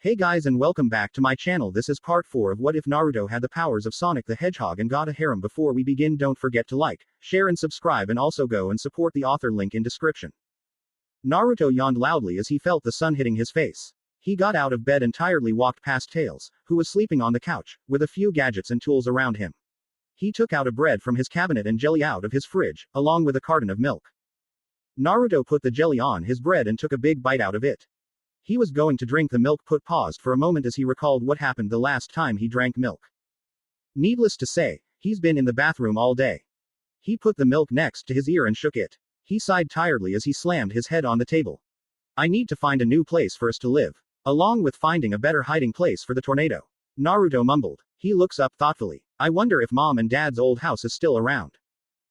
Hey guys and welcome back to my channel. This is part 4 of What If Naruto Had the Powers of Sonic the Hedgehog and Got a Harem. Before we begin, don't forget to like, share and subscribe, and also go and support the author, link in description. Naruto yawned loudly as he felt the sun hitting his face. He got out of bed and tiredly walked past Tails, who was sleeping on the couch, with a few gadgets and tools around him. He took out a bread from his cabinet and jelly out of his fridge, along with a carton of milk. Naruto put the jelly on his bread and took a big bite out of it. He was going to drink the milk, but paused for a moment as he recalled what happened the last time he drank milk. Needless to say, he's been in the bathroom all day. He put the milk next to his ear and shook it. He sighed tiredly as he slammed his head on the table. I need to find a new place for us to live, along with finding a better hiding place for the tornado. Naruto mumbled. He looks up thoughtfully. I wonder if Mom and Dad's old house is still around.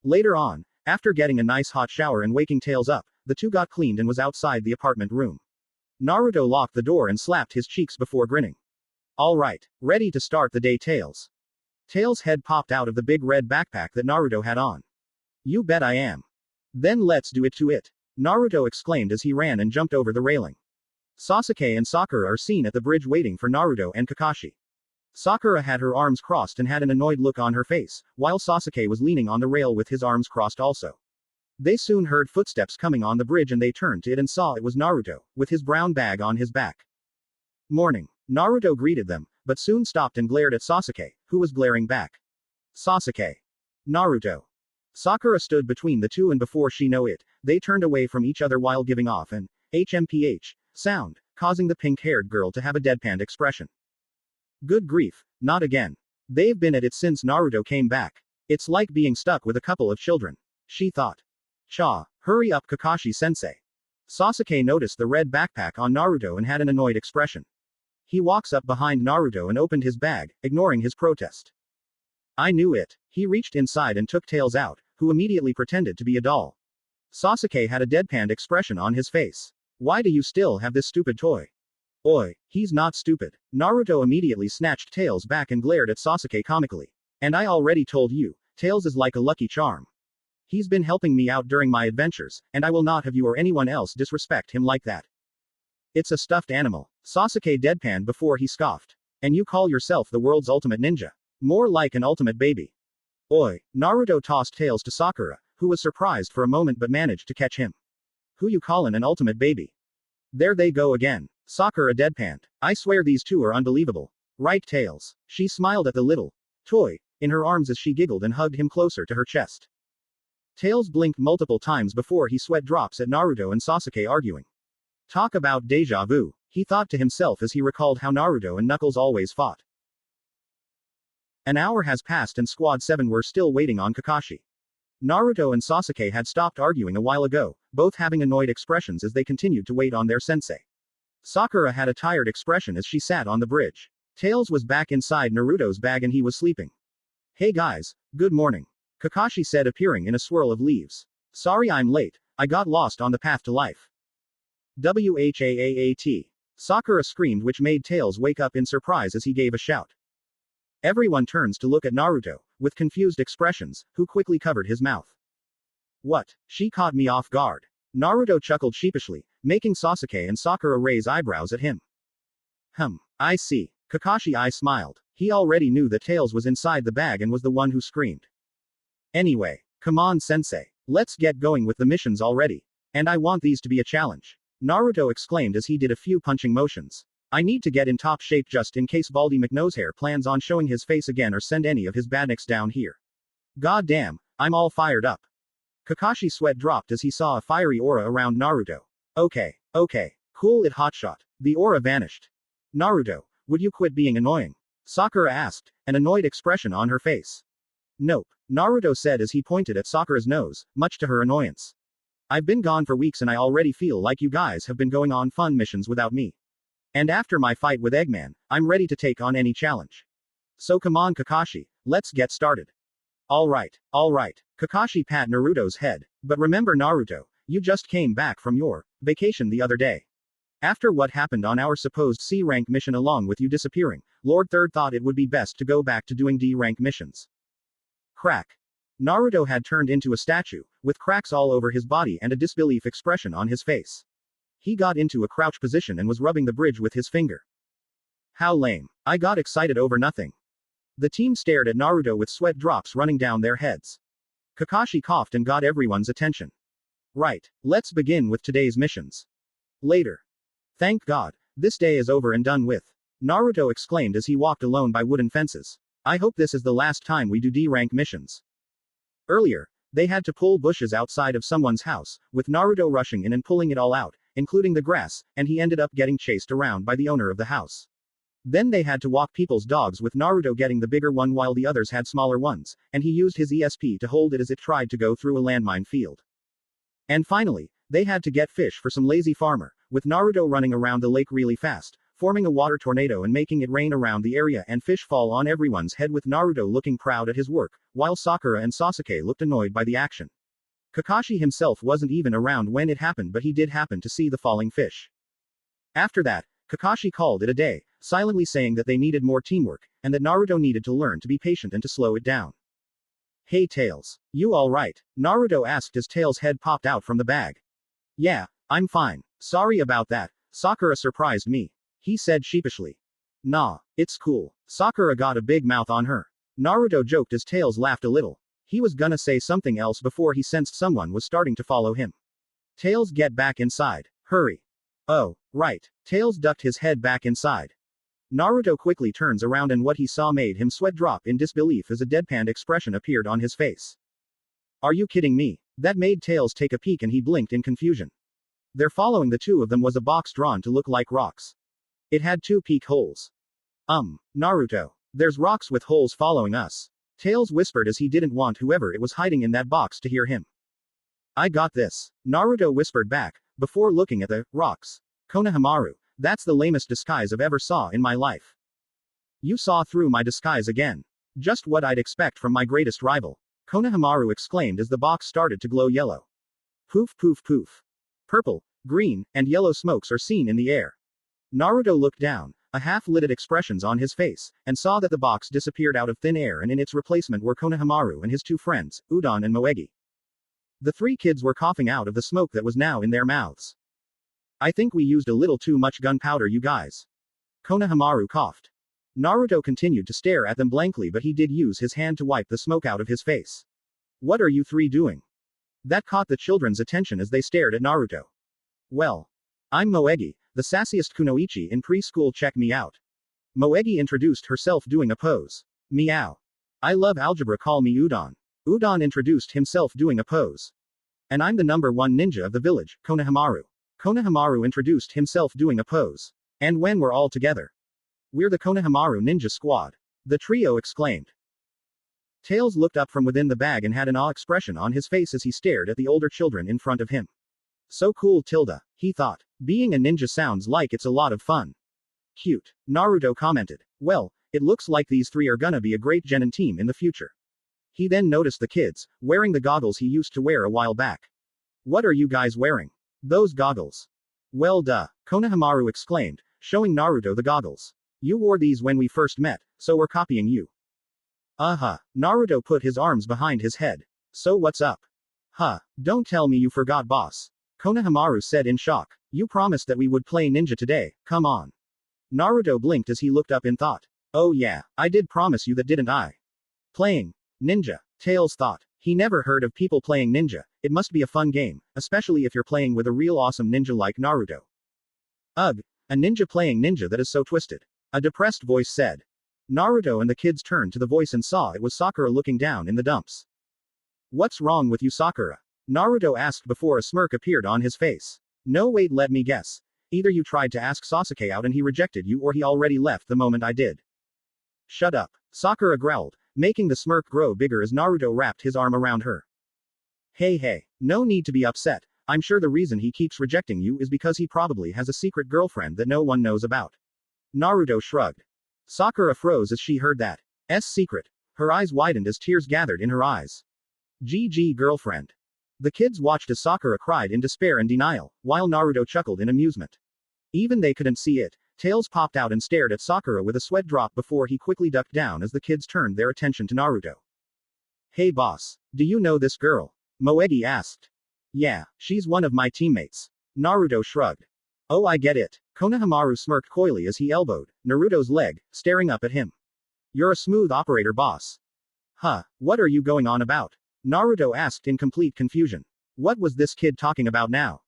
Later on, after getting a nice hot shower and waking Tails up, the two got cleaned and was outside the apartment room. Naruto locked the door and slapped his cheeks before grinning. All right, ready to start the day, Tails. Tails' head popped out of the big red backpack that Naruto had on. You bet I am. Then let's do it to it, Naruto exclaimed as he ran and jumped over the railing. Sasuke and Sakura are seen at the bridge waiting for Naruto and Kakashi. Sakura had her arms crossed and had an annoyed look on her face, while Sasuke was leaning on the rail with his arms crossed also. They soon heard footsteps coming on the bridge and they turned to it and saw it was Naruto, with his brown bag on his back. Morning. Naruto greeted them, but soon stopped and glared at Sasuke, who was glaring back. Sasuke. Naruto. Sakura stood between the two and before she knew it, they turned away from each other while giving off an HMPH sound, causing the pink-haired girl to have a deadpan expression. Good grief, not again. They've been at it since Naruto came back. It's like being stuck with a couple of children, she thought. Cha, hurry up, Kakashi-sensei. Sasuke noticed the red backpack on Naruto and had an annoyed expression. He walks up behind Naruto and opened his bag, ignoring his protest. I knew it. He reached inside and took Tails out, who immediately pretended to be a doll. Sasuke had a deadpan expression on his face. Why do you still have this stupid toy? Oi, he's not stupid. Naruto immediately snatched Tails back and glared at Sasuke comically. And I already told you, Tails is like a lucky charm. He's been helping me out during my adventures, and I will not have you or anyone else disrespect him like that. It's a stuffed animal. Sasuke deadpanned before he scoffed. And you call yourself the world's ultimate ninja? More like an ultimate baby. Oi, Naruto tossed Tails to Sakura, who was surprised for a moment but managed to catch him. Who you callin' an ultimate baby? There they go again. Sakura deadpanned. I swear these two are unbelievable. Right, Tails? She smiled at the little toy in her arms as she giggled and hugged him closer to her chest. Tails blinked multiple times before he sweat drops at Naruto and Sasuke arguing. Talk about deja vu, he thought to himself as he recalled how Naruto and Knuckles always fought. An hour has passed and Squad 7 were still waiting on Kakashi. Naruto and Sasuke had stopped arguing a while ago, both having annoyed expressions as they continued to wait on their sensei. Sakura had a tired expression as she sat on the bridge. Tails was back inside Naruto's bag and he was sleeping. Hey guys, good morning, Kakashi said, appearing in a swirl of leaves. Sorry I'm late, I got lost on the path to life. WHAAAT. Sakura screamed, which made Tails wake up in surprise as he gave a shout. Everyone turns to look at Naruto, with confused expressions, who quickly covered his mouth. What? She caught me off guard. Naruto chuckled sheepishly, making Sasuke and Sakura raise eyebrows at him. I see. Kakashi smiled. He already knew that Tails was inside the bag and was the one who screamed. Anyway, come on sensei. Let's get going with the missions already. And I want these to be a challenge, Naruto exclaimed as he did a few punching motions. I need to get in top shape just in case Baldy McNosehair plans on showing his face again or send any of his badniks down here. God damn, I'm all fired up. Kakashi's sweat dropped as he saw a fiery aura around Naruto. Okay, cool it, hotshot. The aura vanished. Naruto, would you quit being annoying? Sakura asked, an annoyed expression on her face. Nope, Naruto said as he pointed at Sakura's nose, much to her annoyance. I've been gone for weeks and I already feel like you guys have been going on fun missions without me. And after my fight with Eggman, I'm ready to take on any challenge. So come on Kakashi, let's get started. Alright. Kakashi pat Naruto's head. But remember Naruto, you just came back from your vacation the other day. After what happened on our supposed C-rank mission along with you disappearing, Lord Third thought it would be best to go back to doing D-rank missions. Crack. Naruto had turned into a statue, with cracks all over his body and a disbelief expression on his face. He got into a crouch position and was rubbing the bridge with his finger. How lame. I got excited over nothing. The team stared at Naruto with sweat drops running down their heads. Kakashi coughed and got everyone's attention. Right. Let's begin with today's missions. Later. Thank God. This day is over and done with. Naruto exclaimed as he walked alone by wooden fences. I hope this is the last time we do D-rank missions. Earlier, they had to pull bushes outside of someone's house, with Naruto rushing in and pulling it all out, including the grass, and he ended up getting chased around by the owner of the house. Then they had to walk people's dogs with Naruto getting the bigger one while the others had smaller ones, and he used his ESP to hold it as it tried to go through a landmine field. And finally, they had to get fish for some lazy farmer, with Naruto running around the lake really fast, forming a water tornado and making it rain around the area and fish fall on everyone's head with Naruto looking proud at his work, while Sakura and Sasuke looked annoyed by the action. Kakashi himself wasn't even around when it happened, but he did happen to see the falling fish. After that, Kakashi called it a day, silently saying that they needed more teamwork, and that Naruto needed to learn to be patient and to slow it down. Hey Tails. You alright? Naruto asked as Tails' head popped out from the bag. Yeah, I'm fine. Sorry about that. Sakura surprised me. He said sheepishly. Nah, it's cool. Sakura got a big mouth on her. Naruto joked as Tails laughed a little. He was gonna say something else before he sensed someone was starting to follow him. Tails, get back inside. Hurry. Oh, right. Tails ducked his head back inside. Naruto quickly turns around and what he saw made him sweat drop in disbelief as a deadpan expression appeared on his face. Are you kidding me? That made Tails take a peek and he blinked in confusion. There following the two of them was a box drawn to look like rocks. It had 2 peak holes. Naruto. There's rocks with holes following us. Tails whispered as he didn't want whoever it was hiding in that box to hear him. I got this. Naruto whispered back, before looking at the rocks. Konohamaru. That's the lamest disguise I've ever saw in my life. You saw through my disguise again. Just what I'd expect from my greatest rival. Konohamaru exclaimed as the box started to glow yellow. Poof poof poof. Purple, green, and yellow smokes are seen in the air. Naruto looked down, a half-lidded expressions on his face, and saw that the box disappeared out of thin air and in its replacement were Konohamaru and his 2 friends, Udon and Moegi. The 3 kids were coughing out of the smoke that was now in their mouths. I think we used a little too much gunpowder, you guys. Konohamaru coughed. Naruto continued to stare at them blankly, but he did use his hand to wipe the smoke out of his face. What are you 3 doing? That caught the children's attention as they stared at Naruto. Well, I'm Moegi, the sassiest kunoichi in preschool, check me out. Moegi introduced herself doing a pose. Meow. I love algebra, call me Udon. Udon introduced himself doing a pose. And I'm the number 1 ninja of the village, Konohamaru. Konohamaru introduced himself doing a pose. And when we're all together, we're the Konohamaru Ninja Squad. The trio exclaimed. Tails looked up from within the bag and had an awe expression on his face as he stared at the older children in front of him. So cool, Tilda, he thought. Being a ninja sounds like it's a lot of fun. Cute. Naruto commented. Well, it looks like these 3 are gonna be a great genin team in the future. He then noticed the kids, wearing the goggles he used to wear a while back. What are you guys wearing? Those goggles. Well duh, Konohamaru exclaimed, showing Naruto the goggles. You wore these when we first met, so we're copying you. Naruto put his arms behind his head. So what's up? Don't tell me you forgot, boss. Konohamaru said in shock. You promised that we would play ninja today, come on. Naruto blinked as he looked up in thought. Oh yeah, I did promise you that, didn't I? Playing ninja, Tails thought. He never heard of people playing ninja. It must be a fun game, especially if you're playing with a real awesome ninja like Naruto. Ugh, a ninja playing ninja, that is so twisted. A depressed voice said. Naruto and the kids turned to the voice and saw it was Sakura looking down in the dumps. What's wrong with you, Sakura? Naruto asked before a smirk appeared on his face. No, wait, let me guess. Either you tried to ask Sasuke out and he rejected you, or he already left the moment I did. Shut up, Sakura growled, making the smirk grow bigger as Naruto wrapped his arm around her. Hey, no need to be upset. I'm sure the reason he keeps rejecting you is because he probably has a secret girlfriend that no one knows about. Naruto shrugged. Sakura froze as she heard that. Secret. Her eyes widened as tears gathered in her eyes. GG girlfriend. The kids watched as Sakura cried in despair and denial, while Naruto chuckled in amusement. Even they couldn't see it. Tails popped out and stared at Sakura with a sweat drop before he quickly ducked down as the kids turned their attention to Naruto. Hey boss, do you know this girl? Moegi asked. Yeah, she's one of my teammates. Naruto shrugged. Oh, I get it. Konohamaru smirked coyly as he elbowed Naruto's leg, staring up at him. You're a smooth operator, boss. Huh, what are you going on about? Naruto asked in complete confusion. What was this kid talking about now?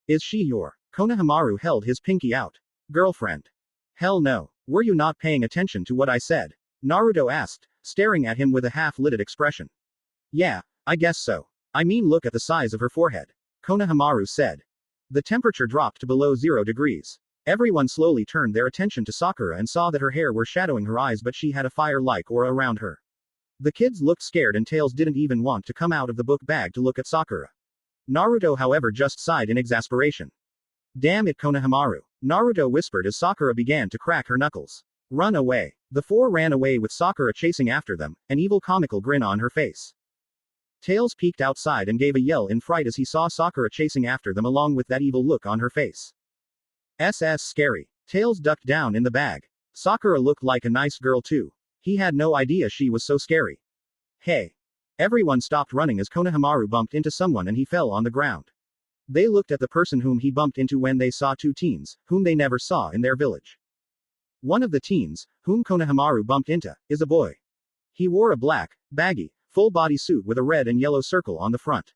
Is she your? Konohamaru held his pinky out. Girlfriend? Hell no. Were you not paying attention to what I said? Naruto asked, staring at him with a half-lidded expression. Yeah, I guess so. I mean, look at the size of her forehead. Konohamaru said. The temperature dropped to below 0 degrees. Everyone slowly turned their attention to Sakura and saw that her hair were shadowing her eyes, but she had a fire-like aura around her. The kids looked scared and Tails didn't even want to come out of the book bag to look at Sakura. Naruto, however, just sighed in exasperation. Damn it, Konohamaru. Naruto whispered as Sakura began to crack her knuckles. Run away. The four ran away with Sakura chasing after them, an evil comical grin on her face. Tails peeked outside and gave a yell in fright as he saw Sakura chasing after them along with that evil look on her face. Scary. Tails ducked down in the bag. Sakura looked like a nice girl too. He had no idea she was so scary. Hey. Everyone stopped running as Konohamaru bumped into someone and he fell on the ground. They looked at the person whom he bumped into when they saw two teens, whom they never saw in their village. One of the teens, whom Konohamaru bumped into, is a boy. He wore a black, baggy, full-body suit with a red and yellow circle on the front.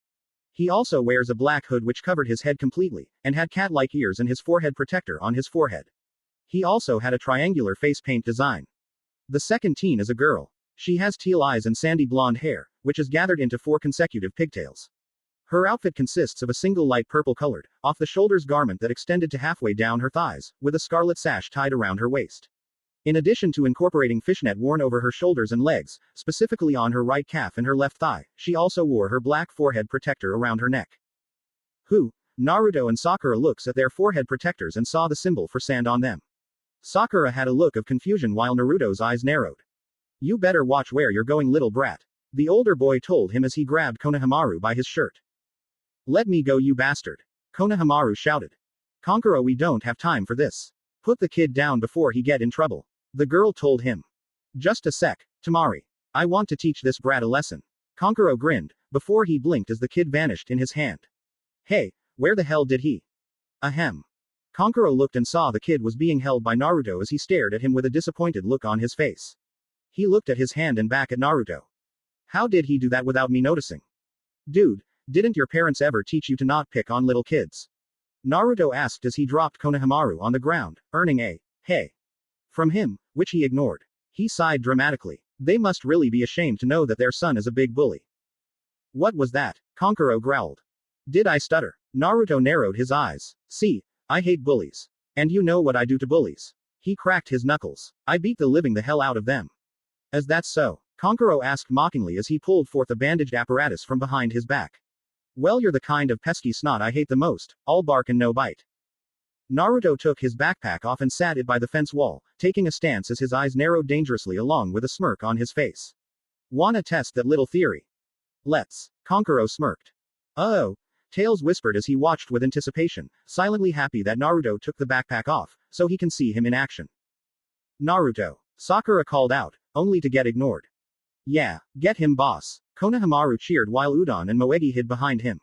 He also wears a black hood which covered his head completely, and had cat-like ears and his forehead protector on his forehead. He also had a triangular face paint design. The second teen is a girl. She has teal eyes and sandy blonde hair, which is gathered into 4 consecutive pigtails. Her outfit consists of a single light purple-colored, off-the-shoulders garment that extended to halfway down her thighs, with a scarlet sash tied around her waist. In addition to incorporating fishnet worn over her shoulders and legs, specifically on her right calf and her left thigh, she also wore her black forehead protector around her neck. Who? Naruto and Sakura looks at their forehead protectors and saw the symbol for sand on them. Sakura had a look of confusion while Naruto's eyes narrowed. You better watch where you're going, little brat. The older boy told him as he grabbed Konohamaru by his shirt. Let me go, you bastard. Konohamaru shouted. Kankuro, we don't have time for this. Put the kid down before he get in trouble. The girl told him. Just a sec, Tamari. I want to teach this brat a lesson. Kankuro grinned, before he blinked as the kid vanished in his hand. Hey, where the hell did he? Ahem. Kankuro looked and saw the kid was being held by Naruto as he stared at him with a disappointed look on his face. He looked at his hand and back at Naruto. How did he do that without me noticing? Dude, didn't your parents ever teach you to not pick on little kids? Naruto asked as he dropped Konohamaru on the ground, earning a, hey, from him, which he ignored. He sighed dramatically. They must really be ashamed to know that their son is a big bully. What was that? Kankuro growled. Did I stutter? Naruto narrowed his eyes. See, I hate bullies. And you know what I do to bullies. He cracked his knuckles. I beat the living the hell out of them. Is that so? Kankuro asked mockingly as he pulled forth a bandaged apparatus from behind his back. Well, you're the kind of pesky snot I hate the most, all bark and no bite. Naruto took his backpack off and sat it by the fence wall, taking a stance as his eyes narrowed dangerously along with a smirk on his face. Wanna test that little theory? Let's. Kankuro smirked. Oh, Tails whispered as he watched with anticipation, silently happy that Naruto took the backpack off, so he can see him in action. Naruto. Sakura called out, only to get ignored. Yeah, get him, boss. Konohamaru cheered while Udon and Moegi hid behind him.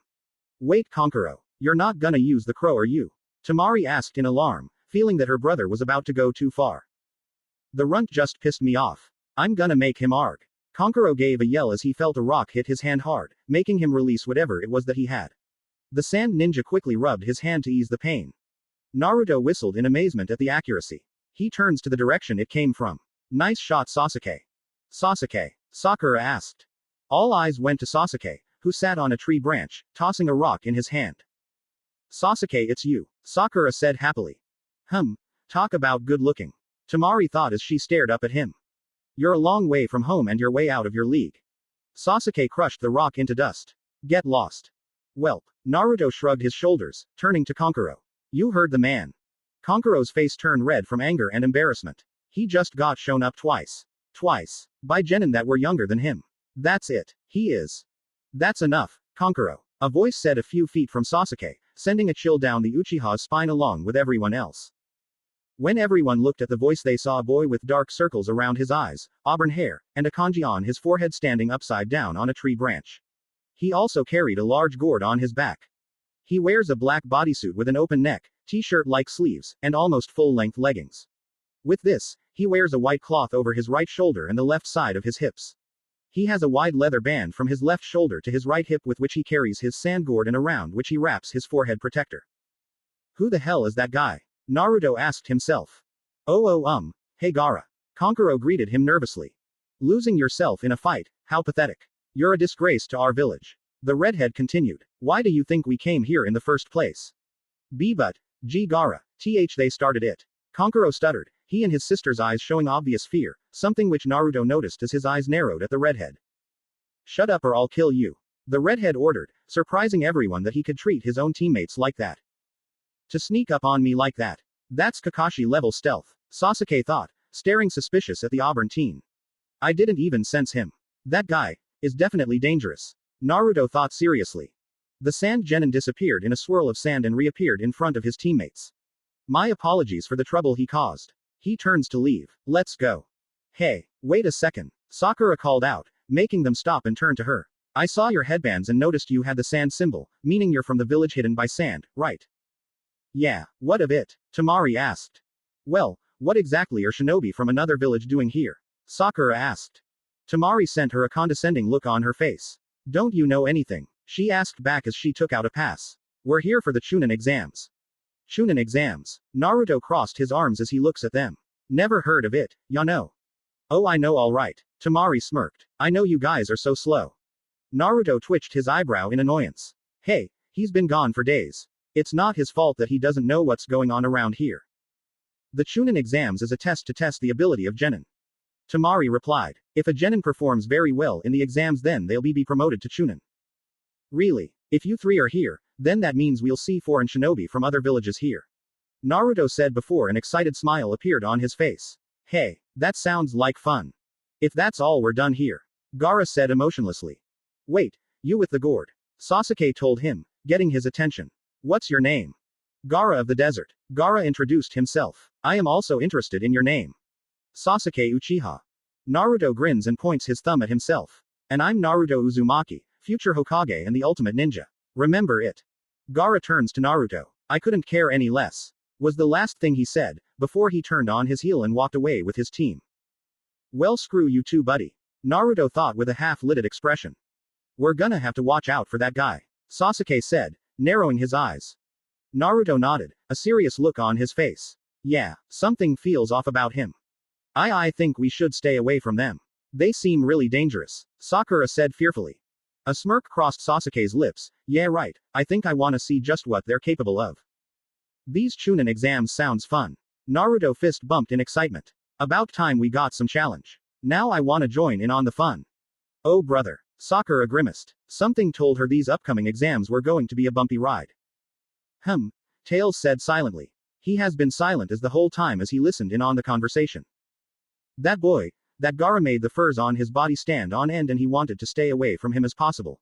Wait, Kankuro. You're not gonna use the crow, are you? Tamari asked in alarm, feeling that her brother was about to go too far. The runt just pissed me off. I'm gonna make him arg. Kankuro gave a yell as he felt a rock hit his hand hard, making him release whatever it was that he had. The sand ninja quickly rubbed his hand to ease the pain. Naruto whistled in amazement at the accuracy. He turns to the direction it came from. Nice shot, Sasuke. Sasuke? Sakura asked. All eyes went to Sasuke, who sat on a tree branch, tossing a rock in his hand. Sasuke, it's you, Sakura said happily. Talk about good looking. Tamari thought as she stared up at him. You're a long way from home and you're way out of your league. Sasuke crushed the rock into dust. Get lost. Welp. Naruto shrugged his shoulders, turning to Kankuro. You heard the man. Kankuro's face turned red from anger and embarrassment. He just got shown up twice. Twice. By genin that were younger than him. That's it. He is. That's enough, Kankuro. A voice said a few feet from Sasuke, sending a chill down the Uchiha's spine along with everyone else. When everyone looked at the voice, they saw a boy with dark circles around his eyes, auburn hair, and a kanji on his forehead standing upside down on a tree branch. He also carried a large gourd on his back. He wears a black bodysuit with an open neck, t-shirt-like sleeves, and almost full-length leggings. With this, he wears a white cloth over his right shoulder and the left side of his hips. He has a wide leather band from his left shoulder to his right hip with which he carries his sand gourd and around which he wraps his forehead protector. Who the hell is that guy? Naruto asked himself. Hey Gaara. Kankuro greeted him nervously. Losing yourself in a fight, how pathetic. You're a disgrace to our village. The redhead continued. Why do you think we came here in the first place? But, gee Gaara, they started it. Kankuro stuttered, he and his sister's eyes showing obvious fear, something which Naruto noticed as his eyes narrowed at the redhead. Shut up or I'll kill you. The redhead ordered, surprising everyone that he could treat his own teammates like that. To sneak up on me like that. That's Kakashi-level stealth, Sasuke thought, staring suspicious at the auburn teen. I didn't even sense him. That guy is definitely dangerous. Naruto thought seriously. The sand genin disappeared in a swirl of sand and reappeared in front of his teammates. My apologies for the trouble he caused. He turns to leave. Let's go. Hey, wait a second. Sakura called out, making them stop and turn to her. I saw your headbands and noticed you had the sand symbol, meaning you're from the village hidden by sand, right? Yeah, what of it? Temari asked. Well, what exactly are shinobi from another village doing here? Sakura asked. Temari sent her a condescending look on her face. Don't you know anything? She asked back as she took out a pass. We're here for the Chunin exams. Chunin exams. Naruto crossed his arms as he looks at them. Never heard of it, ya know. Oh, I know alright. Temari smirked. I know you guys are so slow. Naruto twitched his eyebrow in annoyance. Hey, he's been gone for days. It's not his fault that he doesn't know what's going on around here. The Chunin exams is a test to test the ability of genin. Temari replied. If a genin performs very well in the exams then they'll be promoted to Chunin. Really? If you three are here, then that means we'll see foreign shinobi from other villages here. Naruto said before an excited smile appeared on his face. Hey, that sounds like fun. If that's all we're done here. Gaara said emotionlessly. Wait, you with the gourd. Sasuke told him, getting his attention. What's your name? Gaara of the desert. Gaara introduced himself. I am also interested in your name. Sasuke Uchiha. Naruto grins and points his thumb at himself. And I'm Naruto Uzumaki, future Hokage and the ultimate ninja. Remember it. Gaara turns to Naruto. I couldn't care any less. Was the last thing he said, before he turned on his heel and walked away with his team. Well screw you too buddy. Naruto thought with a half-lidded expression. We're gonna have to watch out for that guy. Sasuke said, narrowing his eyes. Naruto nodded, a serious look on his face. Yeah, something feels off about him. I think we should stay away from them. They seem really dangerous. Sakura said fearfully. A smirk crossed Sasuke's lips. Yeah right, I think I wanna see just what they're capable of. These Chunin exams sounds fun. Naruto fist bumped in excitement. About time we got some challenge. Now I wanna join in on the fun. Oh brother. Sakura grimaced. Something told her these upcoming exams were going to be a bumpy ride. Tails said silently. He has been silent as the whole time as he listened in on the conversation. That boy, that Gaara made the furs on his body stand on end and he wanted to stay away from him as possible.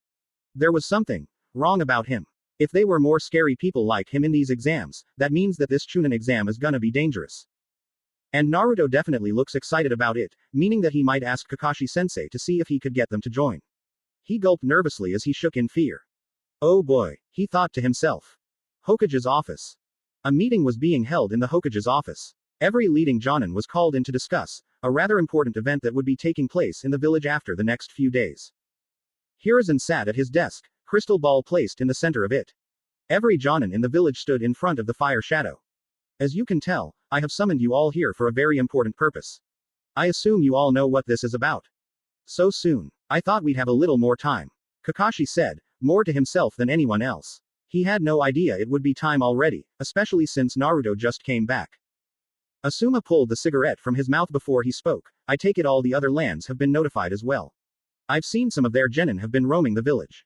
There was something wrong about him. If they were more scary people like him in these exams, that means that this Chunin exam is gonna be dangerous. And Naruto definitely looks excited about it, meaning that he might ask Kakashi-sensei to see if he could get them to join. He gulped nervously as he shook in fear. Oh boy, he thought to himself. Hokage's office. A meeting was being held in the Hokage's office. Every leading Jonin was called in to discuss a rather important event that would be taking place in the village after the next few days. Hiruzen sat at his desk, crystal ball placed in the center of it. Every Jonin in the village stood in front of the fire shadow. As you can tell, I have summoned you all here for a very important purpose. I assume you all know what this is about. So soon. I thought we'd have a little more time. Kakashi said, more to himself than anyone else. He had no idea it would be time already, especially since Naruto just came back. Asuma pulled the cigarette from his mouth before he spoke. I take it all the other lands have been notified as well. I've seen some of their genin have been roaming the village.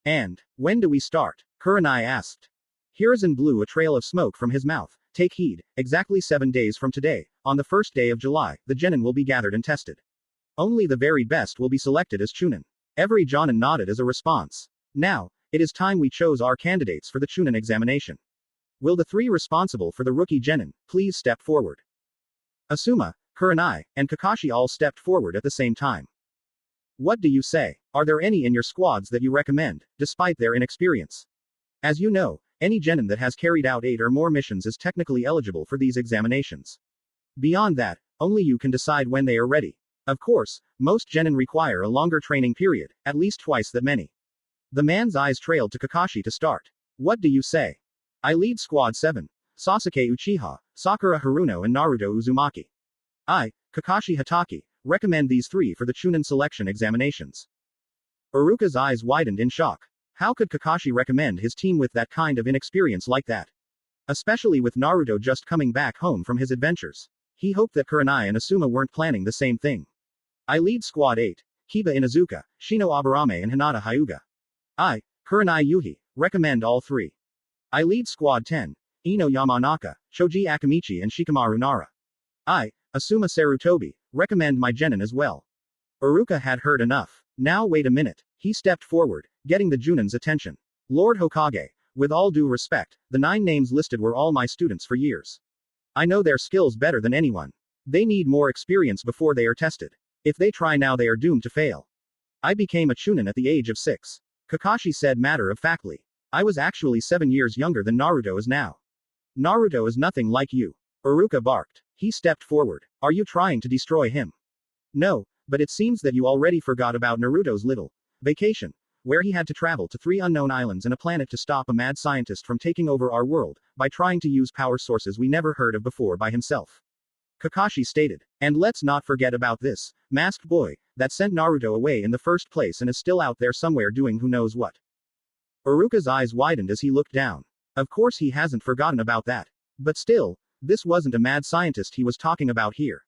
And, when do we start? Kurenai asked. Hiruzen blew a trail of smoke from his mouth. Take heed, exactly 7 days from today, on the first day of July, the genin will be gathered and tested. Only the very best will be selected as Chunin. Every Jonin nodded as a response. Now, it is time we chose our candidates for the Chunin examination. Will the 3 responsible for the rookie genin, please step forward? Asuma, Kurenai, and Kakashi all stepped forward at the same time. What do you say? Are there any in your squads that you recommend, despite their inexperience? As you know, Any genin that has carried out 8 or more missions is technically eligible for these examinations. Beyond that, only you can decide when they are ready. Of course, most genin require a longer training period, at least twice that many. The man's eyes trailed to Kakashi to start. What do you say? I lead Squad 7. Sasuke Uchiha, Sakura Haruno and Naruto Uzumaki. I, Kakashi Hatake, recommend these 3 for the Chunin selection examinations. Iruka's eyes widened in shock. How could Kakashi recommend his team with that kind of inexperience like that? Especially with Naruto just coming back home from his adventures. He hoped that Kurenai and Asuma weren't planning the same thing. I lead Squad 8. Kiba Inuzuka, Shino Aburame and Hinata Hyuga. I, Kurenai Yuhi, recommend all 3. I lead Squad 10. Ino Yamanaka, Shoji Akamichi and Shikamaru Nara. I, Asuma Sarutobi, recommend my genin as well. Iruka had heard enough. Now wait a minute. He stepped forward, getting the Junin's attention. Lord Hokage, with all due respect, the 9 names listed were all my students for years. I know their skills better than anyone. They need more experience before they are tested. If they try now they are doomed to fail. I became a Chunin at the age of 6. Kakashi said matter-of-factly. I was actually 7 years younger than Naruto is now. Naruto is nothing like you. Iruka barked. He stepped forward. Are you trying to destroy him? No, but it seems that you already forgot about Naruto's little vacation, where he had to travel to 3 unknown islands and a planet to stop a mad scientist from taking over our world, by trying to use power sources we never heard of before by himself. Kakashi stated. And let's not forget about this masked boy that sent Naruto away in the first place and is still out there somewhere doing who knows what. Iruka's eyes widened as he looked down. Of course he hasn't forgotten about that. But still, this wasn't a mad scientist he was talking about here.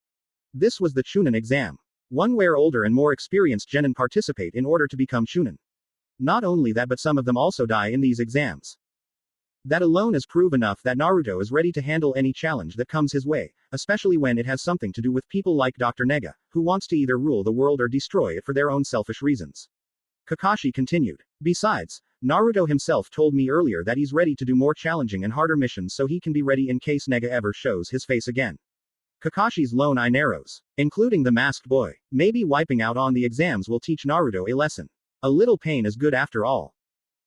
This was the Chunin exam. One where older and more experienced genin participate in order to become Chunin. Not only that, but some of them also die in these exams. That alone is proof enough that Naruto is ready to handle any challenge that comes his way, especially when it has something to do with people like Dr. Nega, who wants to either rule the world or destroy it for their own selfish reasons. Kakashi continued. Besides, Naruto himself told me earlier that he's ready to do more challenging and harder missions so he can be ready in case Nega ever shows his face again. Kakashi's lone eye narrows, including the masked boy. Maybe wiping out on the exams will teach Naruto a lesson. A little pain is good after all.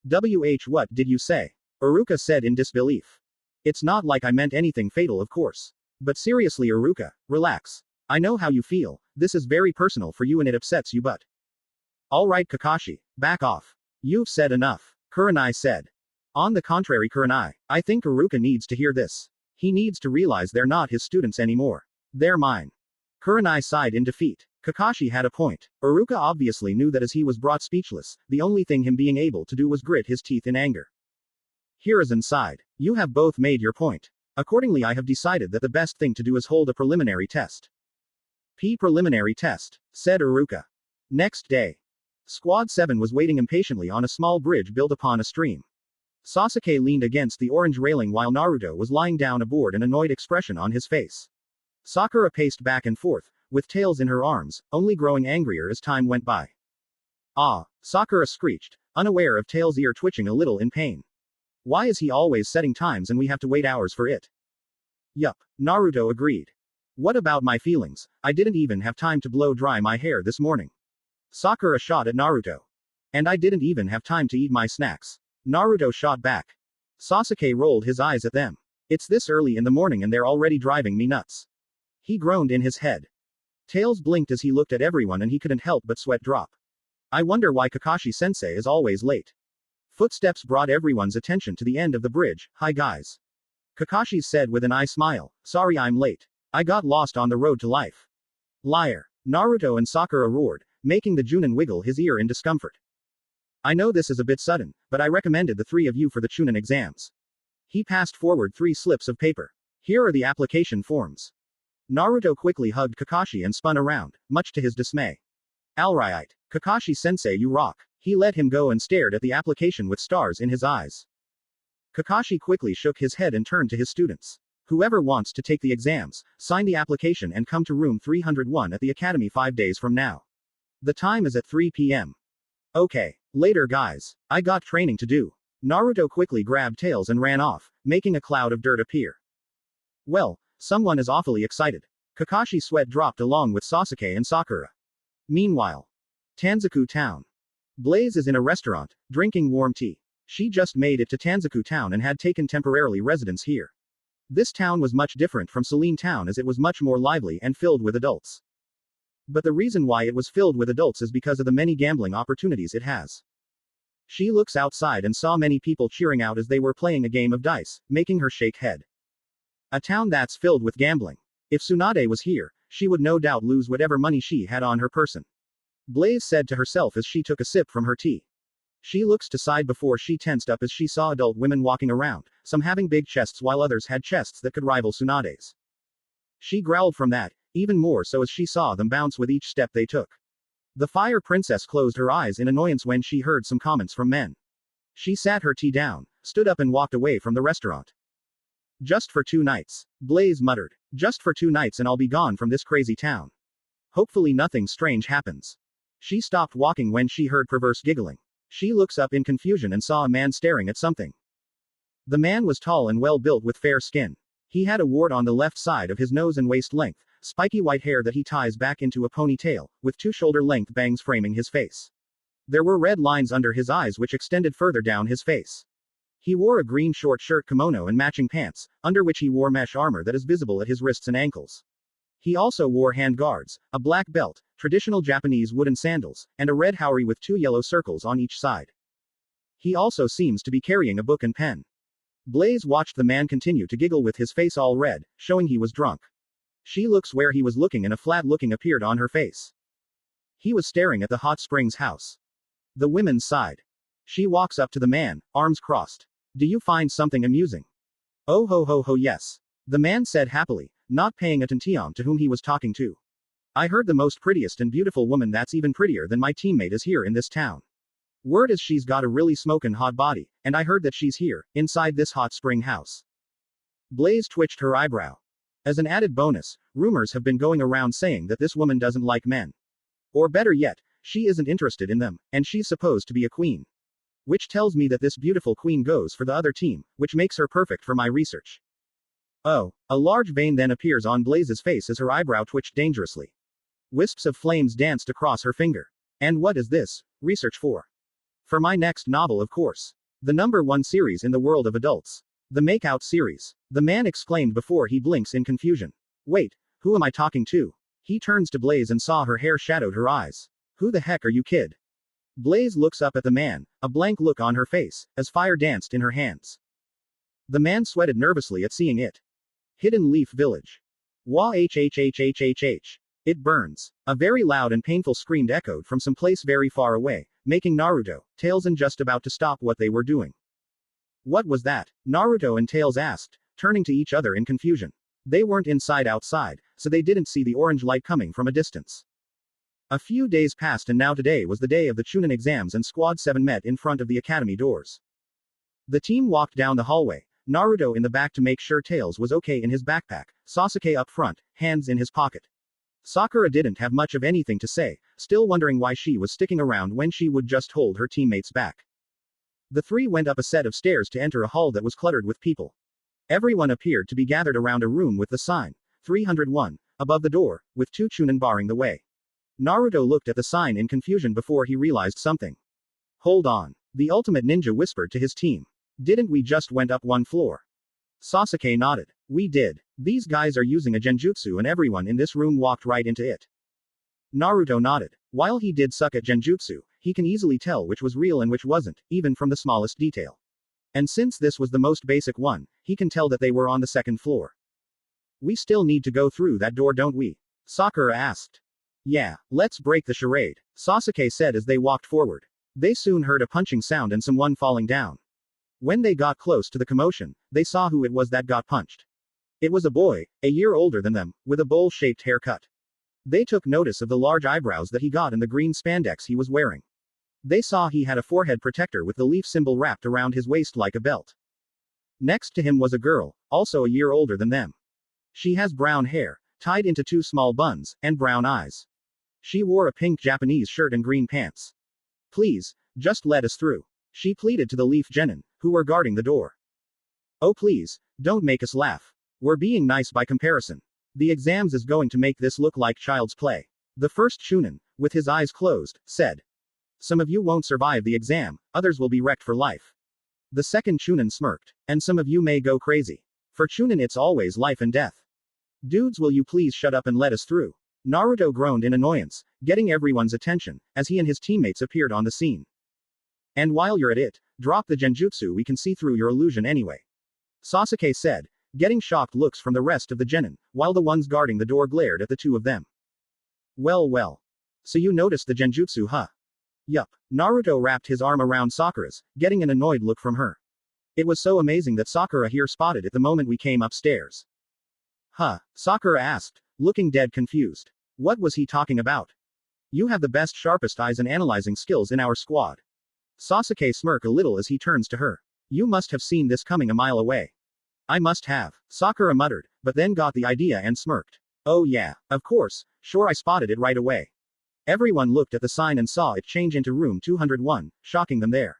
What did you say? Iruka said in disbelief. It's not like I meant anything fatal, of course. But seriously, Iruka, relax. I know how you feel. This is very personal for you and it upsets you, but. Alright, Kakashi, back off. You've said enough, Kurenai said. On the contrary, Kurenai, I think Iruka needs to hear this. He needs to realize they're not his students anymore. They're mine. Kurenai sighed in defeat. Kakashi had a point. Iruka obviously knew that as he was brought speechless, the only thing him being able to do was grit his teeth in anger. Hiruzen sighed. You have both made your point. Accordingly, I have decided that the best thing to do is hold a preliminary test. Preliminary test, said Iruka. Next day. Squad 7 was waiting impatiently on a small bridge built upon a stream. Sasuke leaned against the orange railing while Naruto was lying down aboard, an annoyed expression on his face. Sakura paced back and forth, with Tails in her arms, only growing angrier as time went by. Ah, Sakura screeched, unaware of Tails' ear twitching a little in pain. Why is he always setting times and we have to wait hours for it? Yup, Naruto agreed. What about my feelings? I didn't even have time to blow dry my hair this morning. Sakura shot at Naruto. And I didn't even have time to eat my snacks. Naruto shot back. Sasuke rolled his eyes at them. It's this early in the morning and they're already driving me nuts. He groaned in his head. Tails blinked as he looked at everyone and he couldn't help but sweat drop. I wonder why Kakashi-sensei is always late. Footsteps brought everyone's attention to the end of the bridge. Hi guys. Kakashi said with an eye smile. Sorry I'm late. I got lost on the road to life. Liar. Naruto and Sakura roared, making the Junin wiggle his ear in discomfort. I know this is a bit sudden, but I recommended the 3 of you for the Chunin exams. He passed forward 3 slips of paper. Here are the application forms. Naruto quickly hugged Kakashi and spun around, much to his dismay. Alright, Kakashi-sensei, you rock. He let him go and stared at the application with stars in his eyes. Kakashi quickly shook his head and turned to his students. Whoever wants to take the exams, sign the application and come to room 301 at the academy 5 days from now. The time is at 3 p.m. Okay, later guys. I got training to do. Naruto quickly grabbed Tails and ran off, making a cloud of dirt appear. Well, someone is awfully excited. Kakashi's sweat dropped along with Sasuke and Sakura. Meanwhile, Tanzaku Town. Blaze is in a restaurant, drinking warm tea. She just made it to Tanzaku town and had taken temporarily residence here. This town was much different from Celine town as it was much more lively and filled with adults. But the reason why it was filled with adults is because of the many gambling opportunities it has. She looks outside and saw many people cheering out as they were playing a game of dice, making her shake head. A town that's filled with gambling. If Tsunade was here, she would no doubt lose whatever money she had on her person. Blaze said to herself as she took a sip from her tea. She looks to side before she tensed up as she saw adult women walking around, some having big chests while others had chests that could rival Tsunade's. She growled from that, even more so as she saw them bounce with each step they took. The Fire Princess closed her eyes in annoyance when she heard some comments from men. She sat her tea down, stood up and walked away from the restaurant. Just for 2 nights. Blaze muttered. Just for 2 nights and I'll be gone from this crazy town. Hopefully nothing strange happens. She stopped walking when she heard perverse giggling. She looks up in confusion and saw a man staring at something. The man was tall and well built with fair skin. He had a wart on the left side of his nose and waist length, spiky white hair that he ties back into a ponytail, with 2 shoulder-length bangs framing his face. There were red lines under his eyes which extended further down his face. He wore a green short shirt kimono and matching pants, under which he wore mesh armor that is visible at his wrists and ankles. He also wore hand guards, a black belt, traditional Japanese wooden sandals, and a red haori with 2 yellow circles on each side. He also seems to be carrying a book and pen. Blaze watched the man continue to giggle with his face all red, showing he was drunk. She looks where he was looking and a flat looking appeared on her face. He was staring at the hot springs house. The women sighed. She walks up to the man, arms crossed. Do you find something amusing? Oh ho ho ho yes. The man said happily, not paying attention to whom he was talking to. I heard the most prettiest and beautiful woman that's even prettier than my teammate is here in this town. Word is she's got a really smokin' hot body, and I heard that she's here, inside this hot spring house. Blaze twitched her eyebrow. As an added bonus, rumors have been going around saying that this woman doesn't like men. Or better yet, she isn't interested in them, and she's supposed to be a queen. Which tells me that this beautiful queen goes for the other team, which makes her perfect for my research. Oh, a large vein then appears on Blaze's face as her eyebrow twitched dangerously. Wisps of flames danced across her finger. And what is this? Research for? For my next novel, of course. The #1 series in the world of adults. The Makeout series. The man exclaimed before he blinks in confusion. Wait, who am I talking to? He turns to Blaze and saw her hair shadowed her eyes. Who the heck are you, kid? Blaze looks up at the man, a blank look on her face, as fire danced in her hands. The man sweated nervously at seeing it. Hidden Leaf Village. Wah hhhhhhh. It burns. A very loud and painful scream echoed from some place very far away, making Naruto, Tails and just about to stop what they were doing. What was that? Naruto and Tails asked, turning to each other in confusion. They weren't inside outside, so they didn't see the orange light coming from a distance. A few days passed and now today was the day of the Chunin exams and Squad 7 met in front of the academy doors. The team walked down the hallway, Naruto in the back to make sure Tails was okay in his backpack, Sasuke up front, hands in his pocket. Sakura didn't have much of anything to say, still wondering why she was sticking around when she would just hold her teammates back. The 3 went up a set of stairs to enter a hall that was cluttered with people. Everyone appeared to be gathered around a room with the sign, 301, above the door, with 2 Chunin barring the way. Naruto looked at the sign in confusion before he realized something. Hold on. The ultimate ninja whispered to his team. Didn't we just went up 1 floor? Sasuke nodded. We did. These guys are using a genjutsu and everyone in this room walked right into it. Naruto nodded. While he did suck at genjutsu, he can easily tell which was real and which wasn't, even from the smallest detail. And since this was the most basic one, he can tell that they were on the 2nd floor. We still need to go through that door, don't we? Sakura asked. Yeah, let's break the charade, Sasuke said as they walked forward. They soon heard a punching sound and someone falling down. When they got close to the commotion, they saw who it was that got punched. It was a boy, a year older than them, with a bowl-shaped haircut. They took notice of the large eyebrows that he got and the green spandex he was wearing. They saw he had a forehead protector with the leaf symbol wrapped around his waist like a belt. Next to him was a girl, also a year older than them. She has brown hair, tied into 2 small buns, and brown eyes. She wore a pink Japanese shirt and green pants. Please, just let us through. She pleaded to the Leaf Genin, who were guarding the door. Oh please, don't make us laugh. We're being nice by comparison. The exams is going to make this look like child's play. The first Chunin, with his eyes closed, said. Some of you won't survive the exam, others will be wrecked for life. The second Chunin smirked. And some of you may go crazy. For Chunin it's always life and death. Dudes, will you please shut up and let us through? Naruto groaned in annoyance, getting everyone's attention, as he and his teammates appeared on the scene. And while you're at it, drop the genjutsu, we can see through your illusion anyway. Sasuke said, getting shocked looks from the rest of the genin, while the ones guarding the door glared at the two of them. Well well. So you noticed the genjutsu, huh? Yup. Naruto wrapped his arm around Sakura's, getting an annoyed look from her. It was so amazing that Sakura here spotted it the moment we came upstairs. Huh? Sakura asked, looking dead confused. What was he talking about? You have the best, sharpest eyes and analyzing skills in our squad. Sasuke smirked a little as he turns to her. You must have seen this coming a mile away. I must have. Sakura muttered, but then got the idea and smirked. Oh yeah, of course, sure, I spotted it right away. Everyone looked at the sign and saw it change into room 201, shocking them there.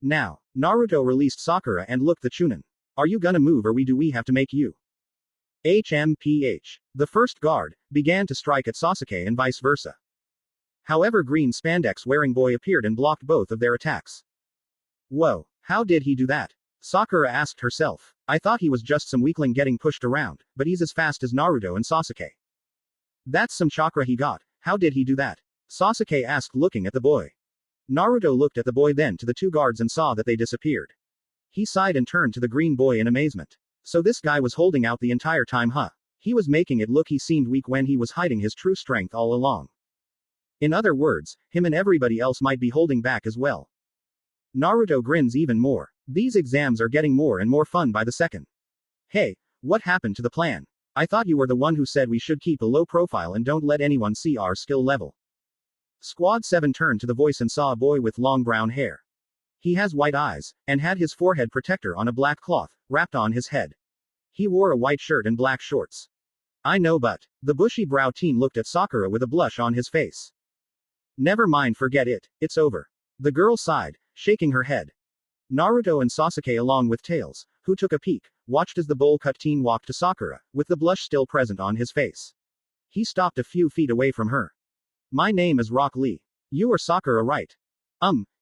Now, Naruto released Sakura and looked the Chunin. Are you gonna move or do we have to make you? HMPH. The first guard began to strike at Sasuke and vice versa. However, green spandex wearing boy appeared and blocked both of their attacks. Whoa, how did he do that? Sakura asked herself. I thought he was just some weakling getting pushed around, but he's as fast as Naruto and Sasuke. That's some chakra he got. How did he do that? Sasuke asked, looking at the boy. Naruto looked at the boy, then to the two guards, and saw that they disappeared. He sighed and turned to the green boy in amazement. So this guy was holding out the entire time, huh? He was making it look he seemed weak when he was hiding his true strength all along. In other words, him and everybody else might be holding back as well. Naruto grins even more. These exams are getting more and more fun by the second. Hey, what happened to the plan? I thought you were the one who said we should keep a low profile and don't let anyone see our skill level. Squad 7 turned to the voice and saw a boy with long brown hair. He has white eyes, and had his forehead protector on a black cloth, wrapped on his head. He wore a white shirt and black shorts. I know, but the bushy brow teen looked at Sakura with a blush on his face. Never mind, forget it, it's over. The girl sighed, shaking her head. Naruto and Sasuke, along with Tails, who took a peek, watched as the bowl-cut teen walked to Sakura, with the blush still present on his face. He stopped a few feet away from her. My name is Rock Lee. You are Sakura, right?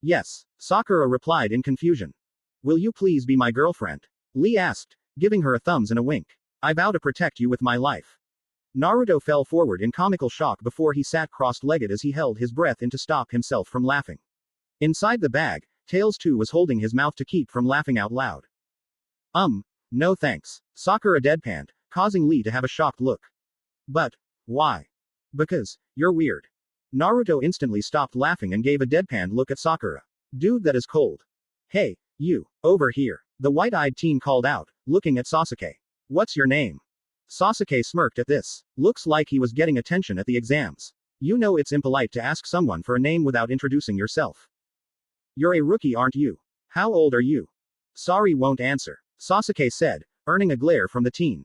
Yes. Sakura replied in confusion. Will you please be my girlfriend? Lee asked, giving her a thumbs and a wink. I vow to protect you with my life. Naruto fell forward in comical shock before he sat crossed-legged as he held his breath in to stop himself from laughing. Inside the bag, Tails too was holding his mouth to keep from laughing out loud. No thanks. Sakura deadpanned, causing Lee to have a shocked look. But, why? Because, you're weird. Naruto instantly stopped laughing and gave a deadpanned look at Sakura. Dude, that is cold. Hey, you, over here. The white-eyed teen called out, looking at Sasuke. What's your name? Sasuke smirked at this. Looks like he was getting attention at the exams. You know it's impolite to ask someone for a name without introducing yourself. You're a rookie, aren't you? How old are you? Sorry, won't answer. Sasuke said, earning a glare from the teen.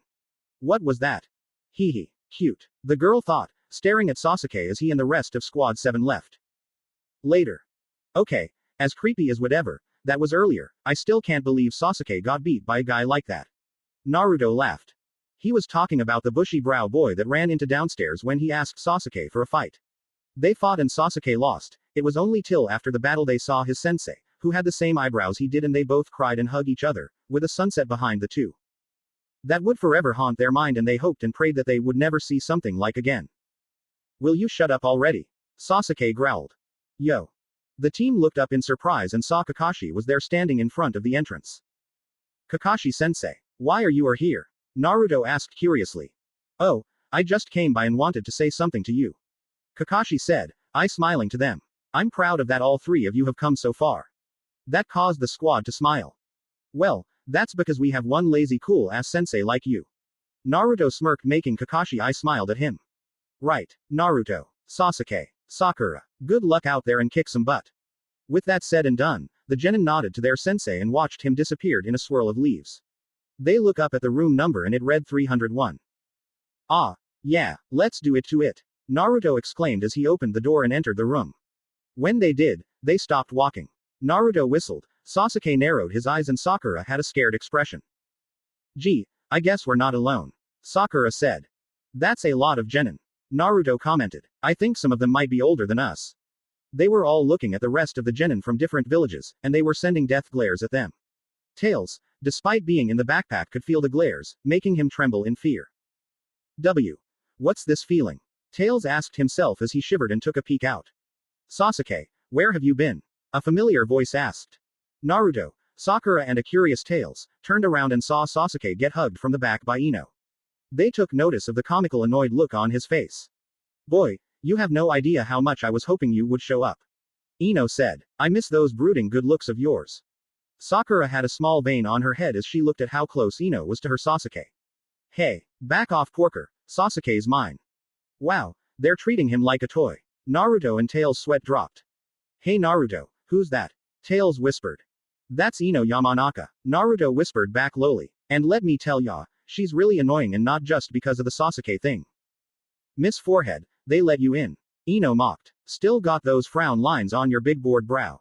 What was that? Hee. Cute. The girl thought, staring at Sasuke as he and the rest of Squad 7 left. Later. Okay, as creepy as whatever, that was earlier, I still can't believe Sasuke got beat by a guy like that. Naruto laughed. He was talking about the bushy brow boy that ran into downstairs when he asked Sasuke for a fight. They fought and Sasuke lost. It was only till after the battle they saw his sensei, who had the same eyebrows he did, and they both cried and hugged each other, with a sunset behind the two. That would forever haunt their mind, and they hoped and prayed that they would never see something like again. Will you shut up already? Sasuke growled. Yo. The team looked up in surprise and saw Kakashi was there standing in front of the entrance. Kakashi-sensei, why are you here? Naruto asked curiously. Oh, I just came by and wanted to say something to you. Kakashi said, smiling to them. I'm proud of that all three of you have come so far. That caused the squad to smile. Well, that's because we have one lazy cool-ass sensei like you. Naruto smirked, making Kakashi smiled at him. Right, Naruto. Sasuke. Sakura. Good luck out there and kick some butt. With that said and done, the genin nodded to their sensei and watched him disappear in a swirl of leaves. They look up at the room number and it read 301. Ah, yeah, let's do it to it. Naruto exclaimed as he opened the door and entered the room. When they did, they stopped walking. Naruto whistled, Sasuke narrowed his eyes and Sakura had a scared expression. Gee, I guess we're not alone. Sakura said. That's a lot of genin. Naruto commented. I think some of them might be older than us. They were all looking at the rest of the genin from different villages, and they were sending death glares at them. Tails, despite being in the backpack, could feel the glares, making him tremble in fear. What's this feeling? Tails asked himself as he shivered and took a peek out. Sasuke, where have you been? A familiar voice asked. Naruto, Sakura and a curious Tails, turned around and saw Sasuke get hugged from the back by Ino. They took notice of the comical annoyed look on his face. Boy, you have no idea how much I was hoping you would show up. Ino said, I miss those brooding good looks of yours. Sakura had a small vein on her head as she looked at how close Ino was to her Sasuke. Hey, back off porker, Sasuke's mine. Wow, they're treating him like a toy. Naruto and Tails' sweat dropped. Hey Naruto, who's that? Tails whispered. That's Ino Yamanaka, Naruto whispered back lowly. And let me tell ya, she's really annoying and not just because of the Sasuke thing. Miss Forehead, they let you in. Ino mocked. Still got those frown lines on your big board brow.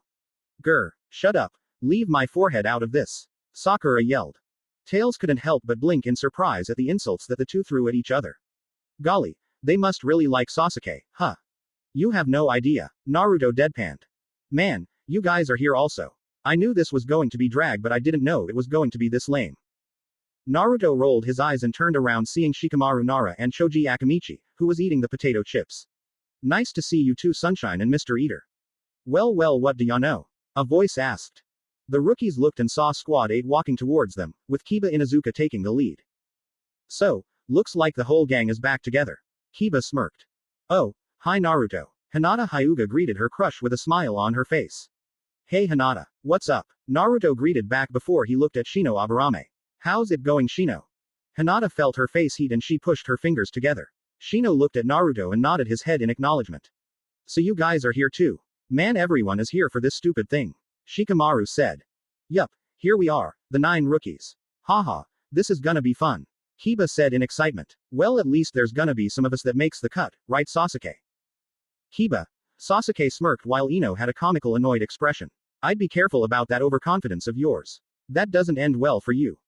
Grr, shut up. Leave my forehead out of this. Sakura yelled. Tails couldn't help but blink in surprise at the insults that the two threw at each other. Golly, they must really like Sasuke, huh? You have no idea, Naruto deadpanned. Man, you guys are here also. I knew this was going to be drag, but I didn't know it was going to be this lame. Naruto rolled his eyes and turned around seeing Shikamaru Nara and Choji Akamichi, who was eating the potato chips. Nice to see you too, Sunshine and Mr. Eater. Well, what do ya know? A voice asked. The rookies looked and saw Squad 8 walking towards them, with Kiba Inuzuka taking the lead. So, looks like the whole gang is back together. Kiba smirked. Oh, hi Naruto. Hinata Hyuga greeted her crush with a smile on her face. Hey Hinata, what's up? Naruto greeted back before he looked at Shino Aburame. How's it going Shino? Hinata felt her face heat and she pushed her fingers together. Shino looked at Naruto and nodded his head in acknowledgement. So you guys are here too? Man, everyone is here for this stupid thing. Shikamaru said. Yup, here we are, the 9 rookies. Haha, this is gonna be fun. Kiba said in excitement. Well, at least there's gonna be some of us that makes the cut, right Sasuke? Kiba. Sasuke smirked while Ino had a comical annoyed expression. I'd be careful about that overconfidence of yours. That doesn't end well for you.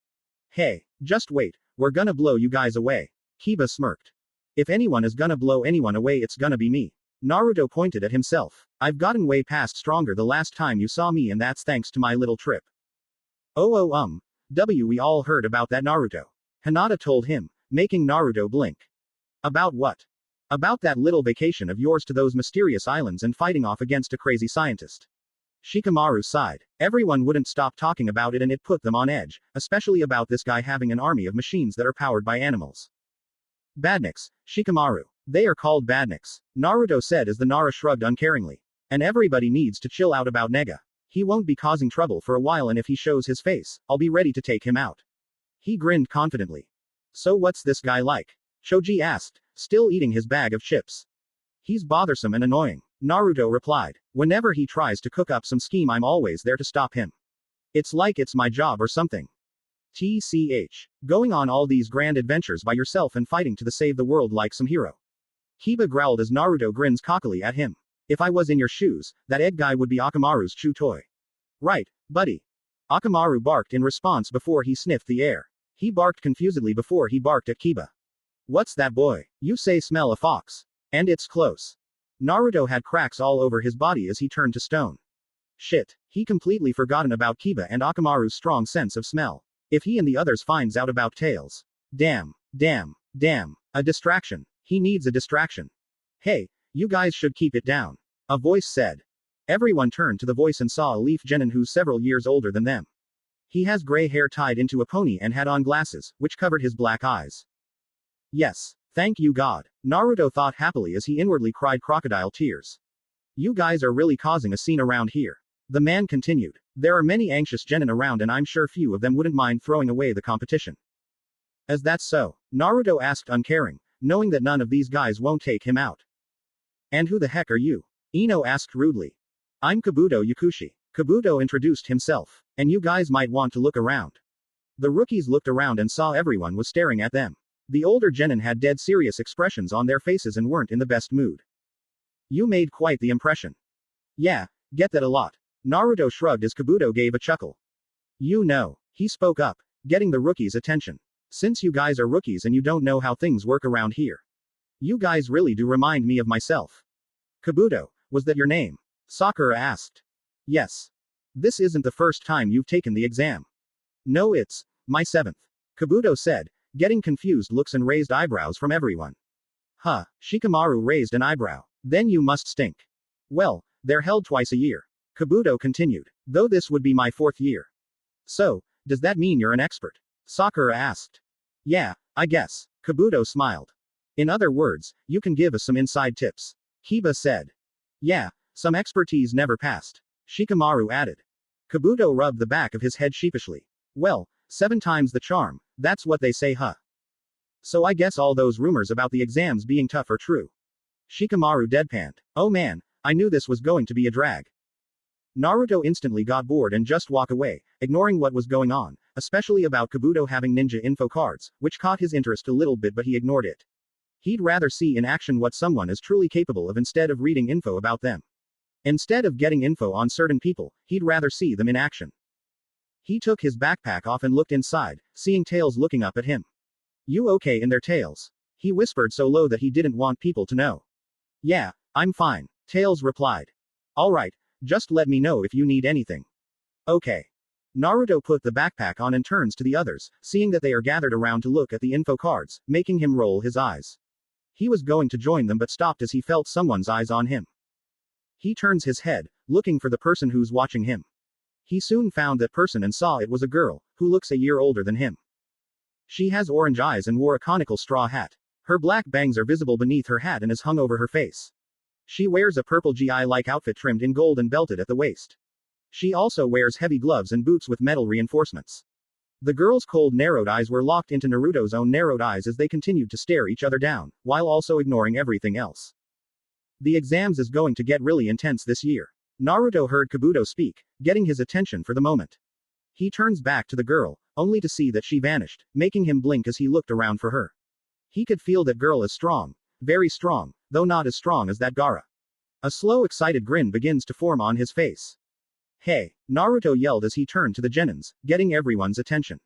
Hey, just wait, we're gonna blow you guys away. Kiba smirked. If anyone is gonna blow anyone away, it's gonna be me. Naruto pointed at himself. I've gotten way past stronger the last time you saw me, and that's thanks to my little trip. We all heard about that Naruto. Hinata told him, making Naruto blink. About what? About that little vacation of yours to those mysterious islands and fighting off against a crazy scientist. Shikamaru sighed. Everyone wouldn't stop talking about it and it put them on edge, especially about this guy having an army of machines that are powered by animals. Badniks, Shikamaru. They are called badniks, Naruto said as the Nara shrugged uncaringly. And everybody needs to chill out about Nega. He won't be causing trouble for a while, and if he shows his face, I'll be ready to take him out. He grinned confidently. So what's this guy like? Choji asked, still eating his bag of chips. He's bothersome and annoying, Naruto replied. Whenever he tries to cook up some scheme, I'm always there to stop him. It's like it's my job or something. TCH. Going on all these grand adventures by yourself and fighting to save the world like some hero. Kiba growled as Naruto grins cockily at him. If I was in your shoes, that egg guy would be Akamaru's chew toy. Right, buddy. Akamaru barked in response before he sniffed the air. He barked confusedly before he barked at Kiba. What's that boy? You say smell a fox. And it's close. Naruto had cracks all over his body as he turned to stone. Shit, he completely forgotten about Kiba and Akamaru's strong sense of smell. If he and the others finds out about Tails. Damn. A distraction. He needs a distraction. Hey, you guys should keep it down. A voice said. Everyone turned to the voice and saw a Leaf Genin who's several years older than them. He has gray hair tied into a pony and had on glasses, which covered his black eyes. Yes, thank you God, Naruto thought happily as he inwardly cried crocodile tears. You guys are really causing a scene around here. The man continued. There are many anxious genin around and I'm sure few of them wouldn't mind throwing away the competition. As that's so? Naruto asked uncaring, knowing that none of these guys won't take him out. And who the heck are you? Ino asked rudely. I'm Kabuto Yakushi. Kabuto introduced himself. And you guys might want to look around. The rookies looked around and saw everyone was staring at them. The older genin had dead serious expressions on their faces and weren't in the best mood. You made quite the impression. Yeah, get that a lot. Naruto shrugged as Kabuto gave a chuckle. You know, he spoke up, getting the rookies' attention. Since you guys are rookies and you don't know how things work around here. You guys really do remind me of myself. Kabuto, was that your name? Sakura asked. Yes. This isn't the first time you've taken the exam. No, it's my seventh. Kabuto said, getting confused looks and raised eyebrows from everyone. Huh, Shikamaru raised an eyebrow. Then you must stink. Well, they're held twice a year. Kabuto continued. Though this would be my fourth year. So, does that mean you're an expert? Sakura asked. Yeah, I guess. Kabuto smiled. In other words, you can give us some inside tips. Hiba said. Yeah, some expertise never passed. Shikamaru added. Kabuto rubbed the back of his head sheepishly. Well, 7 times the charm, that's what they say, huh? So I guess all those rumors about the exams being tough are true. Shikamaru deadpanned. Oh man, I knew this was going to be a drag. Naruto instantly got bored and just walked away, ignoring what was going on, especially about Kabuto having ninja info cards, which caught his interest a little bit but he ignored it. He'd rather see in action what someone is truly capable of instead of reading info about them. Instead of getting info on certain people, he'd rather see them in action. He took his backpack off and looked inside, seeing Tails looking up at him. You okay in there, Tails? He whispered so low that he didn't want people to know. Yeah, I'm fine, Tails replied. Alright, just let me know if you need anything. Okay. Naruto put the backpack on and turns to the others, seeing that they are gathered around to look at the info cards, making him roll his eyes. He was going to join them but stopped as he felt someone's eyes on him. He turns his head, looking for the person who's watching him. He soon found that person and saw it was a girl, who looks a year older than him. She has orange eyes and wore a conical straw hat. Her black bangs are visible beneath her hat and is hung over her face. She wears a purple GI-like outfit trimmed in gold and belted at the waist. She also wears heavy gloves and boots with metal reinforcements. The girl's cold narrowed eyes were locked into Naruto's own narrowed eyes as they continued to stare each other down, while also ignoring everything else. The exams is going to get really intense this year. Naruto heard Kabuto speak, getting his attention for the moment. He turns back to the girl, only to see that she vanished, making him blink as he looked around for her. He could feel that girl is strong. Very strong, though not as strong as that Gaara. A slow excited grin begins to form on his face. Hey, Naruto yelled as he turned to the genins, getting everyone's attention.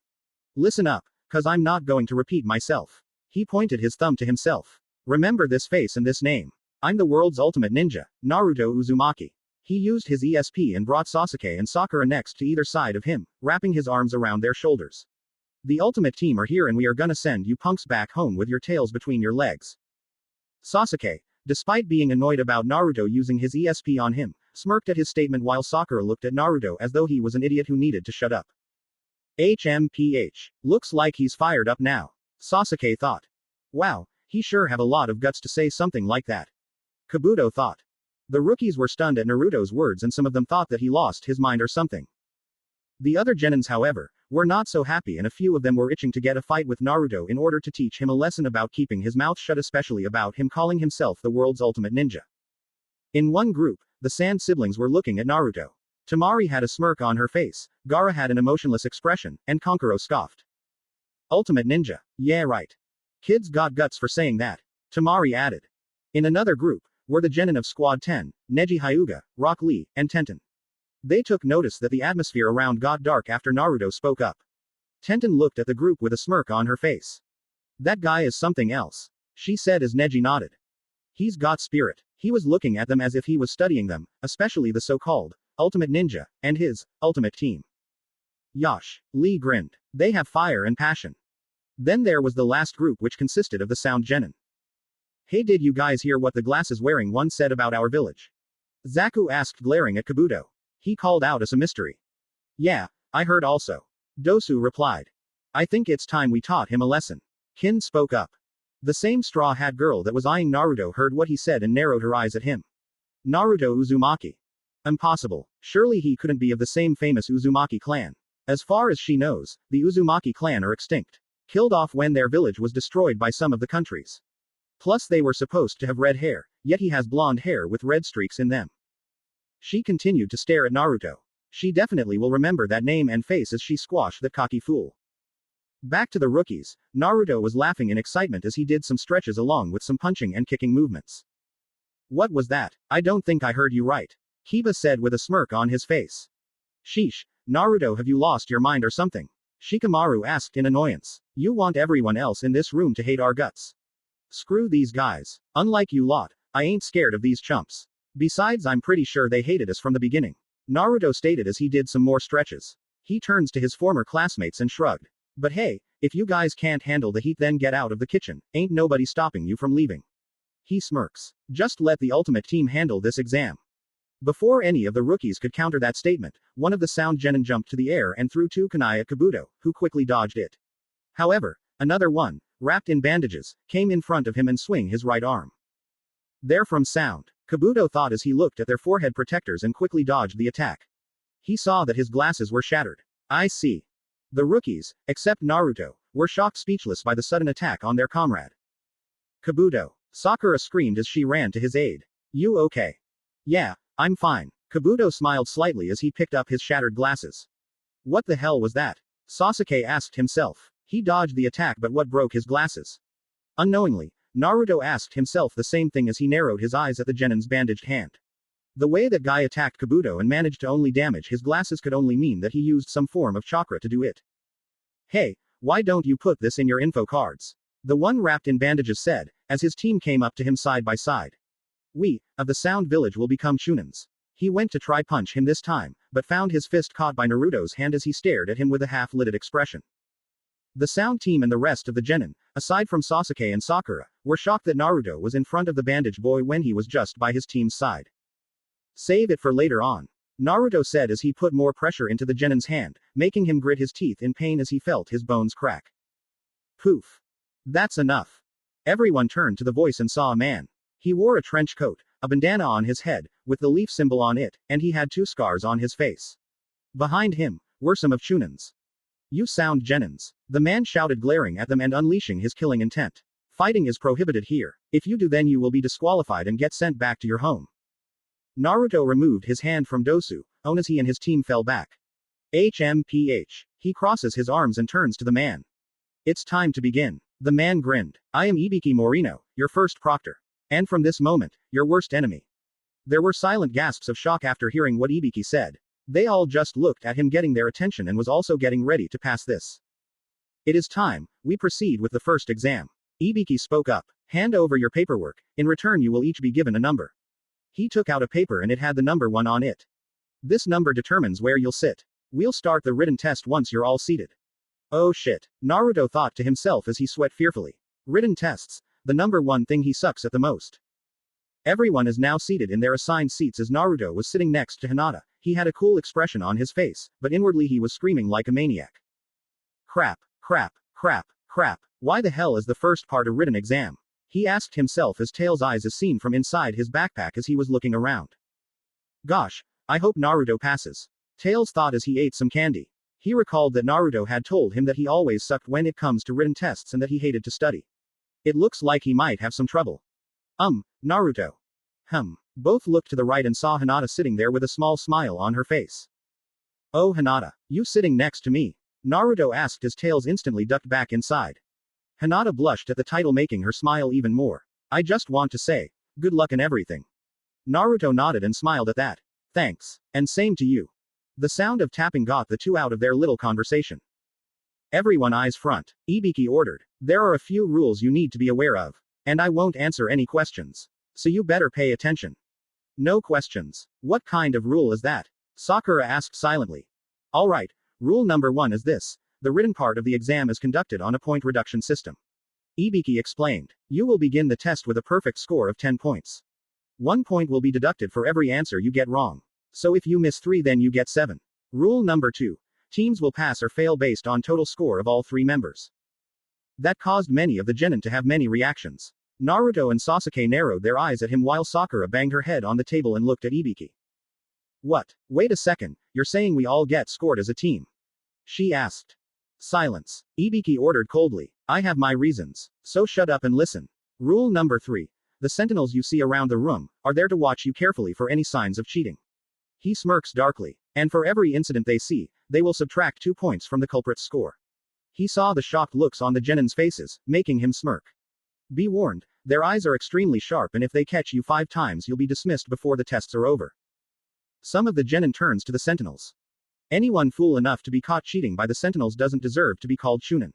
Listen up, cause I'm not going to repeat myself. He pointed his thumb to himself. Remember this face and this name. I'm the world's ultimate ninja, Naruto Uzumaki. He used his ESP and brought Sasuke and Sakura next to either side of him, wrapping his arms around their shoulders. The ultimate team are here and we are gonna send you punks back home with your tails between your legs. Sasuke, despite being annoyed about Naruto using his ESP on him, smirked at his statement while Sakura looked at Naruto as though he was an idiot who needed to shut up. HMPH. Looks like he's fired up now. Sasuke thought. Wow, he sure have a lot of guts to say something like that. Kabuto thought. The rookies were stunned at Naruto's words and some of them thought that he lost his mind or something. The other genins, however, were not so happy and a few of them were itching to get a fight with Naruto in order to teach him a lesson about keeping his mouth shut, especially about him calling himself the world's ultimate ninja. In one group, the Sand siblings were looking at Naruto. Temari had a smirk on her face, Gaara had an emotionless expression, and Kankuro scoffed. Ultimate ninja. Yeah right. Kids got guts for saying that. Temari added. In another group, were the genin of Squad 10, Neji Hyuga, Rock Lee, and Tenten. They took notice that the atmosphere around got dark after Naruto spoke up. Tenten looked at the group with a smirk on her face. That guy is something else, she said as Neji nodded. He's got spirit. He was looking at them as if he was studying them, especially the so-called ultimate ninja, and his ultimate team. Yosh. Lee grinned. They have fire and passion. Then there was the last group which consisted of the sound genin. Hey, did you guys hear what the glasses wearing one said about our village? Zaku asked, glaring at Kabuto. He called out as a mystery. Yeah, I heard also. Dosu replied. I think it's time we taught him a lesson. Kin spoke up. The same straw hat girl that was eyeing Naruto heard what he said and narrowed her eyes at him. Naruto Uzumaki. Impossible. Surely he couldn't be of the same famous Uzumaki clan. As far as she knows, the Uzumaki clan are extinct. Killed off when their village was destroyed by some of the countries. Plus they were supposed to have red hair, yet he has blonde hair with red streaks in them. She continued to stare at Naruto. She definitely will remember that name and face as she squashed that cocky fool. Back to the rookies, Naruto was laughing in excitement as he did some stretches along with some punching and kicking movements. What was that? I don't think I heard you right. Hiba said with a smirk on his face. Sheesh, Naruto, have you lost your mind or something? Shikamaru asked in annoyance. You want everyone else in this room to hate our guts. Screw these guys. Unlike you lot, I ain't scared of these chumps. Besides, I'm pretty sure they hated us from the beginning. Naruto stated as he did some more stretches. He turns to his former classmates and shrugged. But hey, if you guys can't handle the heat then get out of the kitchen, ain't nobody stopping you from leaving. He smirks. Just let the ultimate team handle this exam. Before any of the rookies could counter that statement, one of the sound genin jumped to the air and threw two kunai at Kabuto, who quickly dodged it. However, another one, wrapped in bandages, came in front of him and swung his right arm. They're from sound. Kabuto thought as he looked at their forehead protectors and quickly dodged the attack. He saw that his glasses were shattered. I see. The rookies, except Naruto, were shocked speechless by the sudden attack on their comrade. Kabuto. Sakura screamed as she ran to his aid. You okay? Yeah, I'm fine. Kabuto smiled slightly as he picked up his shattered glasses. What the hell was that? Sasuke asked himself. He dodged the attack, but what broke his glasses? Unknowingly, Naruto asked himself the same thing as he narrowed his eyes at the genin's bandaged hand. The way that guy attacked Kabuto and managed to only damage his glasses could only mean that he used some form of chakra to do it. Hey, why don't you put this in your info cards? The one wrapped in bandages said, as his team came up to him side by side. We, of the Sound Village, will become Chunins. He went to try punch him this time, but found his fist caught by Naruto's hand as he stared at him with a half-lidded expression. The Sound team and the rest of the genin, aside from Sasuke and Sakura, were shocked that Naruto was in front of the bandage boy when he was just by his team's side. Save it for later on. Naruto said as he put more pressure into the genin's hand, making him grit his teeth in pain as he felt his bones crack. Poof. That's enough. Everyone turned to the voice and saw a man. He wore a trench coat, a bandana on his head, with the leaf symbol on it, and he had two scars on his face. Behind him were some of Chunin's. You sound genins. The man shouted, glaring at them and unleashing his killing intent. Fighting is prohibited here. If you do, then you will be disqualified and get sent back to your home. Naruto removed his hand from Dosu, as he and his team fell back. HMPH. He crosses his arms and turns to the man. It's time to begin. The man grinned. I am Ibiki Morino, your first proctor. And from this moment, your worst enemy. There were silent gasps of shock after hearing what Ibiki said. They all just looked at him, getting their attention, and was also getting ready to pass this. It is time, we proceed with the first exam. Ibiki spoke up. Hand over your paperwork, in return you will each be given a number. He took out a paper and it had the number 1 on it. This number determines where you'll sit. We'll start the written test once you're all seated. Oh shit, Naruto thought to himself as he sweat fearfully. Written tests, the number one thing he sucks at the most. Everyone is now seated in their assigned seats as Naruto was sitting next to Hinata. He had a cool expression on his face, but inwardly he was screaming like a maniac. Crap, crap, crap, crap. Why the hell is the first part a written exam? He asked himself as Tails' eyes is seen from inside his backpack as he was looking around. Gosh, I hope Naruto passes. Tails thought as he ate some candy. He recalled that Naruto had told him that he always sucked when it comes to written tests and that he hated to study. It looks like he might have some trouble. Naruto. Both looked to the right and saw Hinata sitting there with a small smile on her face. Oh Hinata, you sitting next to me? Naruto asked as Tails instantly ducked back inside. Hinata blushed at the title, making her smile even more. I just want to say, good luck and everything. Naruto nodded and smiled at that. Thanks. And same to you. The sound of tapping got the two out of their little conversation. Everyone eyes front. Ibiki ordered. There are a few rules you need to be aware of. And I won't answer any questions. So you better pay attention. No questions. What kind of rule is that? Sakura asked silently. Alright, rule number 1 is this. The written part of the exam is conducted on a point reduction system. Ibiki explained. You will begin the test with a perfect score of 10 points. 1 point will be deducted for every answer you get wrong. So if you miss 3 then you get 7. Rule number 2. Teams will pass or fail based on total score of all 3 members. That caused many of the genin to have many reactions. Naruto and Sasuke narrowed their eyes at him while Sakura banged her head on the table and looked at Ibiki. What? Wait a second, you're saying we all get scored as a team? She asked. Silence. Ibiki ordered coldly. I have my reasons. So shut up and listen. Rule number 3. The sentinels you see around the room are there to watch you carefully for any signs of cheating. He smirks darkly. And for every incident they see, they will subtract 2 points from the culprit's score. He saw the shocked looks on the genin's faces, making him smirk. Be warned, their eyes are extremely sharp and if they catch you 5 times you'll be dismissed before the tests are over. Some of the genin turns to the sentinels. Anyone fool enough to be caught cheating by the sentinels doesn't deserve to be called Chunin.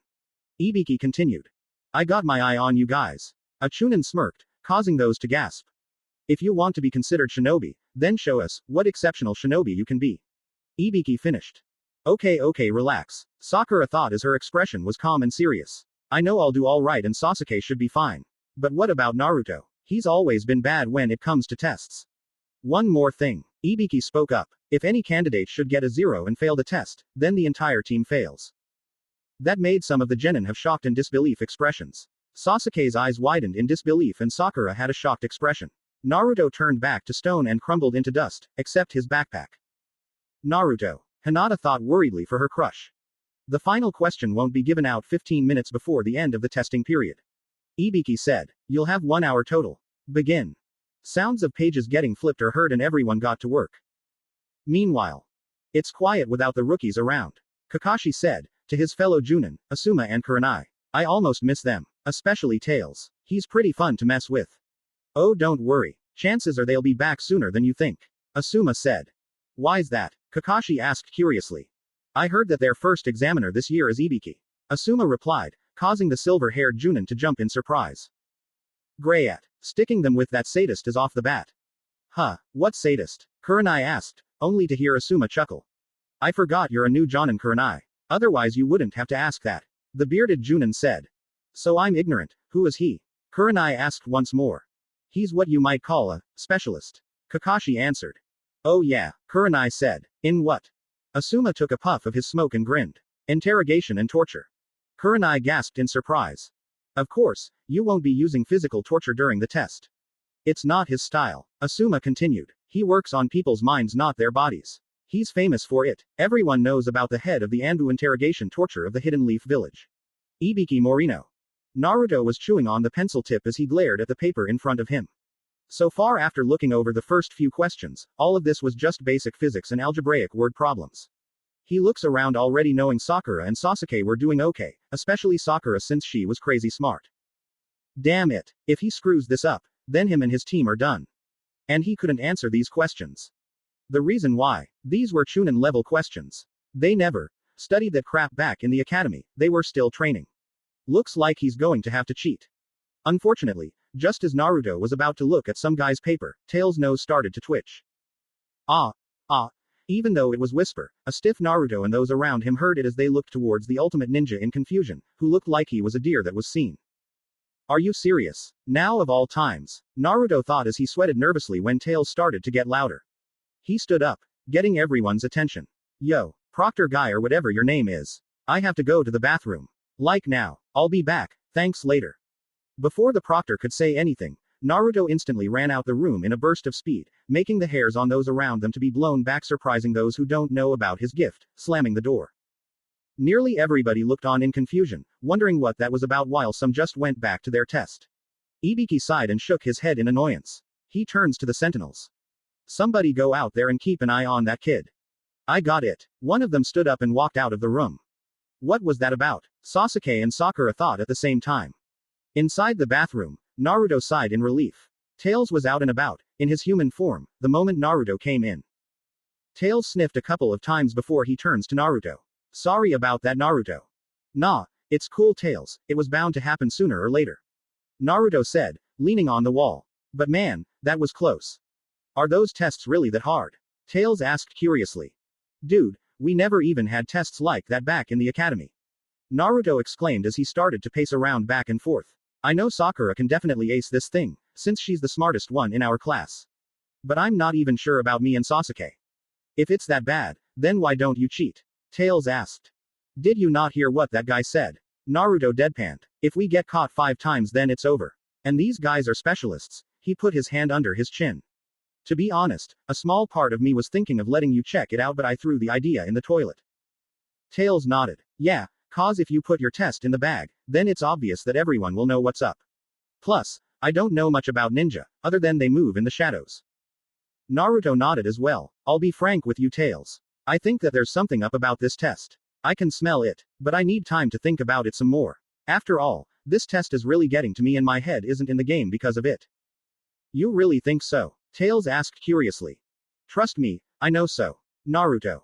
Ibiki continued. I got my eye on you guys. A Chunin smirked, causing those to gasp. If you want to be considered shinobi, then show us what exceptional shinobi you can be. Ibiki finished. Okay, relax. Sakura thought as her expression was calm and serious. I know I'll do alright and Sasuke should be fine. But what about Naruto? He's always been bad when it comes to tests. One more thing. Ibiki spoke up. If any candidate should get a 0 and fail the test, then the entire team fails. That made some of the genin have shocked and disbelief expressions. Sasuke's eyes widened in disbelief and Sakura had a shocked expression. Naruto turned back to stone and crumbled into dust, except his backpack. Naruto. Hinata thought worriedly for her crush. The final question won't be given out 15 minutes before the end of the testing period. Ibiki said. You'll have 1 hour total. Begin. Sounds of pages getting flipped are heard and everyone got to work. Meanwhile, it's quiet without the rookies around. Kakashi said, to his fellow Junin, Asuma and Kurenai. I almost miss them. Especially Tails. He's pretty fun to mess with. Oh, don't worry. Chances are they'll be back sooner than you think. Asuma said. Why's that? Kakashi asked curiously. I heard that their first examiner this year is Ibiki. Asuma replied, causing the silver-haired Junin to jump in surprise. Grayat. Sticking them with that sadist is off the bat. Huh, what sadist? Kurenai asked, only to hear Asuma chuckle. I forgot you're a new Jonin Kurenai. Otherwise you wouldn't have to ask that. The bearded Junin said. So I'm ignorant, who is he? Kurenai asked once more. He's what you might call a specialist. Kakashi answered. Oh yeah, Kurenai said. In what? Asuma took a puff of his smoke and grinned. Interrogation and torture. Kurenai gasped in surprise. Of course, you won't be using physical torture during the test. It's not his style. Asuma continued. He works on people's minds, not their bodies. He's famous for it. Everyone knows about the head of the Anbu interrogation torture of the Hidden Leaf Village. Ibiki Morino. Naruto was chewing on the pencil tip as he glared at the paper in front of him. So far after looking over the first few questions, all of this was just basic physics and algebraic word problems. He looks around already knowing Sakura and Sasuke were doing okay, especially Sakura since she was crazy smart. Damn it. If he screws this up, then him and his team are done. And he couldn't answer these questions. The reason why. These were Chunin level questions. They never studied that crap back in the academy, they were still training. Looks like he's going to have to cheat. Unfortunately, just as Naruto was about to look at some guy's paper, Tails' nose started to twitch. Ah. Even though it was whisper, a stiff Naruto and those around him heard it as they looked towards the ultimate ninja in confusion, who looked like he was a deer that was seen. Are you serious? Now of all times, Naruto thought as he sweated nervously when Tails started to get louder. He stood up, getting everyone's attention. Yo, Proctor guy or whatever your name is. I have to go to the bathroom. Like now. I'll be back, thanks later. Before the proctor could say anything, Naruto instantly ran out the room in a burst of speed, making the hairs on those around them to be blown back, surprising those who don't know about his gift, slamming the door. Nearly everybody looked on in confusion, wondering what that was about while some just went back to their test. Ibiki sighed and shook his head in annoyance. He turns to the sentinels. Somebody go out there and keep an eye on that kid. I got it. One of them stood up and walked out of the room. What was that about? Sasuke and Sakura thought at the same time. Inside the bathroom, Naruto sighed in relief. Tails was out and about, in his human form, the moment Naruto came in. Tails sniffed a couple of times before he turns to Naruto. Sorry about that, Naruto. Nah, it's cool, Tails, it was bound to happen sooner or later. Naruto said, leaning on the wall. But man, that was close. Are those tests really that hard? Tails asked curiously. Dude, we never even had tests like that back in the academy. Naruto exclaimed as he started to pace around back and forth. I know Sakura can definitely ace this thing, since she's the smartest one in our class. But I'm not even sure about me and Sasuke. If it's that bad, then why don't you cheat? Tails asked. Did you not hear what that guy said? Naruto deadpanned. If we get caught 5 times then it's over. And these guys are specialists. He put his hand under his chin. To be honest, a small part of me was thinking of letting you check it out, but I threw the idea in the toilet. Tails nodded. Yeah, cause if you put your test in the bag, then it's obvious that everyone will know what's up. Plus, I don't know much about ninja, other than they move in the shadows. Naruto nodded as well. I'll be frank with you, Tails. I think that there's something up about this test. I can smell it, but I need time to think about it some more. After all, this test is really getting to me and my head isn't in the game because of it. You really think so? Tails asked curiously. Trust me, I know so. Naruto.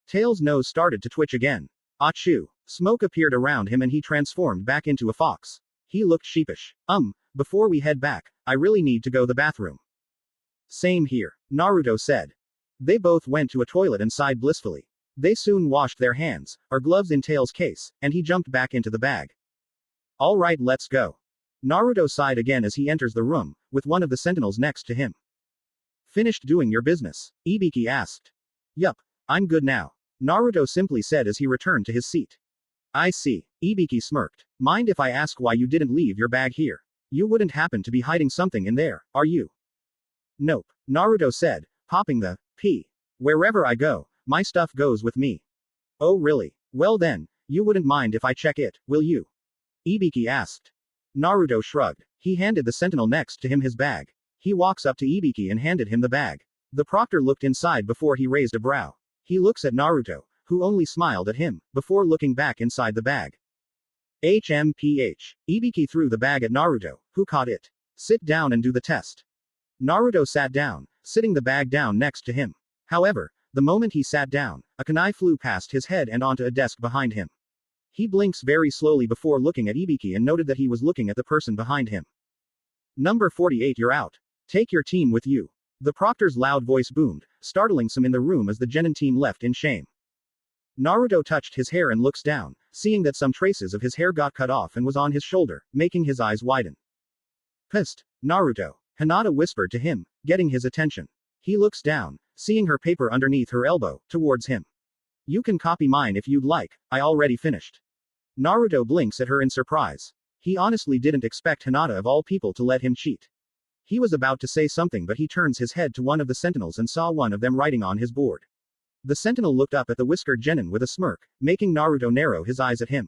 Tails' nose started to twitch again. Achoo. Smoke appeared around him and he transformed back into a fox. He looked sheepish. Before we head back, I really need to go to the bathroom. Same here, Naruto said. They both went to a toilet and sighed blissfully. They soon washed their hands, or gloves in Tails' case, and he jumped back into the bag. Alright, let's go. Naruto sighed again as he enters the room, with one of the sentinels next to him. Finished doing your business? Ibiki asked. Yup, I'm good now, Naruto simply said as he returned to his seat. I see, Ibiki smirked. Mind if I ask why you didn't leave your bag here? You wouldn't happen to be hiding something in there, are you? Nope, Naruto said, popping the P. Wherever I go, my stuff goes with me. Oh really? Well then, you wouldn't mind if I check it, will you? Ibiki asked. Naruto shrugged. He handed the sentinel next to him his bag. He walks up to Ibiki and handed him the bag. The proctor looked inside before he raised a brow. He looks at Naruto, who only smiled at him, before looking back inside the bag. HMPH. Ibiki threw the bag at Naruto, who caught it. Sit down and do the test. Naruto sat down, sitting the bag down next to him. However, the moment he sat down, a kunai flew past his head and onto a desk behind him. He blinks very slowly before looking at Ibiki and noted that he was looking at the person behind him. Number 48, you're out. Take your team with you. The proctor's loud voice boomed, startling some in the room as the genin team left in shame. Naruto touched his hair and looks down, seeing that some traces of his hair got cut off and was on his shoulder, making his eyes widen. Psst, Naruto, Hinata whispered to him, getting his attention. He looks down, seeing her paper underneath her elbow, towards him. You can copy mine if you'd like, I already finished. Naruto blinks at her in surprise. He honestly didn't expect Hinata of all people to let him cheat. He was about to say something but he turns his head to one of the sentinels and saw one of them writing on his board. The sentinel looked up at the whiskered genin with a smirk, making Naruto narrow his eyes at him.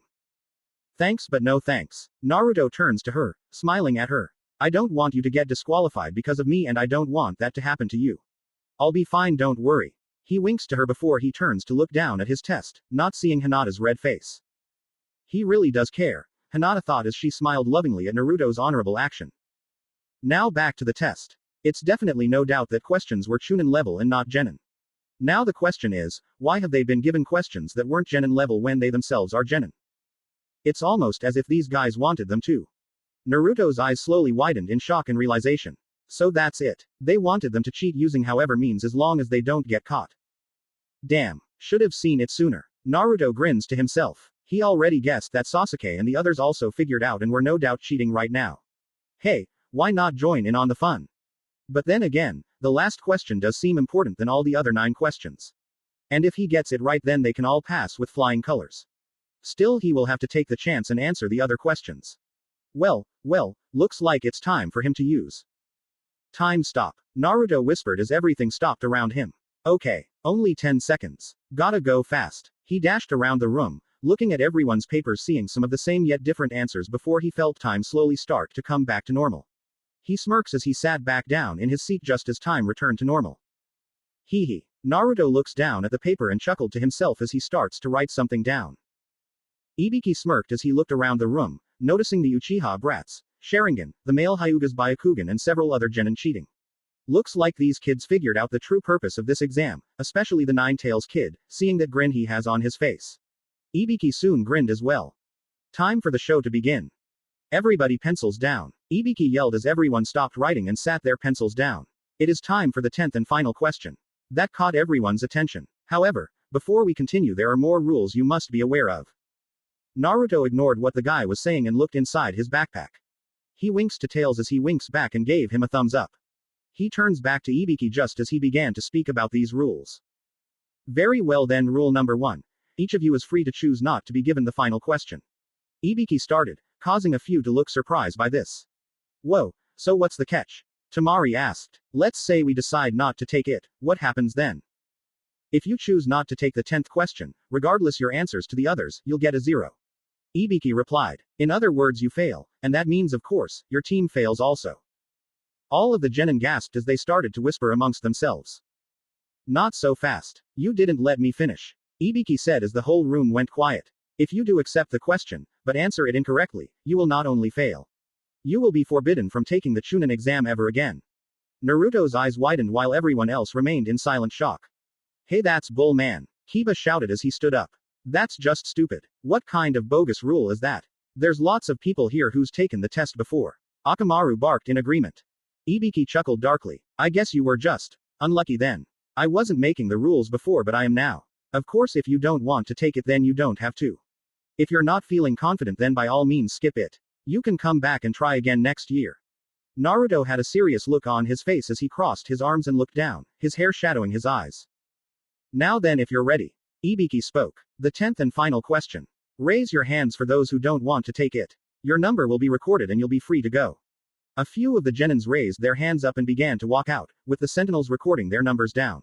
Thanks but no thanks. Naruto turns to her, smiling at her. I don't want you to get disqualified because of me and I don't want that to happen to you. I'll be fine, don't worry. He winks to her before he turns to look down at his test, not seeing Hinata's red face. He really does care, Hinata thought as she smiled lovingly at Naruto's honorable action. Now back to the test. It's definitely no doubt that questions were Chunin level and not Genin. Now the question is, why have they been given questions that weren't Genin level when they themselves are Genin? It's almost as if these guys wanted them to. Naruto's eyes slowly widened in shock and realization. So that's it. They wanted them to cheat using however means as long as they don't get caught. Damn, should have seen it sooner. Naruto grins to himself. He already guessed that Sasuke and the others also figured out and were no doubt cheating right now. Hey, why not join in on the fun? But then again, the last question does seem important than all the other 9 questions. And if he gets it right then they can all pass with flying colors. Still he will have to take the chance and answer the other questions. Well, looks like it's time for him to use. Time stop. Naruto whispered as everything stopped around him. Okay, only 10 seconds. Gotta go fast. He dashed around the room, looking at everyone's papers seeing some of the same yet different answers before he felt time slowly start to come back to normal. He smirks as he sat back down in his seat just as time returned to normal. Hee hee. Naruto looks down at the paper and chuckled to himself as he starts to write something down. Ibiki smirked as he looked around the room, noticing the Uchiha brats, Sharingan, the male Hyuga's Byakugan and several other genin cheating. Looks like these kids figured out the true purpose of this exam, especially the Nine-Tails kid, seeing that grin he has on his face. Ibiki soon grinned as well. Time for the show to begin. Everybody pencils down. Ibiki yelled as everyone stopped writing and sat their pencils down. It is time for the 10th and final question. That caught everyone's attention. However, before we continue there are more rules you must be aware of. Naruto ignored what the guy was saying and looked inside his backpack. He winks to Tails as he winks back and gave him a thumbs up. He turns back to Ibiki just as he began to speak about these rules. Very well then, rule number 1. Each of you is free to choose not to be given the final question. Ibiki started, causing a few to look surprised by this. Whoa, so what's the catch? Tamari asked. Let's say we decide not to take it, what happens then? If you choose not to take the 10th question, regardless your answers to the others, you'll get a 0. Ibiki replied. In other words, you fail, and that means of course, your team fails also. All of the genin gasped as they started to whisper amongst themselves. Not so fast. You didn't let me finish. Ibiki said as the whole room went quiet. If you do accept the question, but answer it incorrectly, you will not only fail. You will be forbidden from taking the Chunin exam ever again. Naruto's eyes widened while everyone else remained in silent shock. Hey, that's bull, man. Kiba shouted as he stood up. That's just stupid. What kind of bogus rule is that? There's lots of people here who's taken the test before. Akamaru barked in agreement. Ibiki chuckled darkly. I guess you were just unlucky then. I wasn't making the rules before, but I am now. Of course, if you don't want to take it, then you don't have to. If you're not feeling confident, then by all means skip it. You can come back and try again next year. Naruto had a serious look on his face as he crossed his arms and looked down, his hair shadowing his eyes. Now then, if you're ready. Ibiki spoke. The 10th and final question. Raise your hands for those who don't want to take it. Your number will be recorded and you'll be free to go. A few of the genins raised their hands up and began to walk out, with the sentinels recording their numbers down.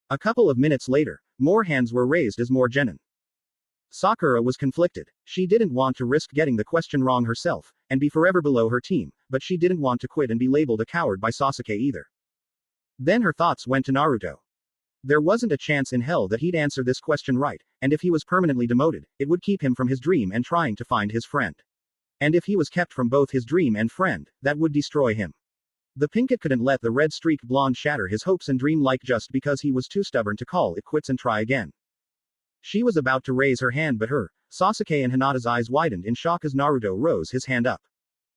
A couple of minutes later, more hands were raised as more genin. Sakura was conflicted. She didn't want to risk getting the question wrong herself, and be forever below her team, but she didn't want to quit and be labeled a coward by Sasuke either. Then her thoughts went to Naruto. There wasn't a chance in hell that he'd answer this question right, and if he was permanently demoted, it would keep him from his dream and trying to find his friend. And if he was kept from both his dream and friend, that would destroy him. The Pinkett couldn't let the red-streaked blonde shatter his hopes and dream like just because he was too stubborn to call it quits and try again. She was about to raise her hand, but Sasuke and Hinata's eyes widened in shock as Naruto rose his hand up.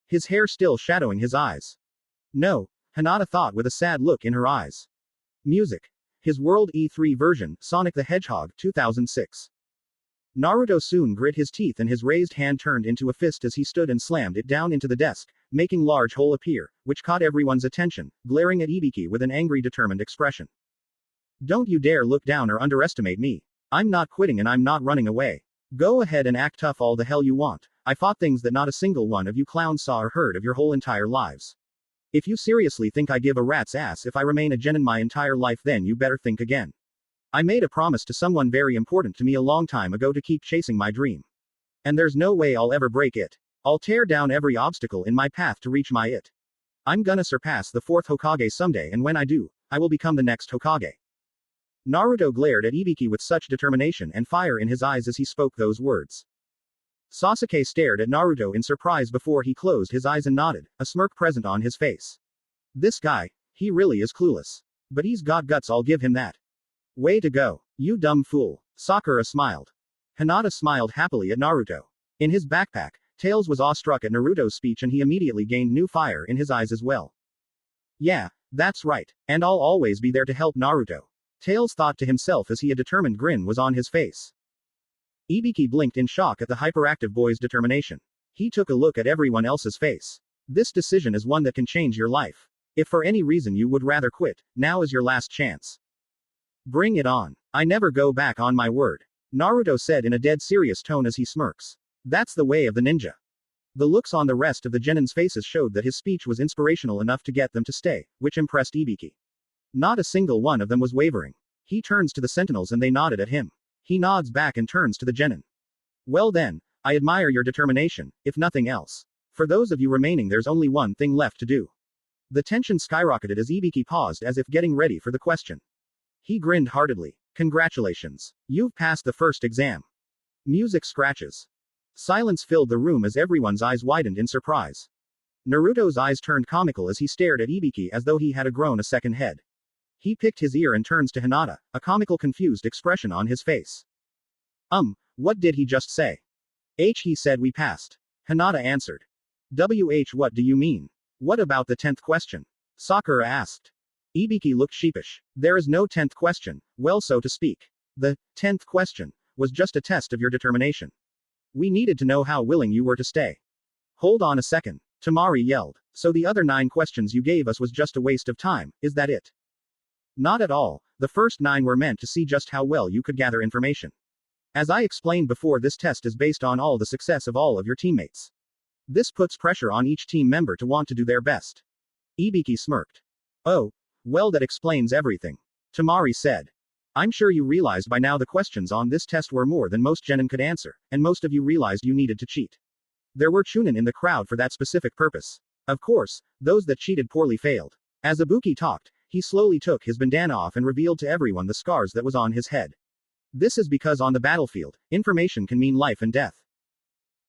His hair still shadowing his eyes. No, Hinata thought with a sad look in her eyes. Music. His World E3 version, Sonic the Hedgehog, 2006. Naruto soon grit his teeth and his raised hand turned into a fist as he stood and slammed it down into the desk, making large hole appear, which caught everyone's attention, glaring at Ibiki with an angry determined expression. Don't you dare look down or underestimate me. I'm not quitting and I'm not running away. Go ahead and act tough all the hell you want. I fought things that not a single one of you clowns saw or heard of your whole entire lives. If you seriously think I give a rat's ass if I remain a genin my entire life, then you better think again. I made a promise to someone very important to me a long time ago to keep chasing my dream. And there's no way I'll ever break it. I'll tear down every obstacle in my path to reach my it. I'm gonna surpass the 4th Hokage someday, and when I do, I will become the next Hokage. Naruto glared at Ibiki with such determination and fire in his eyes as he spoke those words. Sasuke stared at Naruto in surprise before he closed his eyes and nodded, a smirk present on his face. This guy, he really is clueless. But he's got guts, I'll give him that. Way to go, you dumb fool. Sakura smiled. Hinata smiled happily at Naruto. In his backpack, Tails was awestruck at Naruto's speech and he immediately gained new fire in his eyes as well. Yeah, that's right, and I'll always be there to help Naruto. Tails thought to himself as a determined grin was on his face. Ibiki blinked in shock at the hyperactive boy's determination. He took a look at everyone else's face. This decision is one that can change your life. If for any reason you would rather quit, now is your last chance. Bring it on. I never go back on my word. Naruto said in a dead serious tone as he smirks. That's the way of the ninja. The looks on the rest of the genins' faces showed that his speech was inspirational enough to get them to stay, which impressed Ibiki. Not a single one of them was wavering. He turns to the sentinels and they nodded at him. He nods back and turns to the genin. Well then, I admire your determination, if nothing else. For those of you remaining, there's only one thing left to do. The tension skyrocketed as Ibiki paused as if getting ready for the question. He grinned heartedly. Congratulations. You've passed the first exam. Music scratches. Silence filled the room as everyone's eyes widened in surprise. Naruto's eyes turned comical as he stared at Ibiki as though he had grown a second head. He picked his ear and turns to Hinata, a comical confused expression on his face. What did he just say? He said we passed. Hinata answered. What do you mean? What about the 10th question? Sakura asked. Ibiki looked sheepish. There is no 10th question, well, so to speak. The 10th question was just a test of your determination. We needed to know how willing you were to stay. Hold on a second. Temari yelled. So the other 9 questions you gave us was just a waste of time, is that it? Not at all. The first 9 were meant to see just how well you could gather information. As I explained before, this test is based on all the success of all of your teammates. This puts pressure on each team member to want to do their best. Ibiki smirked. Oh, well, that explains everything. Temari said. I'm sure you realized by now the questions on this test were more than most genin could answer, and most of you realized you needed to cheat. There were chunin in the crowd for that specific purpose. Of course, those that cheated poorly failed. As Ibuki talked, he slowly took his bandana off and revealed to everyone the scars that was on his head. This is because on the battlefield, information can mean life and death.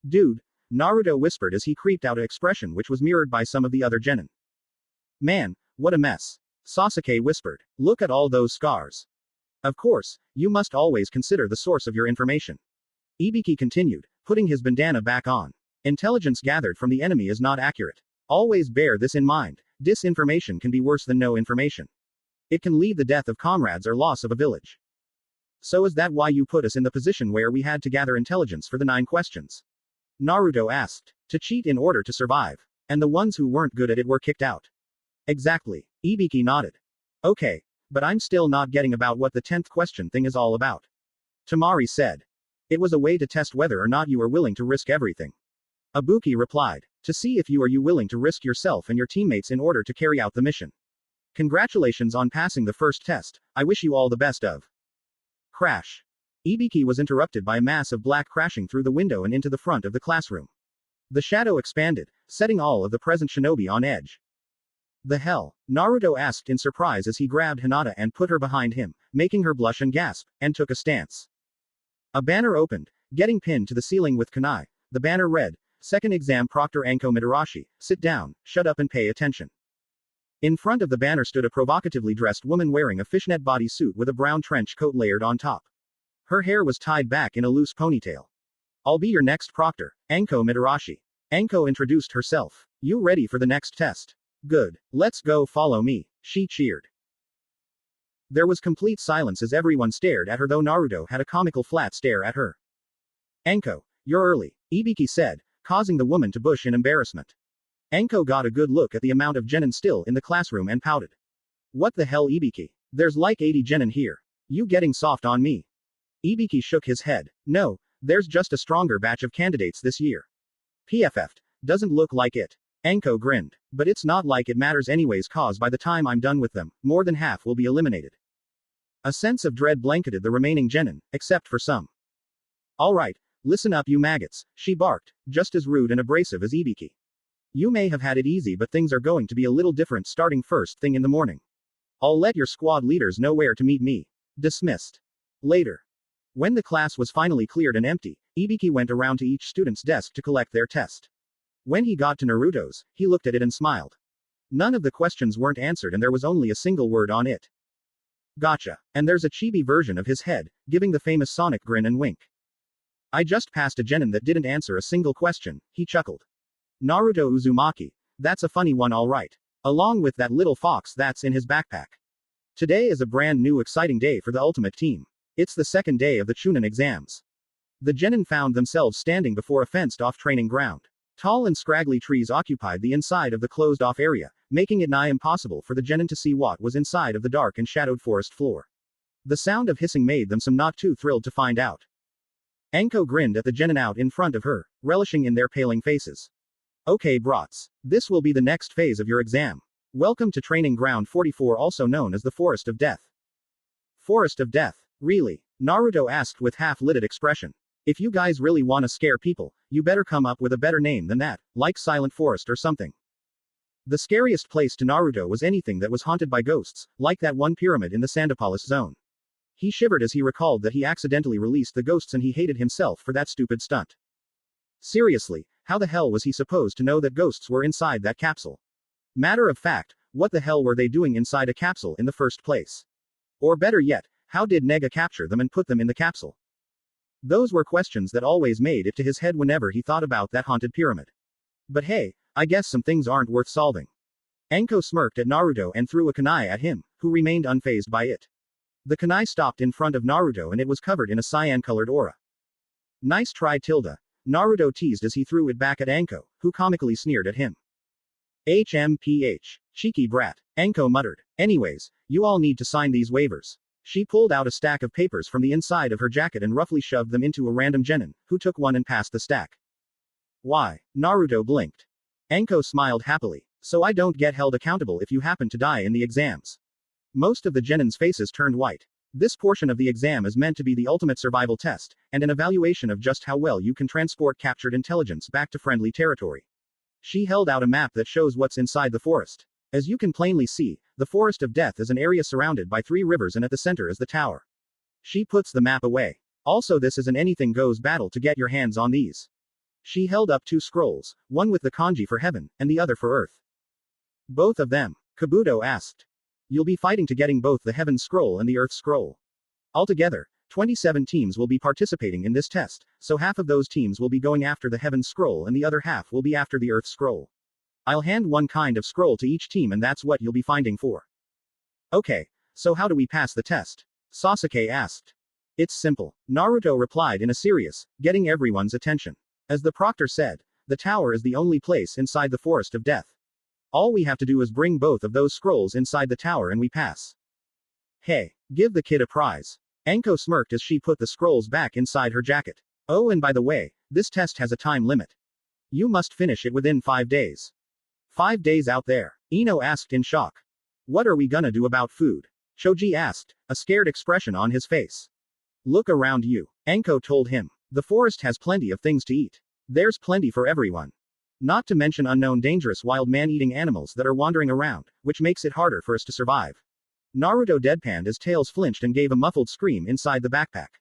Dude, Naruto whispered as he creeped out an expression which was mirrored by some of the other genin. Man, what a mess. Sasuke whispered. Look at all those scars. Of course, you must always consider the source of your information. Ibiki continued, putting his bandana back on. Intelligence gathered from the enemy is not accurate. Always bear this in mind. Disinformation can be worse than no information. It can lead the death of comrades or loss of a village. So is that why you put us in the position where we had to gather intelligence for the 9 questions? Naruto asked. To cheat in order to survive. And the ones who weren't good at it were kicked out. Exactly. Ibiki nodded. Okay. But I'm still not getting about what the 10th question thing is all about. Tamari said. It was a way to test whether or not you are willing to risk everything. Ibuki replied. To see if you are willing to risk yourself and your teammates in order to carry out the mission. Congratulations on passing the first test. I wish you all the best of. Crash. Ibiki was interrupted by a mass of black crashing through the window and into the front of the classroom. The shadow expanded, setting all of the present shinobi on edge. The hell? Naruto asked in surprise as he grabbed Hinata and put her behind him, making her blush and gasp, and took a stance. A banner opened, getting pinned to the ceiling with kunai. The banner read, Second Exam Proctor Anko Midarashi, sit down, shut up and pay attention. In front of the banner stood a provocatively dressed woman wearing a fishnet bodysuit with a brown trench coat layered on top. Her hair was tied back in a loose ponytail. I'll be your next proctor, Anko Midarashi. Anko introduced herself. You ready for the next test? Good. Let's go, follow me, she cheered. There was complete silence as everyone stared at her, though Naruto had a comical flat stare at her. Anko, you're early, Ibiki said, causing the woman to blush in embarrassment. Anko got a good look at the amount of genin still in the classroom and pouted. What the hell, Ibiki? There's like 80 genin here. You getting soft on me? Ibiki shook his head. No, there's just a stronger batch of candidates this year. PFF'd. Doesn't look like it. Anko grinned. But it's not like it matters anyways, cause by the time I'm done with them, more than half will be eliminated. A sense of dread blanketed the remaining genin, except for some. Alright, listen up you maggots, she barked, just as rude and abrasive as Ibiki. You may have had it easy, but things are going to be a little different starting first thing in the morning. I'll let your squad leaders know where to meet me. Dismissed. Later. When the class was finally cleared and empty, Ibiki went around to each student's desk to collect their test. When he got to Naruto's, he looked at it and smiled. None of the questions weren't answered and there was only a single word on it. Gotcha. And there's a chibi version of his head, giving the famous Sonic grin and wink. I just passed a genin that didn't answer a single question, he chuckled. Naruto Uzumaki. That's a funny one, alright. Along with that little fox that's in his backpack. Today is a brand new exciting day for the Ultimate Team. It's the second day of the Chunin exams. The genin found themselves standing before a fenced-off training ground. Tall and scraggly trees occupied the inside of the closed-off area, making it nigh impossible for the genin to see what was inside of the dark and shadowed forest floor. The sound of hissing made them some not too thrilled to find out. Anko grinned at the genin out in front of her, relishing in their paling faces. Okay brats. This will be the next phase of your exam. Welcome to Training Ground 44, also known as the Forest of Death. Forest of Death? Really? Naruto asked with half-lidded expression. If you guys really want to scare people, you better come up with a better name than that, like Silent Forest or something. The scariest place to Naruto was anything that was haunted by ghosts, like that one pyramid in the Sandopolis zone. He shivered as he recalled that he accidentally released the ghosts and he hated himself for that stupid stunt. Seriously, how the hell was he supposed to know that ghosts were inside that capsule? Matter of fact, what the hell were they doing inside a capsule in the first place? Or better yet, how did Nega capture them and put them in the capsule? Those were questions that always made it to his head whenever he thought about that haunted pyramid. But hey, I guess some things aren't worth solving. Anko smirked at Naruto and threw a kunai at him, who remained unfazed by it. The kunai stopped in front of Naruto and it was covered in a cyan-colored aura. Nice try, Tilda. Naruto teased as he threw it back at Anko, who comically sneered at him. HMPH. Cheeky brat. Anko muttered. Anyways, you all need to sign these waivers. She pulled out a stack of papers from the inside of her jacket and roughly shoved them into a random genin, who took one and passed the stack. Why? Naruto blinked. Anko smiled happily. So I don't get held accountable if you happen to die in the exams. Most of the genin's faces turned white. This portion of the exam is meant to be the ultimate survival test, and an evaluation of just how well you can transport captured intelligence back to friendly territory. She held out a map that shows what's inside the forest. As you can plainly see, the Forest of Death is an area surrounded by 3 rivers and at the center is the tower. She puts the map away. Also, this is an anything goes battle to get your hands on these. She held up 2 scrolls, one with the kanji for heaven, and the other for earth. Both of them? Kabuto asked. You'll be fighting to getting both the Heaven Scroll and the Earth Scroll. Altogether, 27 teams will be participating in this test, so half of those teams will be going after the Heaven Scroll and the other half will be after the Earth Scroll. I'll hand one kind of scroll to each team and that's what you'll be finding for. Okay, so how do we pass the test? Sasuke asked. It's simple, Naruto replied in a serious, getting everyone's attention. As the proctor said, the tower is the only place inside the forest of death. All we have to do is bring both of those scrolls inside the tower and we pass. Hey, give the kid a prize. Anko smirked as she put the scrolls back inside her jacket. Oh, and by the way, this test has a time limit. You must finish it within 5 days. 5 days out there? Ino asked in shock. What are we gonna do about food? Shoji asked, a scared expression on his face. Look around you, Anko told him. The forest has plenty of things to eat. There's plenty for everyone. Not to mention unknown dangerous wild man-eating animals that are wandering around, which makes it harder for us to survive. Naruto deadpanned as Tails flinched and gave a muffled scream inside the backpack.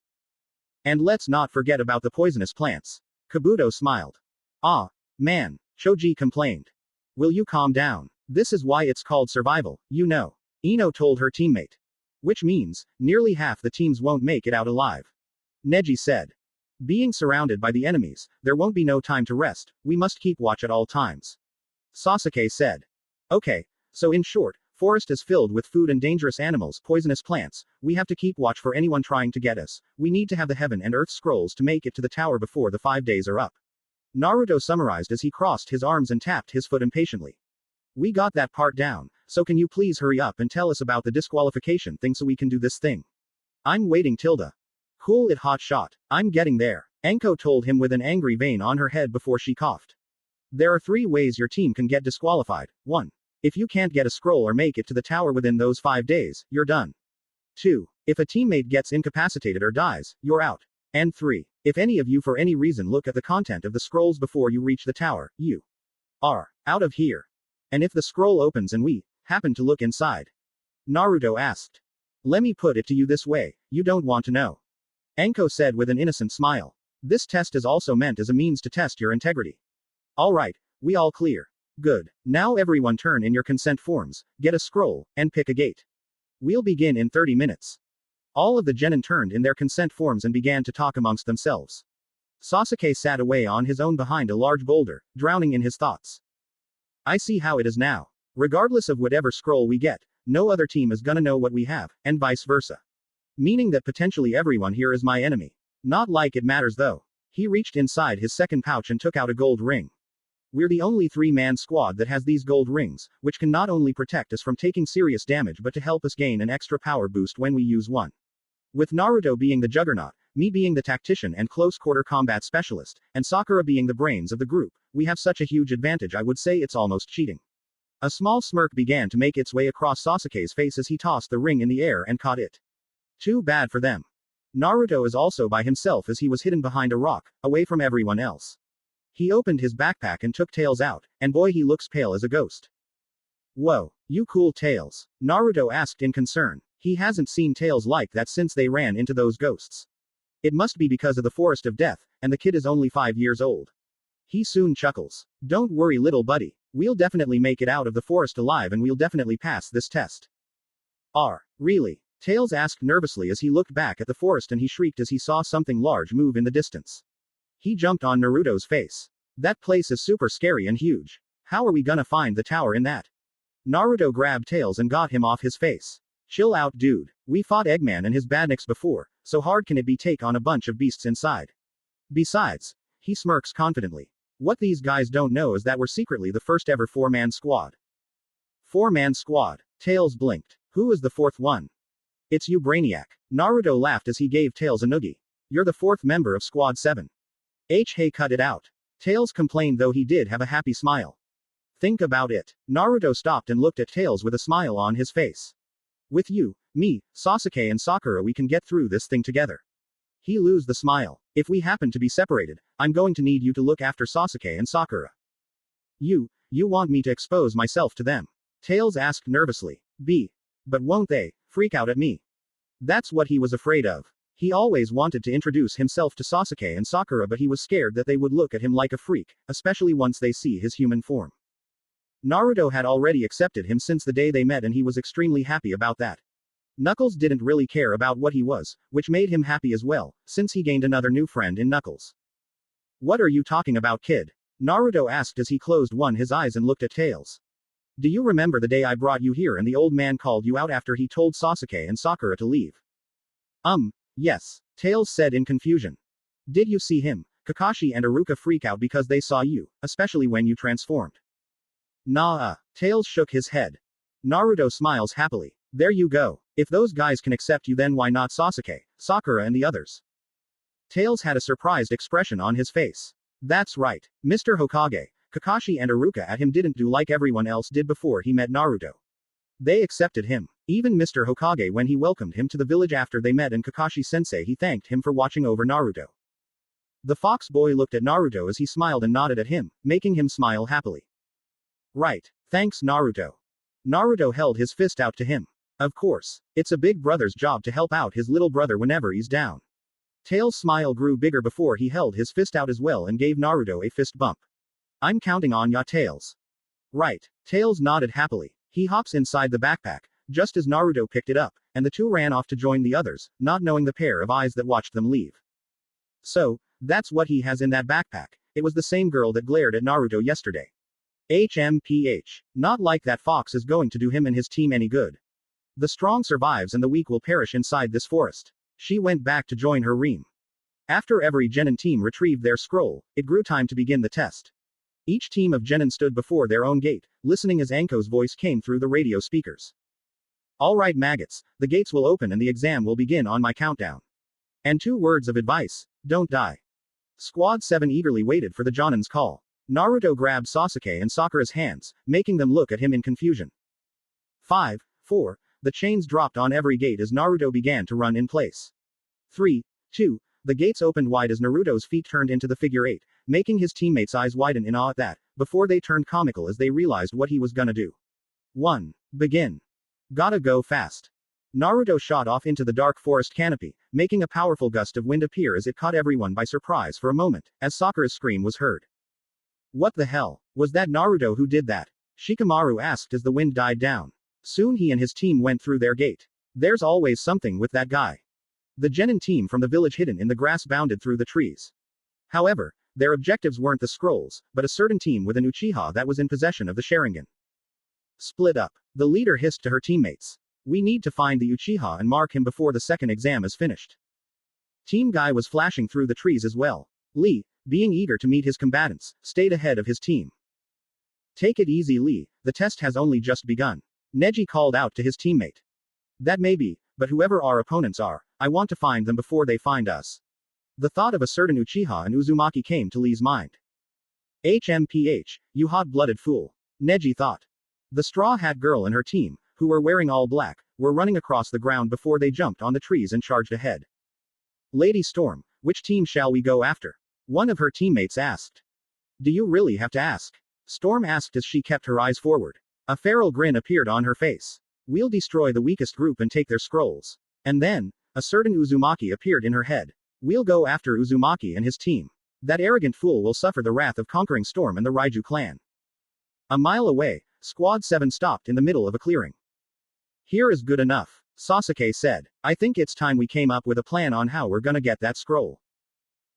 And let's not forget about the poisonous plants. Kabuto smiled. Ah, man, Shoji complained. Will you calm down? This is why it's called survival, you know. Ino told her teammate. Which means, nearly half the teams won't make it out alive. Neji said. Being surrounded by the enemies, there won't be no time to rest, we must keep watch at all times. Sasuke said. Okay, so in short, forest is filled with food and dangerous animals, poisonous plants, we have to keep watch for anyone trying to get us, we need to have the heaven and earth scrolls to make it to the tower before the 5 days are up. Naruto summarized as he crossed his arms and tapped his foot impatiently. We got that part down, so can you please hurry up and tell us about the disqualification thing so we can do this thing? I'm waiting Tilda. Cool it hot shot, I'm getting there, Anko told him with an angry vein on her head before she coughed. There are 3 ways your team can get disqualified. 1. If you can't get a scroll or make it to the tower within those 5 days, you're done. 2. If a teammate gets incapacitated or dies, you're out. And 3. If any of you for any reason look at the content of the scrolls before you reach the tower, you are out of here. And if the scroll opens and we happen to look inside? Naruto asked. Let me put it to you this way, you don't want to know. Anko said with an innocent smile. This test is also meant as a means to test your integrity. Alright, we all clear. Good. Now everyone turn in your consent forms, get a scroll, and pick a gate. We'll begin in 30 minutes. All of the genin turned in their consent forms and began to talk amongst themselves. Sasuke sat away on his own behind a large boulder, drowning in his thoughts. I see how it is now. Regardless of whatever scroll we get, no other team is gonna know what we have, and vice versa. Meaning that potentially everyone here is my enemy. Not like it matters though. He reached inside his second pouch and took out a gold ring. We're the only 3-man squad that has these gold rings, which can not only protect us from taking serious damage but to help us gain an extra power boost when we use one. With Naruto being the juggernaut, me being the tactician and close-quarter combat specialist, and Sakura being the brains of the group, we have such a huge advantage I would say it's almost cheating. A small smirk began to make its way across Sasuke's face as he tossed the ring in the air and caught it. Too bad for them. Naruto is also by himself as he was hidden behind a rock, away from everyone else. He opened his backpack and took Tails out, and boy he looks pale as a ghost. Whoa, you cool Tails? Naruto asked in concern. He hasn't seen Tails like that since they ran into those ghosts. It must be because of the forest of death, and the kid is only 5 years old. He soon chuckles. Don't worry little buddy, we'll definitely make it out of the forest alive and we'll definitely pass this test. Really? Tails asked nervously as he looked back at the forest and he shrieked as he saw something large move in the distance. He jumped on Naruto's face. That place is super scary and huge. How are we gonna find the tower in that? Naruto grabbed Tails and got him off his face. Chill out dude, we fought Eggman and his badniks before, so hard can it be take on a bunch of beasts inside. Besides, he smirks confidently. What these guys don't know is that we're secretly the first ever 4-man squad. 4-man squad? Tails blinked. Who is the 4th one? It's you Brainiac. Naruto laughed as he gave Tails a noogie. You're the 4th member of Squad 7. Hey cut it out. Tails complained though he did have a happy smile. Think about it. Naruto stopped and looked at Tails with a smile on his face. With you, me, Sasuke and Sakura we can get through this thing together. He lose the smile. If we happen to be separated, I'm going to need you to look after Sasuke and Sakura. You want me to expose myself to them? Tails asked nervously. But won't they freak out at me? That's what he was afraid of. He always wanted to introduce himself to Sasuke and Sakura but he was scared that they would look at him like a freak, especially once they see his human form. Naruto had already accepted him since the day they met and he was extremely happy about that. Knuckles didn't really care about what he was, which made him happy as well, since he gained another new friend in Knuckles. What are you talking about kid? Naruto asked as he closed his eyes and looked at Tails. Do you remember the day I brought you here and the old man called you out after he told Sasuke and Sakura to leave? Yes, Tails said in confusion. Did you see him? Kakashi and Iruka freak out because they saw you, especially when you transformed. Nah, Tails shook his head. Naruto smiles happily. There you go. If those guys can accept you, then why not Sasuke, Sakura and the others? Tails had a surprised expression on his face. That's right. Mr. Hokage, Kakashi and Iruka at him didn't do like everyone else did before he met Naruto. They accepted him. Even Mr. Hokage when he welcomed him to the village after they met and Kakashi-sensei he thanked him for watching over Naruto. The fox boy looked at Naruto as he smiled and nodded at him, making him smile happily. Right. Thanks Naruto. Naruto held his fist out to him. Of course. It's a big brother's job to help out his little brother whenever he's down. Tails' smile grew bigger before he held his fist out as well and gave Naruto a fist bump. I'm counting on ya Tails. Right. Tails nodded happily. He hops inside the backpack, just as Naruto picked it up, and the two ran off to join the others, not knowing the pair of eyes that watched them leave. So, that's what he has in that backpack. It was the same girl that glared at Naruto yesterday. HMPH. Not like that fox is going to do him and his team any good. The strong survives and the weak will perish inside this forest. She went back to join her ream. After every Genin team retrieved their scroll, it grew time to begin the test. Each team of Genin stood before their own gate, listening as Anko's voice came through the radio speakers. Alright maggots, the gates will open and the exam will begin on my countdown. And 2 words of advice, don't die. Squad 7 eagerly waited for the Jonin's call. Naruto grabbed Sasuke and Sakura's hands, making them look at him in confusion. 5, 4, the chains dropped on every gate as Naruto began to run in place. 3, 2, the gates opened wide as Naruto's feet turned into the figure 8, making his teammates' eyes widen in awe at that, before they turned comical as they realized what he was gonna do. 1. Begin. Gotta go fast. Naruto shot off into the dark forest canopy, making a powerful gust of wind appear as it caught everyone by surprise for a moment, as Sakura's scream was heard. What the hell? Was that Naruto who did that? Shikamaru asked as the wind died down. Soon he and his team went through their gate. There's always something with that guy. The Genin team from the village hidden in the grass bounded through the trees. However, their objectives weren't the scrolls, but a certain team with an Uchiha that was in possession of the Sharingan. Split up. The leader hissed to her teammates. We need to find the Uchiha and mark him before the second exam is finished. Team Guy was flashing through the trees as well. Lee, being eager to meet his combatants, stayed ahead of his team. Take it easy Lee, the test has only just begun. Neji called out to his teammate. That may be, but whoever our opponents are, I want to find them before they find us. The thought of a certain Uchiha and Uzumaki came to Lee's mind. HMPH, you hot-blooded fool. Neji thought. The Straw Hat Girl and her team, who were wearing all black, were running across the ground before they jumped on the trees and charged ahead. Lady Storm, which team shall we go after? One of her teammates asked. Do you really have to ask? Storm asked as she kept her eyes forward. A feral grin appeared on her face. We'll destroy the weakest group and take their scrolls. And then, a certain Uzumaki appeared in her head. We'll go after Uzumaki and his team. That arrogant fool will suffer the wrath of conquering Storm and the Raiju clan. A mile away, Squad 7 stopped in the middle of a clearing. Here is good enough, Sasuke said. I think it's time we came up with a plan on how we're gonna get that scroll.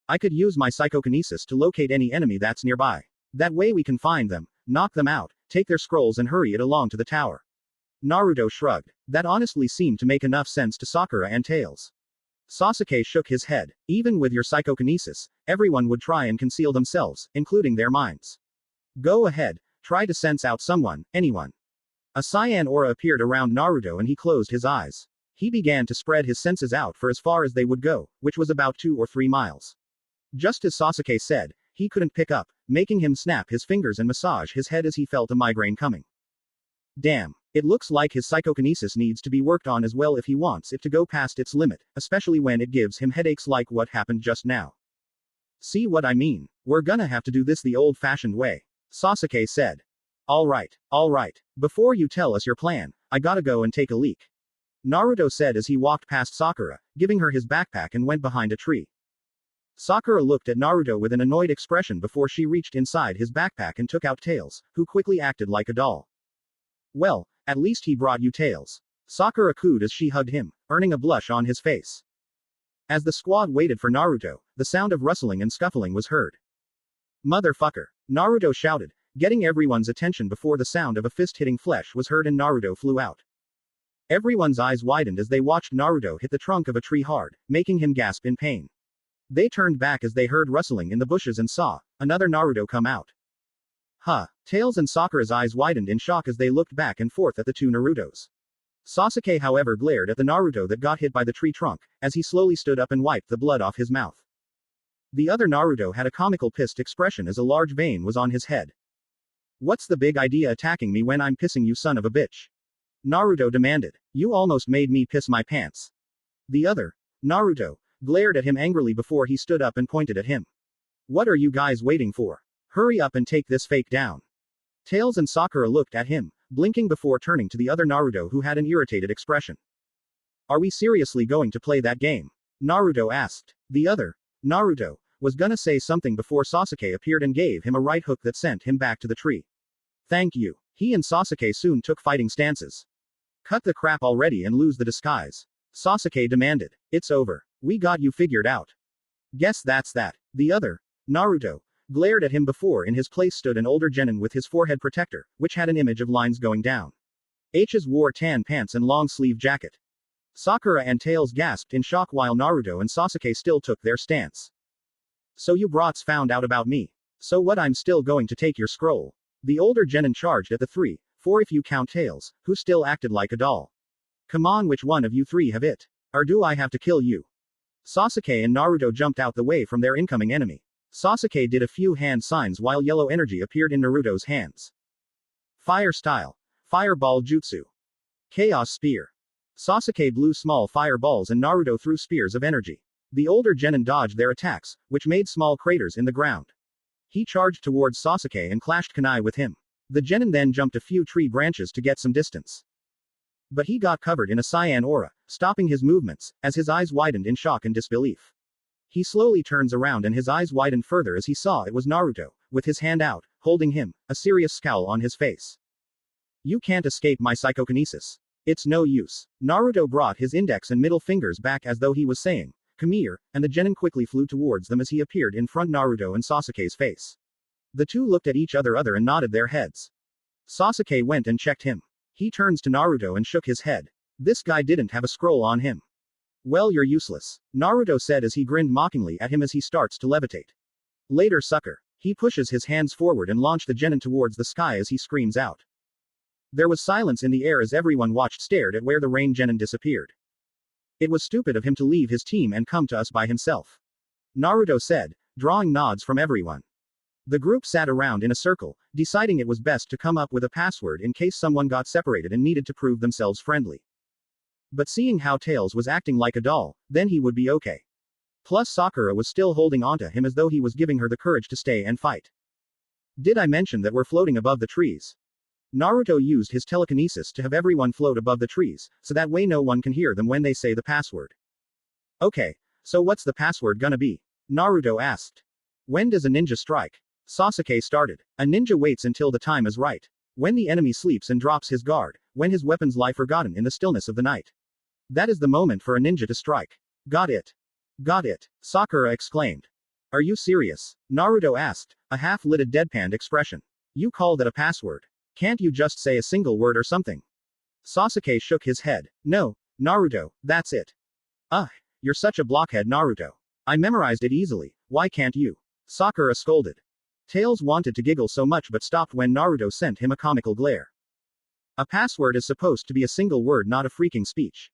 I could use my psychokinesis to locate any enemy that's nearby. That way we can find them, knock them out, take their scrolls and hurry it along to the tower. Naruto shrugged. That honestly seemed to make enough sense to Sakura and Tails. Sasuke shook his head. Even with your psychokinesis, everyone would try and conceal themselves, including their minds. Go ahead, try to sense out someone, anyone. A cyan aura appeared around Naruto and he closed his eyes. He began to spread his senses out for as far as they would go, which was about 2 or 3 miles. Just as Sasuke said, he couldn't pick up, making him snap his fingers and massage his head as he felt a migraine coming. Damn, it looks like his psychokinesis needs to be worked on as well if he wants it to go past its limit, especially when it gives him headaches like what happened just now. See what I mean? We're gonna have to do this the old-fashioned way, Sasuke said. Alright. Before you tell us your plan, I gotta go and take a leak. Naruto said as he walked past Sakura, giving her his backpack and went behind a tree. Sakura looked at Naruto with an annoyed expression before she reached inside his backpack and took out Tails, who quickly acted like a doll. Well, at least he brought you Tails. Sakura cooed as she hugged him, earning a blush on his face. As the squad waited for Naruto, the sound of rustling and scuffling was heard. Motherfucker. Naruto shouted, getting everyone's attention before the sound of a fist hitting flesh was heard and Naruto flew out. Everyone's eyes widened as they watched Naruto hit the trunk of a tree hard, making him gasp in pain. They turned back as they heard rustling in the bushes and saw another Naruto come out. Huh. Tails and Sakura's eyes widened in shock as they looked back and forth at the two Narutos. Sasuke, however, glared at the Naruto that got hit by the tree trunk, as he slowly stood up and wiped the blood off his mouth. The other Naruto had a comical pissed expression as a large vein was on his head. What's the big idea attacking me when I'm pissing, you son of a bitch? Naruto demanded. You almost made me piss my pants. The other Naruto glared at him angrily before he stood up and pointed at him. What are you guys waiting for? Hurry up and take this fake down. Tails and Sakura looked at him, blinking before turning to the other Naruto who had an irritated expression. Are we seriously going to play that game? Naruto asked. The other Naruto was gonna say something before Sasuke appeared and gave him a right hook that sent him back to the tree. Thank you. He and Sasuke soon took fighting stances. Cut the crap already and lose the disguise. Sasuke demanded. It's over. We got you figured out. Guess that's that. The other Naruto glared at him before in his place stood an older genin with his forehead protector, which had an image of lines going down. H's wore tan pants and long sleeve jacket. Sakura and Tails gasped in shock while Naruto and Sasuke still took their stance. So you brats found out about me. So what, I'm still going to take your scroll. The older genin charged at the 3-4 if you count Tails, who still acted like a doll. Come on, which one of you three have it? Or do I have to kill you? Sasuke and Naruto jumped out the way from their incoming enemy. Sasuke did a few hand signs while yellow energy appeared in Naruto's hands. Fire style. Fireball jutsu. Chaos spear. Sasuke blew small fireballs and Naruto threw spears of energy. The older genin dodged their attacks, which made small craters in the ground. He charged towards Sasuke and clashed kunai with him. The genin then jumped a few tree branches to get some distance. But he got covered in a cyan aura, stopping his movements, as his eyes widened in shock and disbelief. He slowly turns around and his eyes widened further as he saw it was Naruto, with his hand out, holding him, a serious scowl on his face. You can't escape my psychokinesis. It's no use. Naruto brought his index and middle fingers back as though he was saying, come here, and the genin quickly flew towards them as he appeared in front Naruto and Sasuke's face. The two looked at each other and nodded their heads. Sasuke went and checked him. He turns to Naruto and shook his head. This guy didn't have a scroll on him. Well, you're useless, Naruto said as he grinned mockingly at him as he starts to levitate. Later, sucker. He pushes his hands forward and launched the genin towards the sky as he screams out. There was silence in the air as everyone stared at where the rain genin disappeared. It was stupid of him to leave his team and come to us by himself, Naruto said, drawing nods from everyone. The group sat around in a circle, deciding it was best to come up with a password in case someone got separated and needed to prove themselves friendly. But seeing how Tails was acting like a doll, then he would be okay. Plus Sakura was still holding onto him as though he was giving her the courage to stay and fight. Did I mention that we're floating above the trees? Naruto used his telekinesis to have everyone float above the trees, so that way no one can hear them when they say the password. Okay, so what's the password gonna be? Naruto asked. When does a ninja strike? Sasuke started. A ninja waits until the time is right. When the enemy sleeps and drops his guard, when his weapons lie forgotten in the stillness of the night. That is the moment for a ninja to strike. Got it. Got it, Sakura exclaimed. Are you serious? Naruto asked, a half-lidded deadpanned expression. You call that a password? Can't you just say a single word or something? Sasuke shook his head. No, Naruto, that's it. You're such a blockhead, Naruto. I memorized it easily, why can't you? Sakura scolded. Tails wanted to giggle so much but stopped when Naruto sent him a comical glare. A password is supposed to be a single word, not a freaking speech.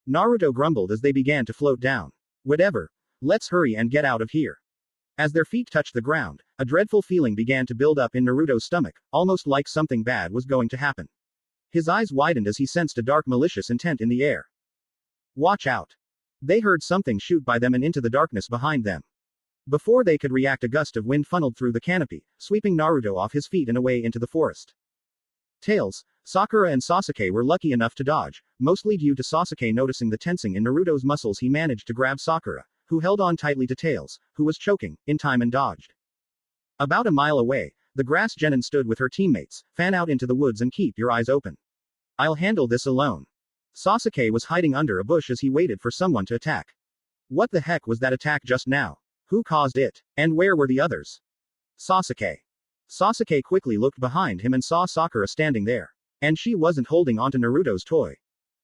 Naruto grumbled as they began to float down. Whatever. Let's hurry and get out of here. As their feet touched the ground, a dreadful feeling began to build up in Naruto's stomach, almost like something bad was going to happen. His eyes widened as he sensed a dark, malicious intent in the air. Watch out. They heard something shoot by them and into the darkness behind them. Before they could react, a gust of wind funneled through the canopy, sweeping Naruto off his feet and away into the forest. Tails, Sakura and Sasuke were lucky enough to dodge, mostly due to Sasuke noticing the tensing in Naruto's muscles. He managed to grab Sakura, who held on tightly to Tails, who was choking, in time and dodged. About a mile away, the grass genin stood with her teammates. Fan out into the woods and keep your eyes open. I'll handle this alone. Sasuke was hiding under a bush as he waited for someone to attack. What the heck was that attack just now? Who caused it? And where were the others? Sasuke. Sasuke quickly looked behind him and saw Sakura standing there. And she wasn't holding onto Naruto's toy.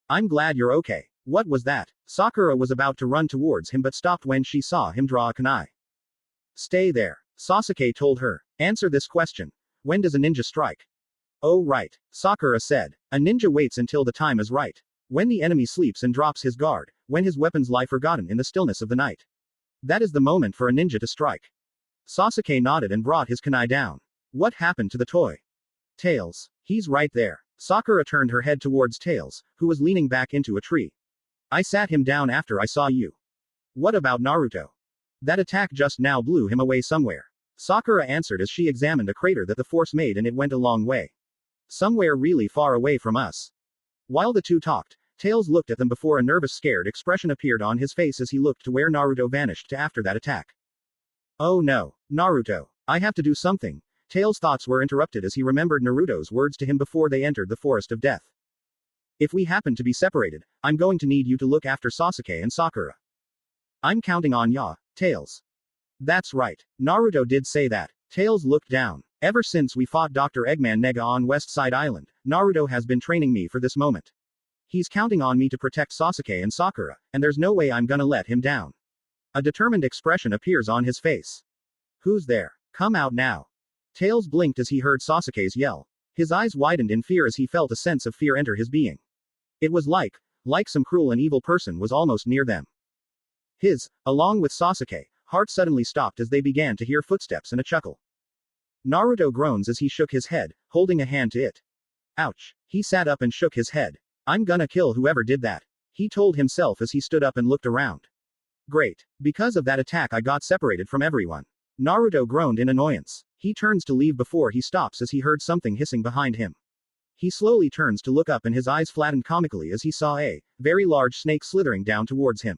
I'm glad you're okay. What was that? Sakura was about to run towards him but stopped when she saw him draw a kunai. Stay there. Sasuke told her. Answer this question. When does a ninja strike? Oh right. Sakura said. A ninja waits until the time is right. When the enemy sleeps and drops his guard, when his weapons lie forgotten in the stillness of the night. That is the moment for a ninja to strike. Sasuke nodded and brought his kunai down. What happened to the toy? Tails. He's right there. Sakura turned her head towards Tails, who was leaning back into a tree. I sat him down after I saw you. What about Naruto? That attack just now blew him away somewhere. Sakura answered as she examined a crater that the force made and it went a long way. Somewhere really far away from us. While the two talked, Tails looked at them before a nervous scared expression appeared on his face as he looked to where Naruto vanished to after that attack. Oh no, Naruto. I have to do something. Tails' thoughts were interrupted as he remembered Naruto's words to him before they entered the forest of death. If we happen to be separated, I'm going to need you to look after Sasuke and Sakura. I'm counting on ya, Tails. That's right. Naruto did say that. Tails looked down. Ever since we fought Dr. Eggman Nega on West Side Island, Naruto has been training me for this moment. He's counting on me to protect Sasuke and Sakura, and there's no way I'm gonna let him down. A determined expression appears on his face. Who's there? Come out now. Tails blinked as he heard Sasuke's yell. His eyes widened in fear as he felt a sense of fear enter his being. It was like some cruel and evil person was almost near them. His, along with Sasuke, heart suddenly stopped as they began to hear footsteps and a chuckle. Naruto groans as he shook his head, holding a hand to it. Ouch. He sat up and shook his head. I'm gonna kill whoever did that. He told himself as he stood up and looked around. Great. Because of that attack I got separated from everyone. Naruto groaned in annoyance. He turns to leave before he stops as he heard something hissing behind him. He slowly turns to look up and his eyes flattened comically as he saw a very large snake slithering down towards him.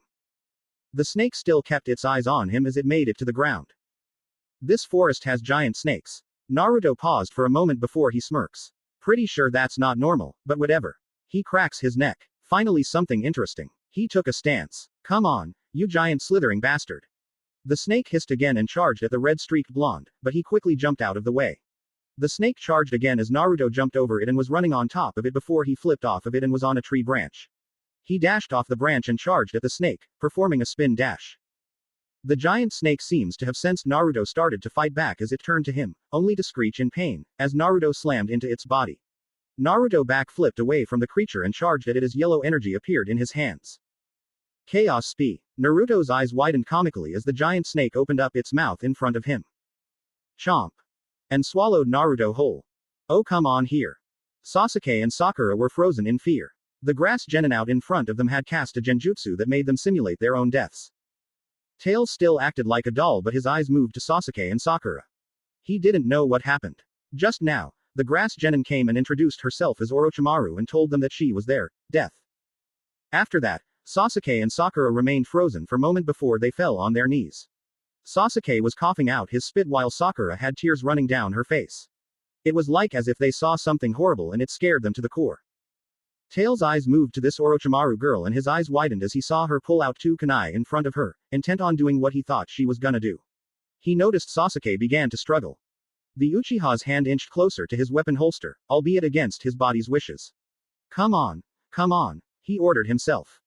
The snake still kept its eyes on him as it made it to the ground. This forest has giant snakes. Naruto paused for a moment before he smirks. Pretty sure that's not normal, but whatever. He cracks his neck. Finally something interesting. He took a stance. Come on, you giant slithering bastard. The snake hissed again and charged at the red-streaked blonde, but he quickly jumped out of the way. The snake charged again as Naruto jumped over it and was running on top of it before he flipped off of it and was on a tree branch. He dashed off the branch and charged at the snake, performing a spin dash. The giant snake seems to have sensed Naruto started to fight back as it turned to him, only to screech in pain, as Naruto slammed into its body. Naruto back-flipped away from the creature and charged at it as yellow energy appeared in his hands. Chaos Spee. Naruto's eyes widened comically as the giant snake opened up its mouth in front of him. Chomp. And swallowed Naruto whole. Oh come on here. Sasuke and Sakura were frozen in fear. The grass genin out in front of them had cast a genjutsu that made them simulate their own deaths. Tails still acted like a doll but his eyes moved to Sasuke and Sakura. He didn't know what happened. Just now, the grass genin came and introduced herself as Orochimaru and told them that she was their death. After that, Sasuke and Sakura remained frozen for a moment before they fell on their knees. Sasuke was coughing out his spit while Sakura had tears running down her face. It was like as if they saw something horrible and it scared them to the core. Tails' eyes moved to this Orochimaru girl and his eyes widened as he saw her pull out two kunai in front of her, intent on doing what he thought she was gonna do. He noticed Sasuke began to struggle. The Uchiha's hand inched closer to his weapon holster, albeit against his body's wishes. Come on, he ordered himself.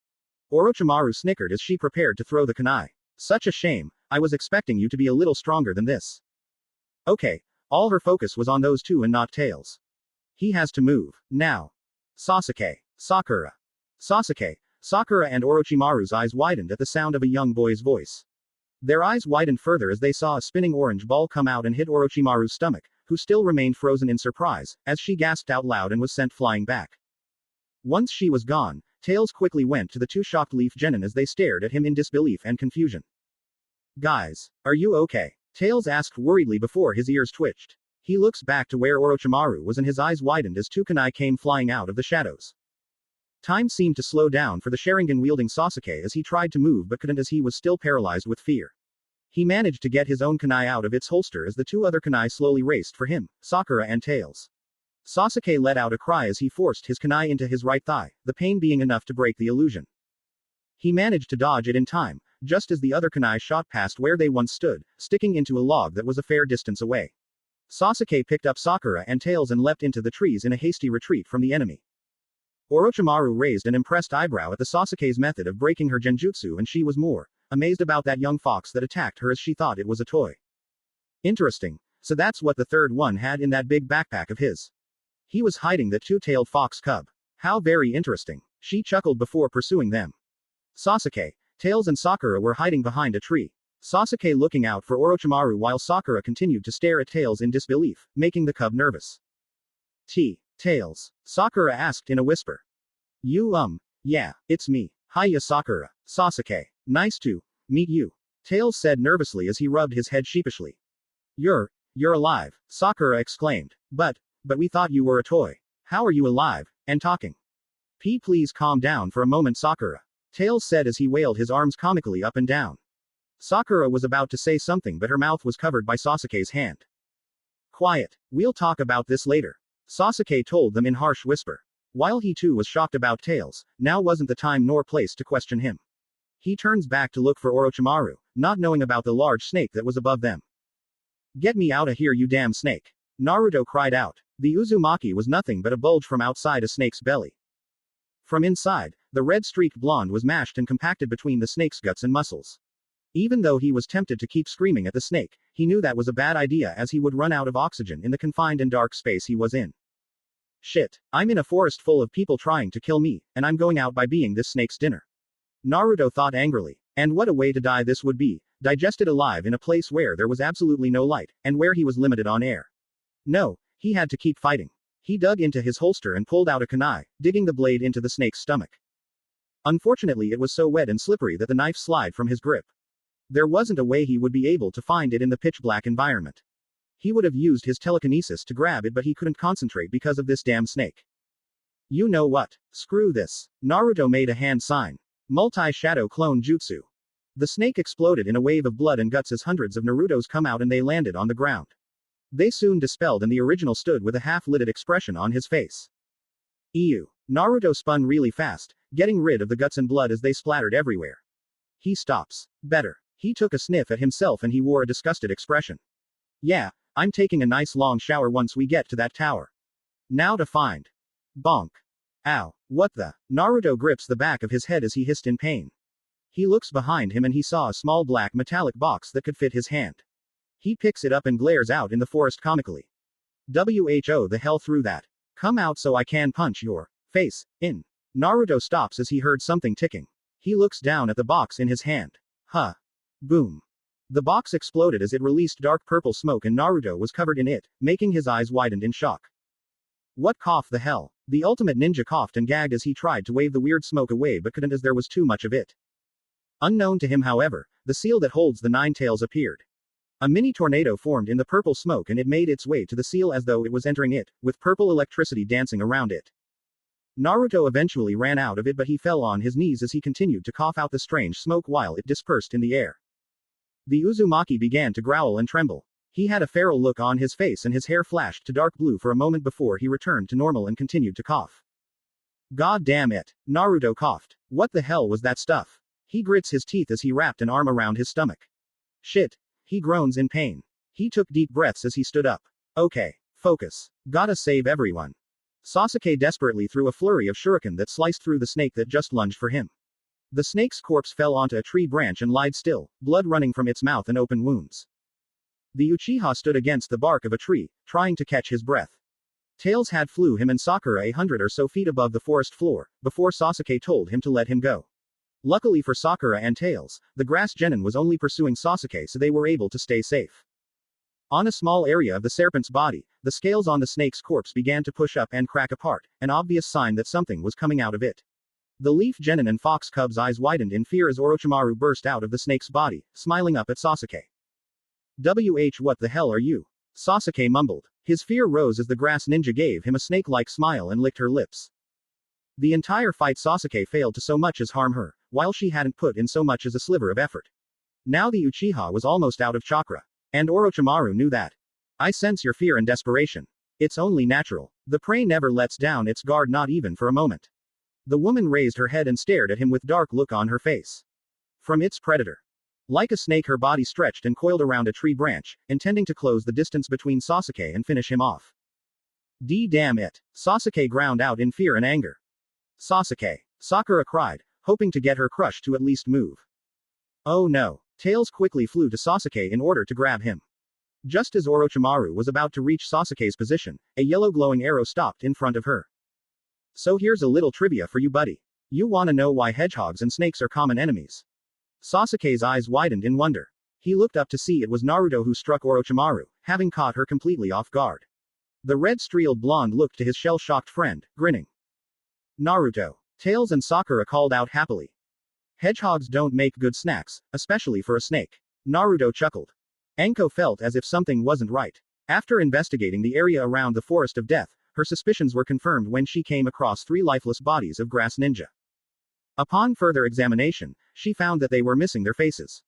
Orochimaru snickered as she prepared to throw the kunai. Such a shame, I was expecting you to be a little stronger than this. Okay, all her focus was on those two and not Tails. He has to move, now. Sasuke, Sakura. Sasuke, Sakura and Orochimaru's eyes widened at the sound of a young boy's voice. Their eyes widened further as they saw a spinning orange ball come out and hit Orochimaru's stomach, who still remained frozen in surprise, as she gasped out loud and was sent flying back. Once she was gone, Tails quickly went to the two shocked Leaf Genin as they stared at him in disbelief and confusion. Guys, are you okay? Tails asked worriedly before his ears twitched. He looks back to where Orochimaru was and his eyes widened as two kunai came flying out of the shadows. Time seemed to slow down for the Sharingan-wielding Sasuke as he tried to move but couldn't as he was still paralyzed with fear. He managed to get his own kunai out of its holster as the two other kunai slowly raced for him, Sakura and Tails. Sasuke let out a cry as he forced his kunai into his right thigh, the pain being enough to break the illusion. He managed to dodge it in time, just as the other kunai shot past where they once stood, sticking into a log that was a fair distance away. Sasuke picked up Sakura and Tails and leapt into the trees in a hasty retreat from the enemy. Orochimaru raised an impressed eyebrow at the Sasuke's method of breaking her genjutsu, and she was more amazed about that young fox that attacked her as she thought it was a toy. Interesting. So that's what the third one had in that big backpack of his. He was hiding the two-tailed fox cub. How very interesting. She chuckled before pursuing them. Sasuke, Tails and Sakura were hiding behind a tree. Sasuke looking out for Orochimaru while Sakura continued to stare at Tails in disbelief, making the cub nervous. Tails? Sakura asked in a whisper. Yeah, it's me. Hiya Sakura. Sasuke. Nice to meet you. Tails said nervously as he rubbed his head sheepishly. You're alive, Sakura exclaimed. But we thought you were a toy. How are you alive, and talking? Please calm down for a moment Sakura. Tails said as he wailed his arms comically up and down. Sakura was about to say something but her mouth was covered by Sasuke's hand. Quiet. We'll talk about this later. Sasuke told them in harsh whisper. While he too was shocked about Tails, now wasn't the time nor place to question him. He turns back to look for Orochimaru, not knowing about the large snake that was above them. Get me out of here you damn snake. Naruto cried out. The Uzumaki was nothing but a bulge from outside a snake's belly. From inside, the red-streaked blonde was mashed and compacted between the snake's guts and muscles. Even though he was tempted to keep screaming at the snake, he knew that was a bad idea as he would run out of oxygen in the confined and dark space he was in. Shit, I'm in a forest full of people trying to kill me, and I'm going out by being this snake's dinner. Naruto thought angrily. And what a way to die this would be, digested alive in a place where there was absolutely no light, and where he was limited on air. No, he had to keep fighting. He dug into his holster and pulled out a kunai, digging the blade into the snake's stomach. Unfortunately it was so wet and slippery that the knife slid from his grip. There wasn't a way he would be able to find it in the pitch-black environment. He would have used his telekinesis to grab it but he couldn't concentrate because of this damn snake. You know what? Screw this. Naruto made a hand sign. Multi-shadow clone jutsu. The snake exploded in a wave of blood and guts as hundreds of Narutos come out and they landed on the ground. They soon dispelled and the original stood with a half-lidded expression on his face. Ew. Naruto spun really fast, getting rid of the guts and blood as they splattered everywhere. He stops. Better. He took a sniff at himself and he wore a disgusted expression. Yeah, I'm taking a nice long shower once we get to that tower. Now to find. Bonk. Ow. What the? Naruto grips the back of his head as he hissed in pain. He looks behind him and he saw a small black metallic box that could fit his hand. He picks it up and glares out in the forest comically. Who the hell threw that? Come out so I can punch your face in. Naruto stops as he heard something ticking. He looks down at the box in his hand. Huh. Boom. The box exploded as it released dark purple smoke and Naruto was covered in it, making his eyes widened in shock. What cough the hell? The ultimate ninja coughed and gagged as he tried to wave the weird smoke away but couldn't as there was too much of it. Unknown to him however, the seal that holds the nine tails appeared. A mini tornado formed in the purple smoke and it made its way to the seal as though it was entering it, with purple electricity dancing around it. Naruto eventually ran out of it but he fell on his knees as he continued to cough out the strange smoke while it dispersed in the air. The Uzumaki began to growl and tremble. He had a feral look on his face and his hair flashed to dark blue for a moment before he returned to normal and continued to cough. God damn it. Naruto coughed. What the hell was that stuff? He grits his teeth as he wrapped an arm around his stomach. Shit. He groans in pain. He took deep breaths as he stood up. Okay. Focus. Gotta save everyone. Sasuke desperately threw a flurry of shuriken that sliced through the snake that just lunged for him. The snake's corpse fell onto a tree branch and lied still, blood running from its mouth and open wounds. The Uchiha stood against the bark of a tree, trying to catch his breath. Tails had flew him and Sakura 100 or so feet above the forest floor, before Sasuke told him to let him go. Luckily for Sakura and Tails, the grass genin was only pursuing Sasuke so they were able to stay safe. On a small area of the serpent's body, the scales on the snake's corpse began to push up and crack apart, an obvious sign that something was coming out of it. The leaf genin and fox cub's eyes widened in fear as Orochimaru burst out of the snake's body, smiling up at Sasuke. What the hell are you? Sasuke mumbled. His fear rose as the grass ninja gave him a snake-like smile and licked her lips. The entire fight Sasuke failed to so much as harm her, while she hadn't put in so much as a sliver of effort. Now the Uchiha was almost out of chakra. And Orochimaru knew that. I sense your fear and desperation. It's only natural. The prey never lets down its guard not even for a moment. The woman raised her head and stared at him with dark look on her face. From its predator. Like a snake, her body stretched and coiled around a tree branch, intending to close the distance between Sasuke and finish him off. Damn it! Sasuke ground out in fear and anger. Sasuke! Sakura cried, hoping to get her crush to at least move. Oh no! Tails quickly flew to Sasuke in order to grab him. Just as Orochimaru was about to reach Sasuke's position, a yellow glowing arrow stopped in front of her. So here's a little trivia for you, buddy. You wanna know why hedgehogs and snakes are common enemies? Sasuke's eyes widened in wonder. He looked up to see it was Naruto who struck Orochimaru, having caught her completely off guard. The red-strieled blonde looked to his shell-shocked friend, grinning. Naruto. Tails and Sakura called out happily. Hedgehogs don't make good snacks, especially for a snake. Naruto chuckled. Anko felt as if something wasn't right. After investigating the area around the Forest of Death, her suspicions were confirmed when she came across 3 lifeless bodies of grass ninja. Upon further examination, she found that they were missing their faces.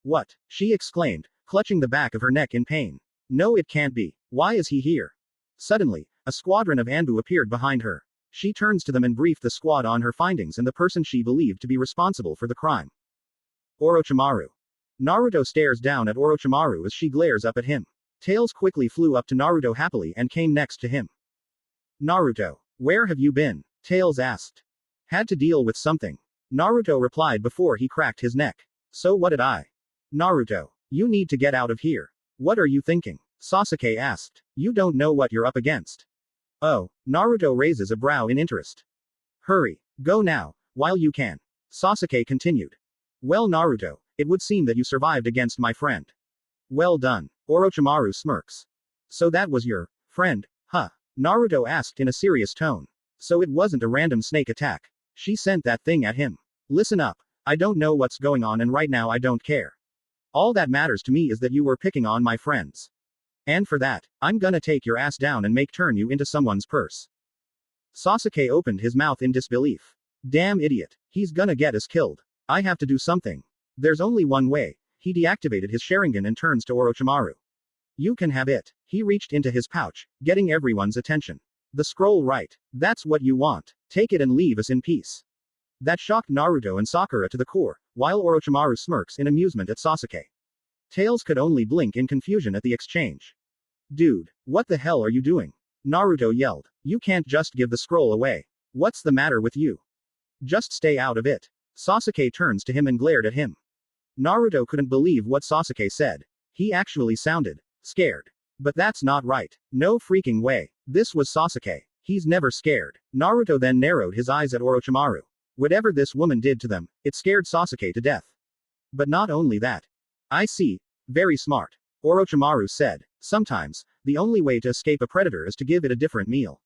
What? She exclaimed, clutching the back of her neck in pain. No, it can't be. Why is he here? Suddenly, a squadron of Anbu appeared behind her. She turns to them and briefed the squad on her findings and the person she believed to be responsible for the crime. Orochimaru. Naruto stares down at Orochimaru as she glares up at him. Tails quickly flew up to Naruto happily and came next to him. Naruto, where have you been? Tails asked. Had to deal with something. Naruto replied before he cracked his neck. So what did I? Naruto, you need to get out of here. What are you thinking? Sasuke asked. You don't know what you're up against. Oh, Naruto raises a brow in interest. Hurry, go now, while you can. Sasuke continued. Well, Naruto, it would seem that you survived against my friend. Well done. Orochimaru smirks. So that was your friend, huh? Naruto asked in a serious tone. So it wasn't a random snake attack. She sent that thing at him. Listen up. I don't know what's going on and right now I don't care. All that matters to me is that you were picking on my friends. And for that, I'm gonna take your ass down and turn you into someone's purse. Sasuke opened his mouth in disbelief. Damn idiot. He's gonna get us killed. I have to do something. There's only one way. He deactivated his Sharingan and turns to Orochimaru. You can have it. He reached into his pouch, getting everyone's attention. The scroll, right? That's what you want. Take it and leave us in peace. That shocked Naruto and Sakura to the core, while Orochimaru smirks in amusement at Sasuke. Tails could only blink in confusion at the exchange. Dude, what the hell are you doing? Naruto yelled. You can't just give the scroll away. What's the matter with you? Just stay out of it. Sasuke turns to him and glared at him. Naruto couldn't believe what Sasuke said. He actually sounded scared. But that's not right. No freaking way. This was Sasuke. He's never scared. Naruto then narrowed his eyes at Orochimaru. Whatever this woman did to them, it scared Sasuke to death. But not only that. I see. Very smart. Orochimaru said. Sometimes, the only way to escape a predator is to give it a different meal.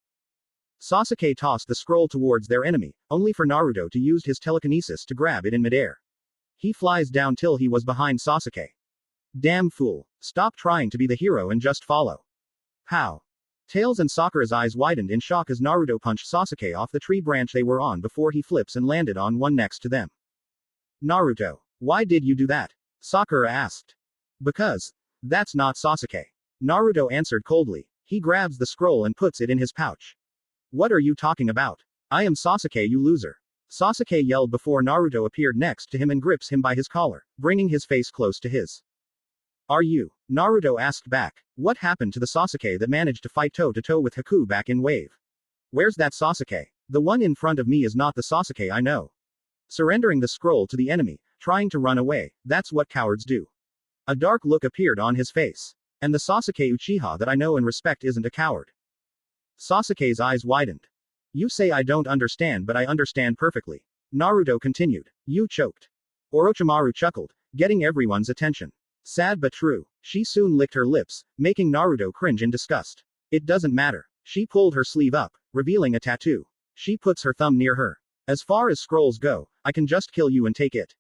Sasuke tossed the scroll towards their enemy, only for Naruto to use his telekinesis to grab it in midair. He flies down till he was behind Sasuke. Damn fool. Stop trying to be the hero and just follow. Pow. Tails and Sakura's eyes widened in shock as Naruto punched Sasuke off the tree branch they were on before he flips and landed on one next to them. Naruto, why did you do that? Sakura asked. Because. That's not Sasuke. Naruto answered coldly. He grabs the scroll and puts it in his pouch. What are you talking about? I am Sasuke, you loser. Sasuke yelled before Naruto appeared next to him and grips him by his collar, bringing his face close to his. Are you? Naruto asked back. What happened to the Sasuke that managed to fight toe-to-toe with Haku back in Wave? Where's that Sasuke? The one in front of me is not the Sasuke I know. Surrendering the scroll to the enemy, trying to run away, that's what cowards do. A dark look appeared on his face. And the Sasuke Uchiha that I know and respect isn't a coward. Sasuke's eyes widened. You say I don't understand, but I understand perfectly. Naruto continued. You choked. Orochimaru chuckled, getting everyone's attention. Sad but true. She soon licked her lips, making Naruto cringe in disgust. It doesn't matter. She pulled her sleeve up, revealing a tattoo. She puts her thumb near her. As far as scrolls go, I can just kill you and take it.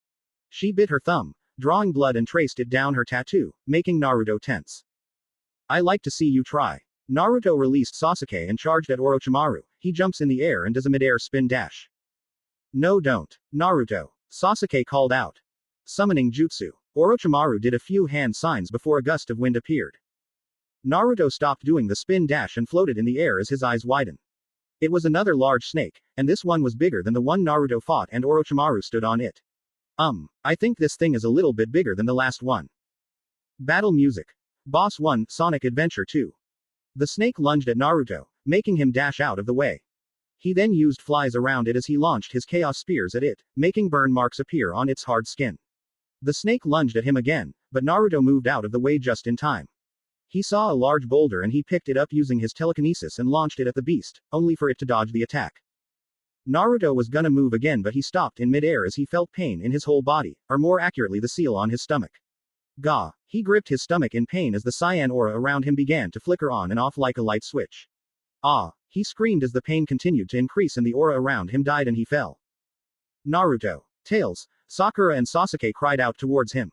She bit her thumb, drawing blood and traced it down her tattoo, making Naruto tense. I like to see you try. Naruto released Sasuke and charged at Orochimaru. He jumps in the air and does a mid-air spin dash. No, don't. Naruto. Sasuke called out. Summoning jutsu. Orochimaru did a few hand signs before a gust of wind appeared. Naruto stopped doing the spin dash and floated in the air as his eyes widened. It was another large snake, and this one was bigger than the one Naruto fought and Orochimaru stood on it. I think this thing is a little bit bigger than the last one. Battle music. Boss 1, Sonic Adventure 2. The snake lunged at Naruto, making him dash out of the way. He then used flies around it as he launched his chaos spears at it, making burn marks appear on its hard skin. The snake lunged at him again, but Naruto moved out of the way just in time. He saw a large boulder and he picked it up using his telekinesis and launched it at the beast, only for it to dodge the attack. Naruto was gonna move again, but he stopped in midair as he felt pain in his whole body, or more accurately the seal on his stomach. Gah! He gripped his stomach in pain as the cyan aura around him began to flicker on and off like a light switch. Ah! He screamed as the pain continued to increase and the aura around him died and he fell. Naruto. Tails, Sakura and Sasuke cried out towards him.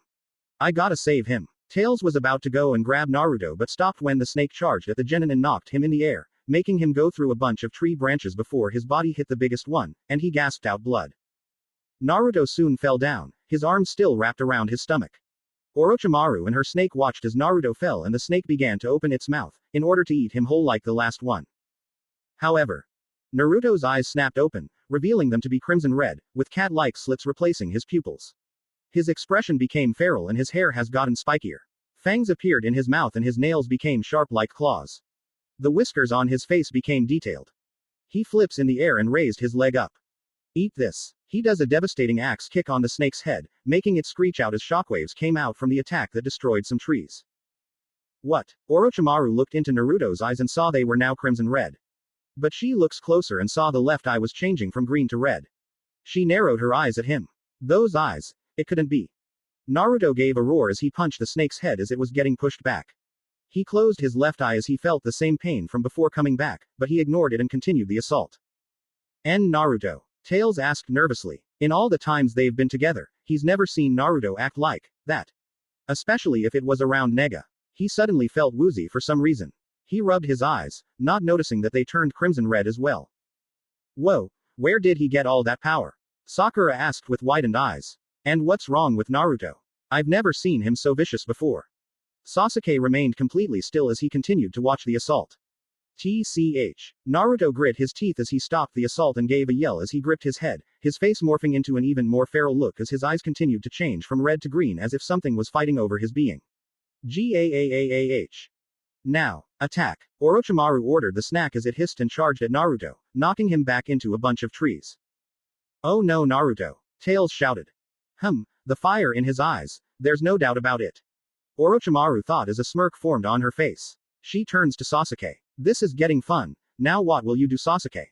I gotta save him. Tails was about to go and grab Naruto but stopped when the snake charged at the genin and knocked him in the air, making him go through a bunch of tree branches before his body hit the biggest one, and he gasped out blood. Naruto soon fell down, his arms still wrapped around his stomach. Orochimaru and her snake watched as Naruto fell and the snake began to open its mouth, in order to eat him whole like the last one. However, Naruto's eyes snapped open, revealing them to be crimson red, with cat-like slits replacing his pupils. His expression became feral and his hair has gotten spikier. Fangs appeared in his mouth and his nails became sharp like claws. The whiskers on his face became detailed. He flips in the air and raised his leg up. Eat this. He does a devastating axe kick on the snake's head, making it screech out as shockwaves came out from the attack that destroyed some trees. What? Orochimaru looked into Naruto's eyes and saw they were now crimson red. But she looks closer and saw the left eye was changing from green to red. She narrowed her eyes at him. Those eyes. It couldn't be. Naruto gave a roar as he punched the snake's head as it was getting pushed back. He closed his left eye as he felt the same pain from before coming back, but he ignored it and continued the assault. Naruto? Tails asked nervously. In all the times they've been together, he's never seen Naruto act like that. Especially if it was around Nega. He suddenly felt woozy for some reason. He rubbed his eyes, not noticing that they turned crimson red as well. Whoa, where did he get all that power? Sakura asked with widened eyes. And what's wrong with Naruto? I've never seen him so vicious before. Sasuke remained completely still as he continued to watch the assault. TCH. Naruto grit his teeth as he stopped the assault and gave a yell as he gripped his head, his face morphing into an even more feral look as his eyes continued to change from red to green as if something was fighting over his being. Gaah. Now, attack. Orochimaru ordered the snack as it hissed and charged at Naruto, knocking him back into a bunch of trees. Oh no, Naruto. Tails shouted. The fire in his eyes, there's no doubt about it. Orochimaru thought as a smirk formed on her face. She turns to Sasuke. This is getting fun. Now what will you do, Sasuke?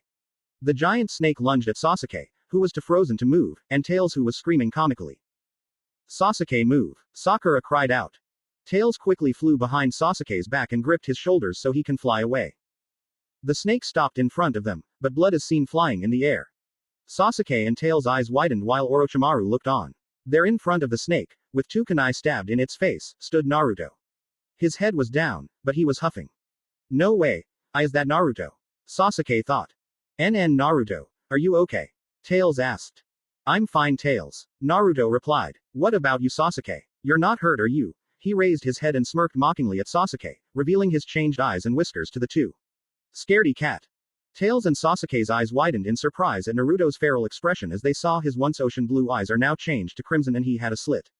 The giant snake lunged at Sasuke, who was too frozen to move, and Tails who was screaming comically. Sasuke move. Sakura cried out. Tails quickly flew behind Sasuke's back and gripped his shoulders so he can fly away. The snake stopped in front of them, but blood is seen flying in the air. Sasuke and Tails' eyes widened while Orochimaru looked on. There in front of the snake, with two kunai stabbed in its face, stood Naruto. His head was down, but he was huffing. No way. Is that Naruto? Sasuke thought. Naruto, are you okay? Tails asked. I'm fine, Tails. Naruto replied. What about you, Sasuke? You're not hurt, are you? He raised his head and smirked mockingly at Sasuke, revealing his changed eyes and whiskers to the two. Scaredy cat. Tails and Sasuke's eyes widened in surprise at Naruto's feral expression as they saw his once ocean blue eyes are now changed to crimson and he had a slit.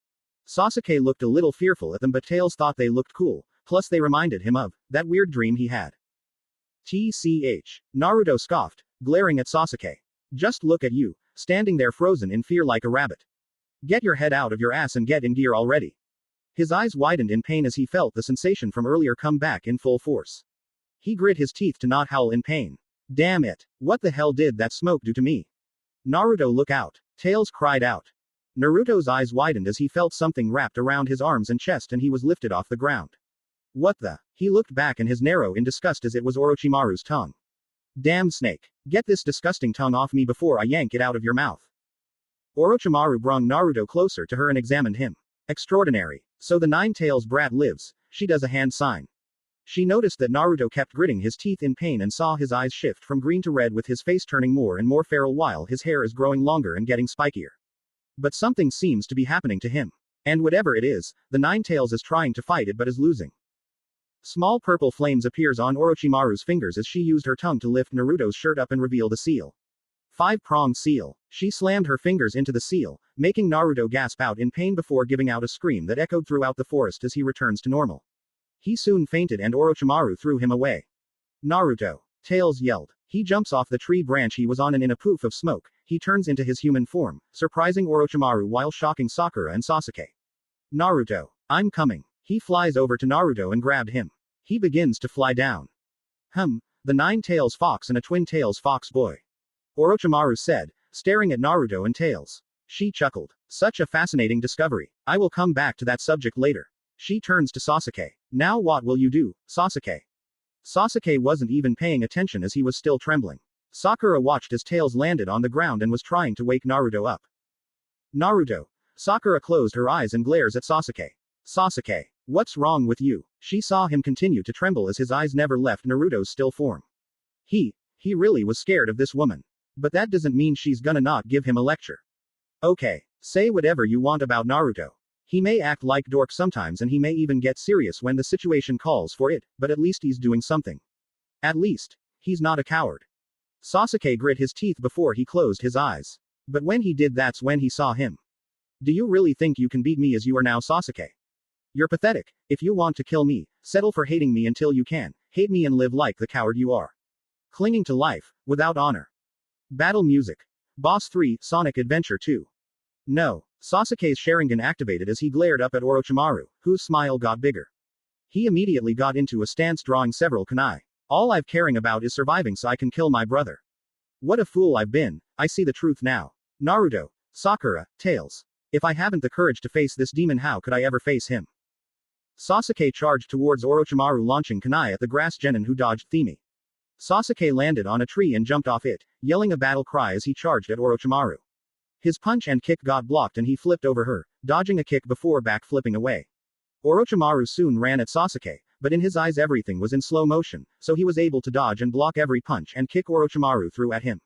Sasuke looked a little fearful at them, but Tails thought they looked cool, plus they reminded him of that weird dream he had. TCH. Naruto scoffed, glaring at Sasuke. Just look at you, standing there frozen in fear like a rabbit. Get your head out of your ass and get in gear already. His eyes widened in pain as he felt the sensation from earlier come back in full force. He grit his teeth to not howl in pain. Damn it. What the hell did that smoke do to me? Naruto, look out. Tails cried out. Naruto's eyes widened as he felt something wrapped around his arms and chest and he was lifted off the ground. What the? He looked back and his narrow in disgust as it was Orochimaru's tongue. Damn snake. Get this disgusting tongue off me before I yank it out of your mouth. Orochimaru brought Naruto closer to her and examined him. Extraordinary. So the nine-tails brat lives. She does a hand sign. She noticed that Naruto kept gritting his teeth in pain and saw his eyes shift from green to red with his face turning more and more feral while his hair is growing longer and getting spikier. But something seems to be happening to him. And whatever it is, the nine-tails is trying to fight it but is losing. Small purple flames appears on Orochimaru's fingers as she used her tongue to lift Naruto's shirt up and reveal the seal. Five-pronged seal. She slammed her fingers into the seal, making Naruto gasp out in pain before giving out a scream that echoed throughout the forest as he returns to normal. He soon fainted and Orochimaru threw him away. Naruto! Tails yelled. He jumps off the tree branch he was on and in a poof of smoke, he turns into his human form, surprising Orochimaru while shocking Sakura and Sasuke. Naruto! I'm coming! He flies over to Naruto and grabbed him. He begins to fly down. The nine-tails fox and a twin-tails fox boy. Orochimaru said, staring at Naruto and Tails. She chuckled. Such a fascinating discovery. I will come back to that subject later. She turns to Sasuke. Now what will you do, Sasuke? Sasuke wasn't even paying attention as he was still trembling. Sakura watched as Tails landed on the ground and was trying to wake Naruto up. Naruto. Sakura closed her eyes and glares at Sasuke. Sasuke. What's wrong with you? She saw him continue to tremble as his eyes never left Naruto's still form. He really was scared of this woman. But that doesn't mean she's gonna not give him a lecture. Okay. Say whatever you want about Naruto. He may act like dork sometimes and he may even get serious when the situation calls for it, but at least he's doing something. At least, he's not a coward. Sasuke grit his teeth before he closed his eyes. But when he did, that's when he saw him. Do you really think you can beat me as you are now, Sasuke? You're pathetic. If you want to kill me, settle for hating me until you can. Hate me and live like the coward you are. Clinging to life, without honor. Battle music. Boss 3, Sonic Adventure 2. No. Sasuke's Sharingan activated as he glared up at Orochimaru, whose smile got bigger. He immediately got into a stance drawing several kunai. All I'm caring about is surviving so I can kill my brother. What a fool I've been. I see the truth now. Naruto, Sakura, Tails. If I haven't the courage to face this demon, how could I ever face him? Sasuke charged towards Orochimaru, launching kunai at the grass genin who dodged Themi. Sasuke landed on a tree and jumped off it, yelling a battle cry as he charged at Orochimaru. His punch and kick got blocked and he flipped over her, dodging a kick before back-flipping away. Orochimaru soon ran at Sasuke, but in his eyes everything was in slow motion, so he was able to dodge and block every punch and kick Orochimaru threw at him.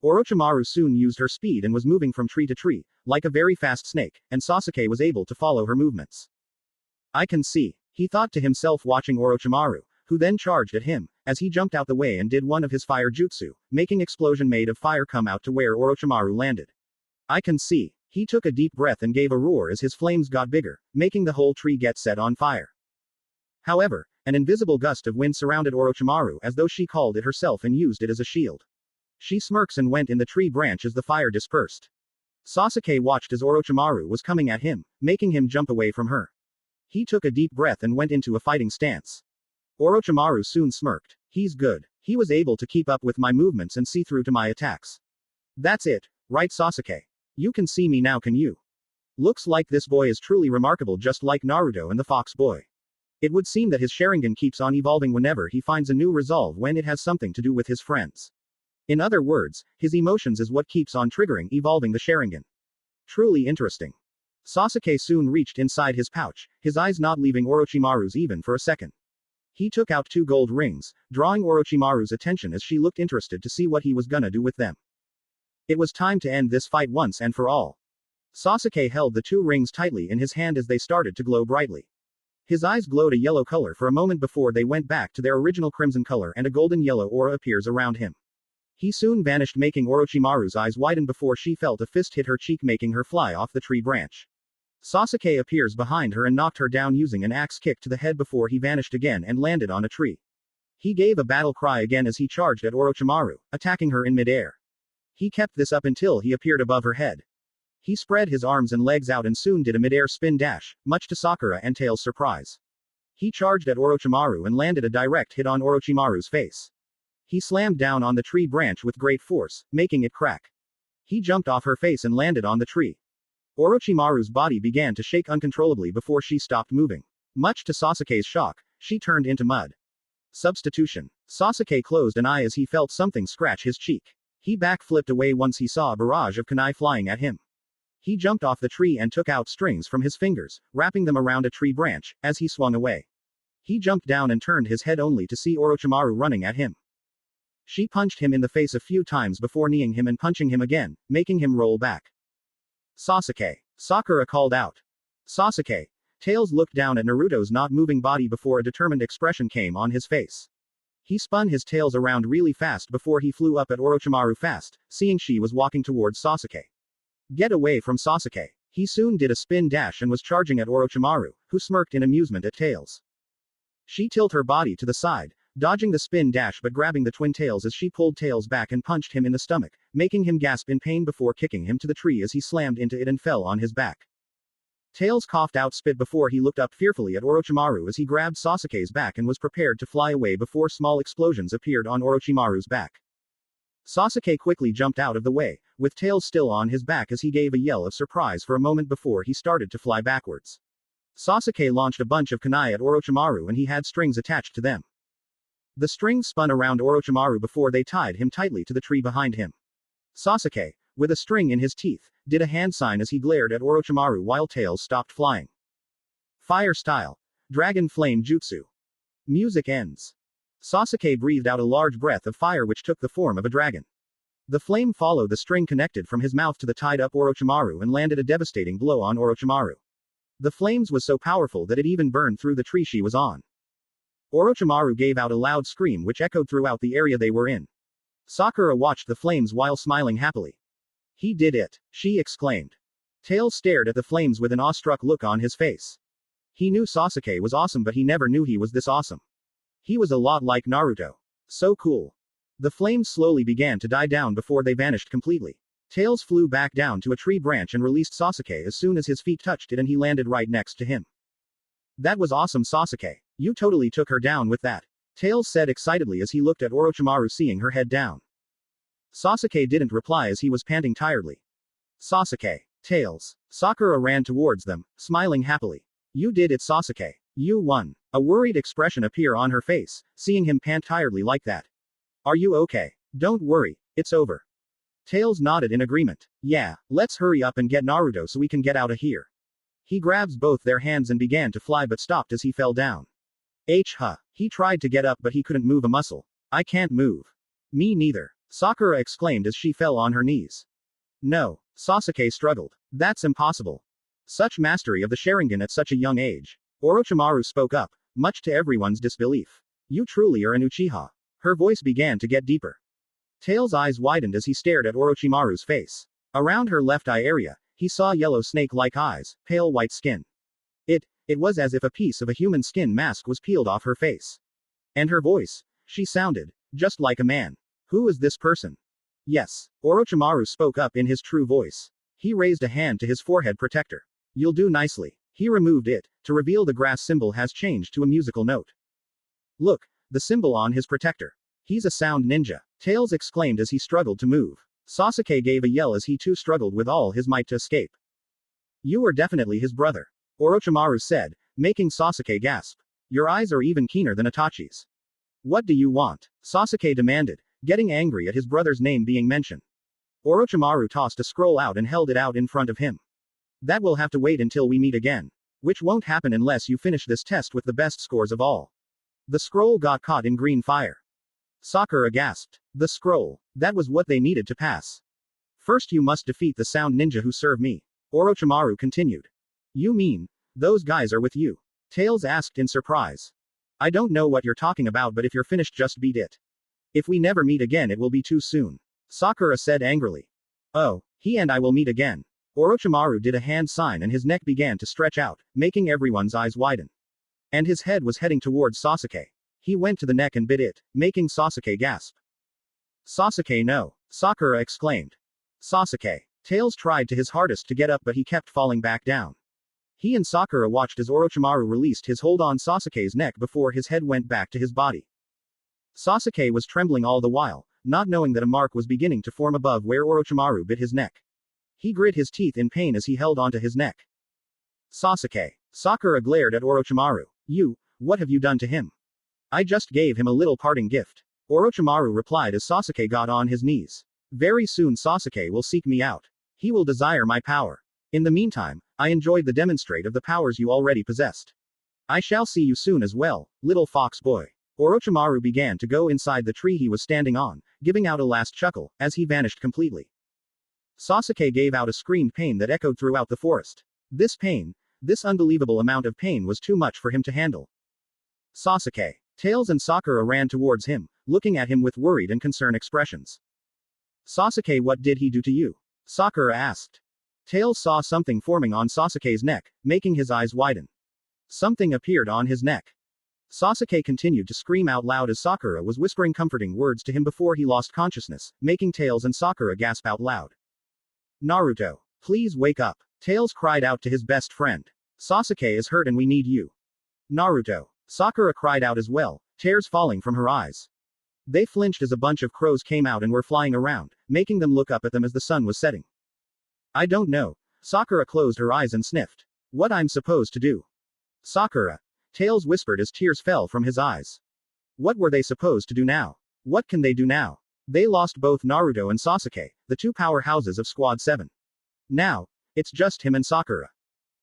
Orochimaru soon used her speed and was moving from tree to tree, like a very fast snake, and Sasuke was able to follow her movements. I can see, he thought to himself watching Orochimaru, who then charged at him, as he jumped out the way and did one of his fire jutsu, making explosion made of fire come out to where Orochimaru landed. I can see. He took a deep breath and gave a roar as his flames got bigger, making the whole tree get set on fire. However, an invisible gust of wind surrounded Orochimaru as though she called it herself and used it as a shield. She smirks and went in the tree branch as the fire dispersed. Sasuke watched as Orochimaru was coming at him, making him jump away from her. He took a deep breath and went into a fighting stance. Orochimaru soon smirked. He's good. He was able to keep up with my movements and see through to my attacks. That's it, right, Sasuke? You can see me now, can you? Looks like this boy is truly remarkable, just like Naruto and the Fox boy. It would seem that his Sharingan keeps on evolving whenever he finds a new resolve when it has something to do with his friends. In other words, his emotions is what keeps on triggering evolving the Sharingan. Truly interesting. Sasuke soon reached inside his pouch, his eyes not leaving Orochimaru's even for a second. He took out 2 gold rings, drawing Orochimaru's attention as she looked interested to see what he was gonna do with them. It was time to end this fight once and for all. Sasuke held the 2 rings tightly in his hand as they started to glow brightly. His eyes glowed a yellow color for a moment before they went back to their original crimson color and a golden yellow aura appears around him. He soon vanished, making Orochimaru's eyes widen before she felt a fist hit her cheek, making her fly off the tree branch. Sasuke appears behind her and knocked her down using an axe kick to the head before he vanished again and landed on a tree. He gave a battle cry again as he charged at Orochimaru, attacking her in midair. He kept this up until he appeared above her head. He spread his arms and legs out and soon did a midair spin dash, much to Sakura and Tails' surprise. He charged at Orochimaru and landed a direct hit on Orochimaru's face. He slammed down on the tree branch with great force, making it crack. He jumped off her face and landed on the tree. Orochimaru's body began to shake uncontrollably before she stopped moving. Much to Sasuke's shock, she turned into mud. Substitution. Sasuke closed an eye as he felt something scratch his cheek. He back-flipped away once he saw a barrage of kunai flying at him. He jumped off the tree and took out strings from his fingers, wrapping them around a tree branch, as he swung away. He jumped down and turned his head only to see Orochimaru running at him. She punched him in the face a few times before kneeing him and punching him again, making him roll back. Sasuke. Sakura called out. Sasuke. Tails looked down at Naruto's not moving body before a determined expression came on his face. He spun his tails around really fast before he flew up at Orochimaru fast, seeing she was walking towards Sasuke. Get away from Sasuke. He soon did a spin dash and was charging at Orochimaru, who smirked in amusement at Tails. She tilted her body to the side, dodging the spin dash but grabbing the twin tails as she pulled Tails back and punched him in the stomach, making him gasp in pain before kicking him to the tree as he slammed into it and fell on his back. Tails coughed out spit before he looked up fearfully at Orochimaru as he grabbed Sasuke's back and was prepared to fly away before small explosions appeared on Orochimaru's back. Sasuke quickly jumped out of the way, with Tails still on his back as he gave a yell of surprise for a moment before he started to fly backwards. Sasuke launched a bunch of kunai at Orochimaru and he had strings attached to them. The strings spun around Orochimaru before they tied him tightly to the tree behind him. Sasuke, with a string in his teeth, did a hand sign as he glared at Orochimaru while Tails stopped flying. Fire style. Dragon flame jutsu. Music ends. Sasuke breathed out a large breath of fire which took the form of a dragon. The flame followed the string connected from his mouth to the tied-up Orochimaru and landed a devastating blow on Orochimaru. The flames was so powerful that it even burned through the tree she was on. Orochimaru gave out a loud scream which echoed throughout the area they were in. Sakura watched the flames while smiling happily. He did it, she exclaimed. Tails stared at the flames with an awestruck look on his face. He knew Sasuke was awesome but he never knew he was this awesome. He was a lot like Naruto. So cool. The flames slowly began to die down before they vanished completely. Tails flew back down to a tree branch and released Sasuke as soon as his feet touched it and he landed right next to him. That was awesome, Sasuke. You totally took her down with that. Tails said excitedly as he looked at Orochimaru seeing her head down. Sasuke didn't reply as he was panting tiredly. Sasuke. Tails. Sakura ran towards them, smiling happily. You did it, Sasuke. You won. A worried expression appeared on her face, seeing him pant tiredly like that. Are you okay? Don't worry, it's over. Tails nodded in agreement. Yeah, let's hurry up and get Naruto so we can get out of here. He grabs both their hands and began to fly but stopped as he fell down. He tried to get up but he couldn't move a muscle. I can't move. Me neither. Sakura exclaimed as she fell on her knees. No. Sasuke struggled. That's impossible. Such mastery of the Sharingan at such a young age. Orochimaru spoke up, much to everyone's disbelief. You truly are an Uchiha. Her voice began to get deeper. Tails' eyes widened as he stared at Orochimaru's face. Around her left eye area, he saw yellow snake-like eyes, pale white skin. It was as if a piece of a human skin mask was peeled off her face. And her voice, she sounded just like a man. Who is this person? Yes. Orochimaru spoke up in his true voice. He raised a hand to his forehead protector. You'll do nicely. He removed it, to reveal the grass symbol has changed to a musical note. Look, the symbol on his protector. He's a sound ninja. Tails exclaimed as he struggled to move. Sasuke gave a yell as he too struggled with all his might to escape. You are definitely his brother. Orochimaru said, making Sasuke gasp. Your eyes are even keener than Itachi's. What do you want? Sasuke demanded, getting angry at his brother's name being mentioned. Orochimaru tossed a scroll out and held it out in front of him. That will have to wait until we meet again. Which won't happen unless you finish this test with the best scores of all. The scroll got caught in green fire. Sakura gasped. The scroll. That was what they needed to pass. First you must defeat the sound ninja who serve me. Orochimaru continued. You mean, those guys are with you? Tails asked in surprise. I don't know what you're talking about but if you're finished just beat it. If we never meet again it will be too soon. Sakura said angrily. Oh, he and I will meet again. Orochimaru did a hand sign and his neck began to stretch out, making everyone's eyes widen. And his head was heading towards Sasuke. He went to the neck and bit it, making Sasuke gasp. Sasuke no! Sakura exclaimed. Sasuke. Tails tried to his hardest to get up but he kept falling back down. He and Sakura watched as Orochimaru released his hold on Sasuke's neck before his head went back to his body. Sasuke was trembling all the while, not knowing that a mark was beginning to form above where Orochimaru bit his neck. He grit his teeth in pain as he held onto his neck. Sasuke. Sakura glared at Orochimaru. What have you done to him? I just gave him a little parting gift. Orochimaru replied as Sasuke got on his knees. Very soon Sasuke will seek me out. He will desire my power. In the meantime, I enjoyed the demonstrate of the powers you already possessed. I shall see you soon as well, little fox boy. Orochimaru began to go inside the tree he was standing on, giving out a last chuckle, as he vanished completely. Sasuke gave out a screamed pain that echoed throughout the forest. This pain, this unbelievable amount of pain was too much for him to handle. Sasuke. Tails and Sakura ran towards him, looking at him with worried and concerned expressions. Sasuke, what did he do to you? Sakura asked. Tails saw something forming on Sasuke's neck, making his eyes widen. Something appeared on his neck. Sasuke continued to scream out loud as Sakura was whispering comforting words to him before he lost consciousness, making Tails and Sakura gasp out loud. Naruto, please wake up. Tails cried out to his best friend. Sasuke is hurt and we need you. Naruto. Sakura cried out as well, tears falling from her eyes. They flinched as a bunch of crows came out and were flying around, making them look up at them as the sun was setting. I don't know. Sakura closed her eyes and sniffed. What I'm supposed to do? Sakura. Tails whispered as tears fell from his eyes. What were they supposed to do now? What can they do now? They lost both Naruto and Sasuke, the two powerhouses of Squad 7. Now, it's just him and Sakura.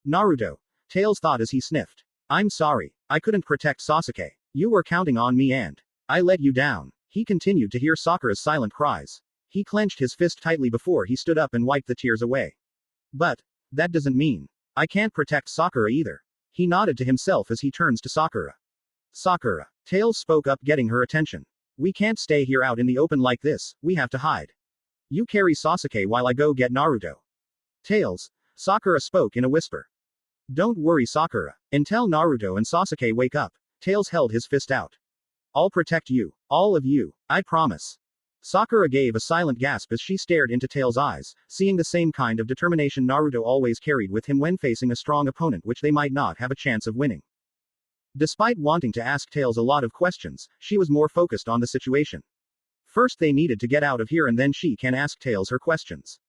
Naruto. Tails thought as he sniffed. I'm sorry, I couldn't protect Sasuke. You were counting on me and I let you down. He continued to hear Sakura's silent cries. He clenched his fist tightly before he stood up and wiped the tears away. But that doesn't mean I can't protect Sakura either. He nodded to himself as he turns to Sakura. Sakura. Tails spoke up, getting her attention. We can't stay here out in the open like this, we have to hide. You carry Sasuke while I go get Naruto. Tails. Sakura spoke in a whisper. Don't worry, Sakura. Until Naruto and Sasuke wake up. Tails held his fist out. I'll protect you. All of you. I promise. Sakura gave a silent gasp as she stared into Tails' eyes, seeing the same kind of determination Naruto always carried with him when facing a strong opponent which they might not have a chance of winning. Despite wanting to ask Tails a lot of questions, she was more focused on the situation. First they needed to get out of here and then she can ask Tails her questions.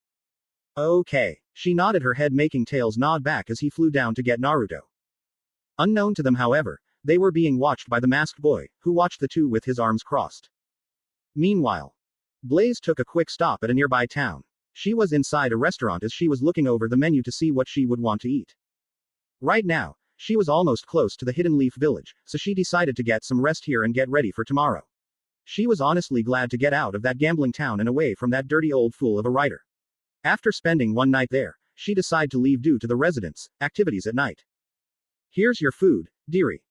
Okay. She nodded her head, making Tails nod back as he flew down to get Naruto. Unknown to them, however, they were being watched by the masked boy, who watched the two with his arms crossed. Meanwhile, Blaze took a quick stop at a nearby town. She was inside a restaurant as she was looking over the menu to see what she would want to eat. Right now, she was almost close to the Hidden Leaf village, so she decided to get some rest here and get ready for tomorrow. She was honestly glad to get out of that gambling town and away from that dirty old fool of a writer. After spending one night there, she decided to leave due to the residents' activities at night. Here's your food, dearie.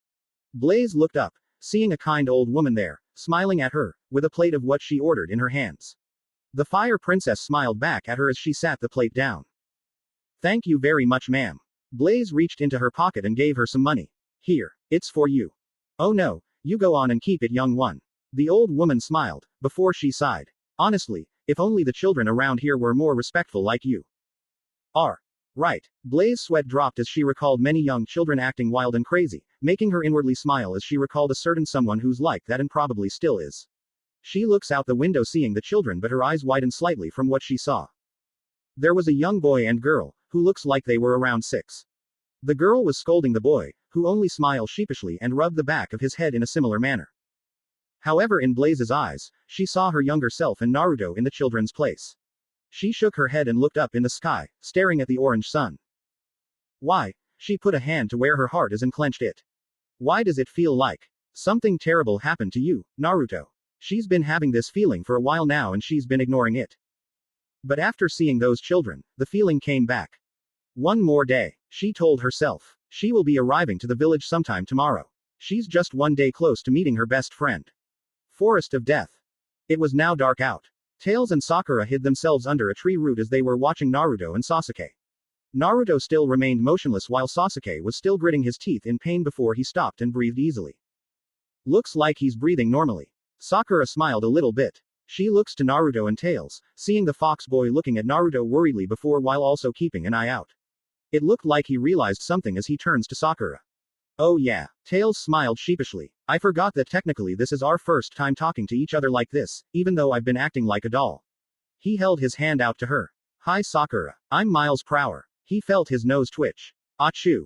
Blaze looked up, seeing a kind old woman there, smiling at her, with a plate of what she ordered in her hands. The Fire Princess smiled back at her as she sat the plate down. Thank you very much, ma'am. Blaze reached into her pocket and gave her some money. Here, it's for you. Oh no, you go on and keep it, young one. The old woman smiled, before she sighed. Honestly, if only the children around here were more respectful like you. Right. Blaze's sweat dropped as she recalled many young children acting wild and crazy, making her inwardly smile as she recalled a certain someone who's like that and probably still is. She looks out the window seeing the children, but her eyes widened slightly from what she saw. There was a young boy and girl, who looks like they were around 6. The girl was scolding the boy, who only smiled sheepishly and rubbed the back of his head in a similar manner. However, in Blaze's eyes, she saw her younger self and Naruto in the children's place. She shook her head and looked up in the sky, staring at the orange sun. Why? She put a hand to where her heart is and clenched it. Why does it feel like something terrible happened to you, Naruto? She's been having this feeling for a while now and she's been ignoring it. But after seeing those children, the feeling came back. One more day, she told herself. She will be arriving to the village sometime tomorrow. She's just one day close to meeting her best friend. Forest of Death. It was now dark out. Tails and Sakura hid themselves under a tree root as they were watching Naruto and Sasuke. Naruto still remained motionless while Sasuke was still gritting his teeth in pain before he stopped and breathed easily. Looks like he's breathing normally. Sakura smiled a little bit. She looks to Naruto and Tails, seeing the fox boy looking at Naruto worriedly before while also keeping an eye out. It looked like he realized something as he turns to Sakura. Oh yeah. Tails smiled sheepishly. I forgot that technically this is our first time talking to each other like this, even though I've been acting like a doll. He held his hand out to her. Hi Sakura. I'm Miles Prower. He felt his nose twitch. Achoo.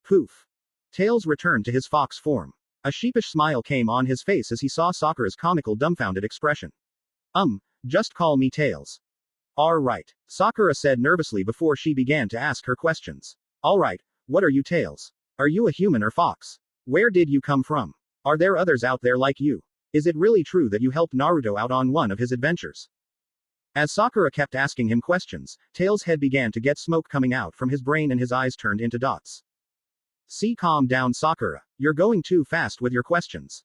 Poof. Tails returned to his fox form. A sheepish smile came on his face as he saw Sakura's comical dumbfounded expression. Just call me Tails. Alright. Sakura said nervously before she began to ask her questions. Alright, what are you, Tails? Are you a human or fox? Where did you come from? Are there others out there like you? Is it really true that you helped Naruto out on one of his adventures? As Sakura kept asking him questions, Tails' head began to get smoke coming out from his brain and his eyes turned into dots. Calm down Sakura. You're going too fast with your questions.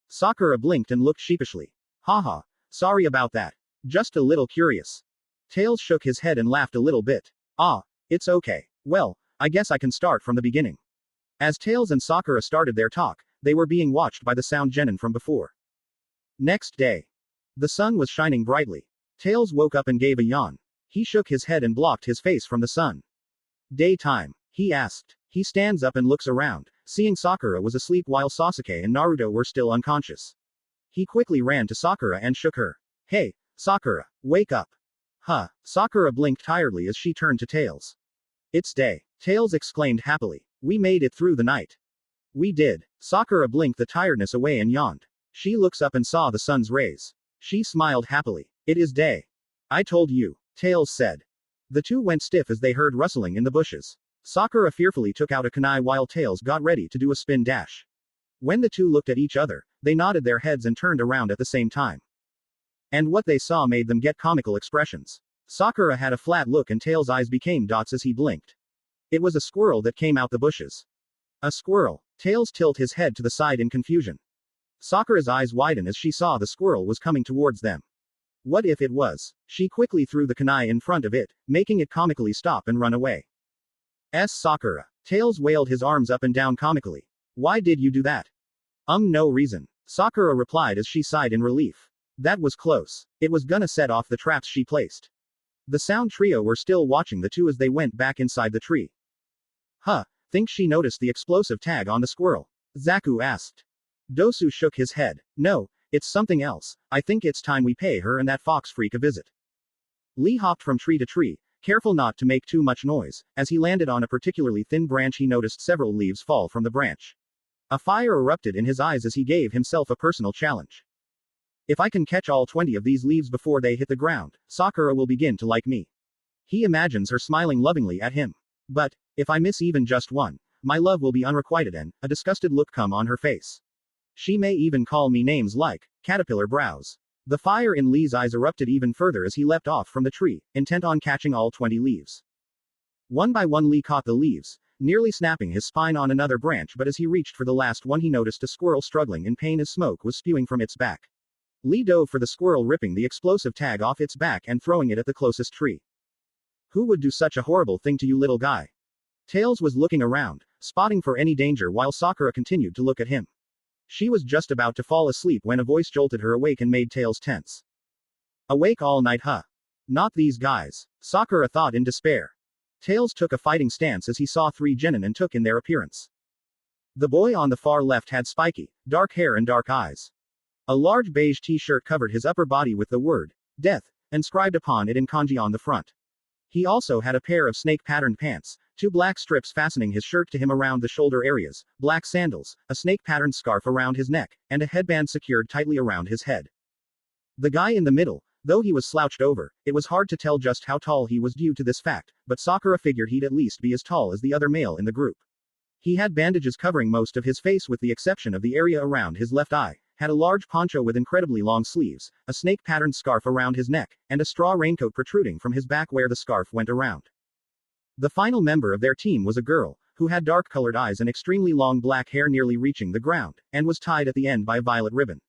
Sakura blinked and looked sheepishly. Haha. Sorry about that. Just a little curious. Tails shook his head and laughed a little bit. It's okay. Well, I guess I can start from the beginning. As Tails and Sakura started their talk, they were being watched by the sound genin from before. Next day. The sun was shining brightly. Tails woke up and gave a yawn. He shook his head and blocked his face from the sun. Daytime. He asked. He stands up and looks around, seeing Sakura was asleep while Sasuke and Naruto were still unconscious. He quickly ran to Sakura and shook her. Hey, Sakura, wake up. Huh. Sakura blinked tiredly as she turned to Tails. It's day. Tails exclaimed happily. We made it through the night. We did. Sakura blinked the tiredness away and yawned. She looks up and saw the sun's rays. She smiled happily. It is day. I told you, Tails said. The two went stiff as they heard rustling in the bushes. Sakura fearfully took out a kunai while Tails got ready to do a spin dash. When the two looked at each other, they nodded their heads and turned around at the same time. And what they saw made them get comical expressions. Sakura had a flat look and Tails' eyes became dots as he blinked. It was a squirrel that came out the bushes. A squirrel. Tails tilted his head to the side in confusion. Sakura's eyes widened as she saw the squirrel was coming towards them. What if it was? She quickly threw the kunai in front of it, making it comically stop and run away. Sakura. Tails wailed his arms up and down comically. Why did you do that? No reason. Sakura replied as she sighed in relief. That was close. It was gonna set off the traps she placed. The sound trio were still watching the two as they went back inside the tree. Huh, think she noticed the explosive tag on the squirrel? Zaku asked. Dosu shook his head. No, it's something else. I think it's time we pay her and that fox freak a visit. Lee hopped from tree to tree, careful not to make too much noise. As he landed on a particularly thin branch, he noticed several leaves fall from the branch. A fire erupted in his eyes as he gave himself a personal challenge. If I can catch all 20 of these leaves before they hit the ground, Sakura will begin to like me. He imagines her smiling lovingly at him. But, if I miss even just one, my love will be unrequited and, a disgusted look come on her face. She may even call me names like, caterpillar brows. The fire in Lee's eyes erupted even further as he leapt off from the tree, intent on catching all 20 leaves. One by one Lee caught the leaves, nearly snapping his spine on another branch, but as he reached for the last one he noticed a squirrel struggling in pain as smoke was spewing from its back. Lee dove for the squirrel, ripping the explosive tag off its back and throwing it at the closest tree. Who would do such a horrible thing to you, little guy? Tails was looking around, spotting for any danger while Sakura continued to look at him. She was just about to fall asleep when a voice jolted her awake and made Tails tense. Awake all night, huh? Not these guys, Sakura thought in despair. Tails took a fighting stance as he saw 3 genin and took in their appearance. The boy on the far left had spiky, dark hair and dark eyes. A large beige t-shirt covered his upper body with the word, death, inscribed upon it in kanji on the front. He also had a pair of snake-patterned pants, 2 black strips fastening his shirt to him around the shoulder areas, black sandals, a snake-patterned scarf around his neck, and a headband secured tightly around his head. The guy in the middle, though he was slouched over, it was hard to tell just how tall he was due to this fact, but Sakura figured he'd at least be as tall as the other male in the group. He had bandages covering most of his face with the exception of the area around his left eye, had a large poncho with incredibly long sleeves, a snake-patterned scarf around his neck, and a straw raincoat protruding from his back where the scarf went around. The final member of their team was a girl, who had dark-colored eyes and extremely long black hair nearly reaching the ground, and was tied at the end by a violet ribbon.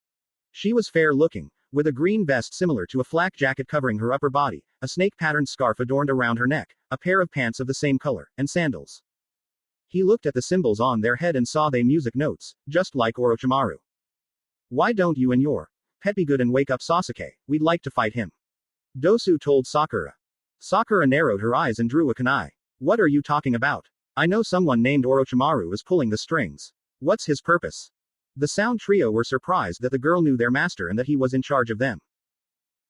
She was fair-looking, with a green vest similar to a flak jacket covering her upper body, a snake-patterned scarf adorned around her neck, a pair of pants of the same color, and sandals. He looked at the symbols on their head and saw they music notes, just like Orochimaru. Why don't you and your pet be good and wake up Sasuke? We'd like to fight him. Dosu told Sakura. Sakura narrowed her eyes and drew a kunai. What are you talking about? I know someone named Orochimaru is pulling the strings. What's his purpose? The sound trio were surprised that the girl knew their master and that he was in charge of them.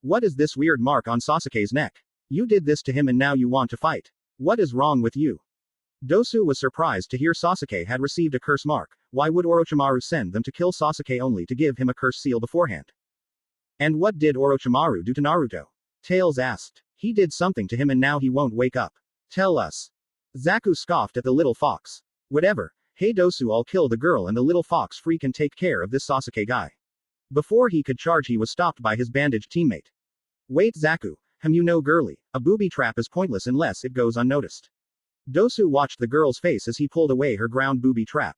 What is this weird mark on Sasuke's neck? You did this to him and now you want to fight. What is wrong with you? Dosu was surprised to hear Sasuke had received a curse mark. Why would Orochimaru send them to kill Sasuke only to give him a curse seal beforehand? And what did Orochimaru do to Naruto? Tails asked. He did something to him and now he won't wake up. Tell us. Zaku scoffed at the little fox. Whatever. Hey Dosu, I'll kill the girl and the little fox freak and take care of this Sasuke guy. Before he could charge he was stopped by his bandaged teammate. Wait Zaku, you know girly, a booby trap is pointless unless it goes unnoticed. Dosu watched the girl's face as he pulled away her ground booby trap.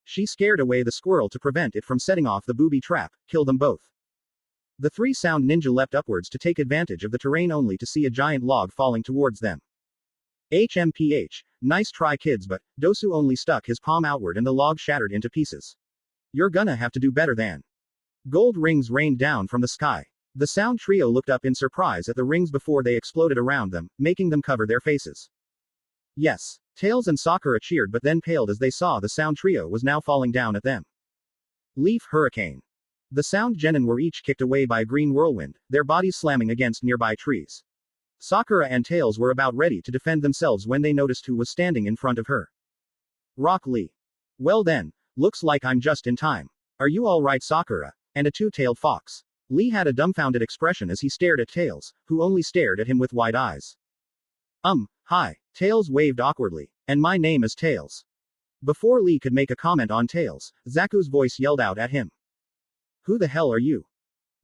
She scared away the squirrel to prevent it from setting off the booby trap, kill them both. The 3 sound ninja leapt upwards to take advantage of the terrain only to see a giant log falling towards them. HMPH, nice try kids, but Dosu only stuck his palm outward and the log shattered into pieces. You're gonna have to do better than. Gold rings rained down from the sky. The sound trio looked up in surprise at the rings before they exploded around them, making them cover their faces. Yes. Tails and Sakura cheered but then paled as they saw the sound trio was now falling down at them. Leaf Hurricane. The sound genin were each kicked away by a green whirlwind, their bodies slamming against nearby trees. Sakura and Tails were about ready to defend themselves when they noticed who was standing in front of her. Rock Lee. Well then, looks like I'm just in time. Are you alright, Sakura? And a two-tailed fox. Lee had a dumbfounded expression as he stared at Tails, who only stared at him with wide eyes. Hi. Tails waved awkwardly. And my name is Tails. Before Lee could make a comment on Tails, Zaku's voice yelled out at him. Who the hell are you?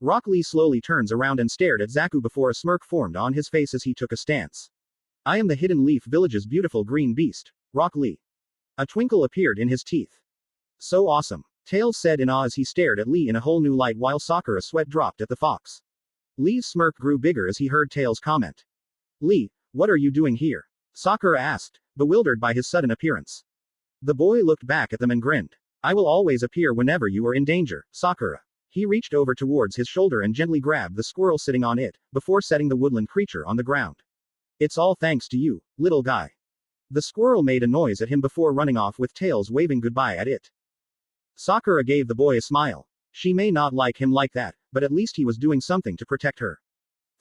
Rock Lee slowly turns around and stared at Zaku before a smirk formed on his face as he took a stance. I am the Hidden Leaf Village's beautiful green beast, Rock Lee. A twinkle appeared in his teeth. So awesome, Tails said in awe as he stared at Lee in a whole new light while Sakura's sweat dropped at the fox. Lee's smirk grew bigger as he heard Tails' comment. Lee, what are you doing here? Sakura asked, bewildered by his sudden appearance. The boy looked back at them and grinned. I will always appear whenever you are in danger, Sakura. He reached over towards his shoulder and gently grabbed the squirrel sitting on it, before setting the woodland creature on the ground. It's all thanks to you, little guy. The squirrel made a noise at him before running off with Tails waving goodbye at it. Sakura gave the boy a smile. She may not like him like that, but at least he was doing something to protect her.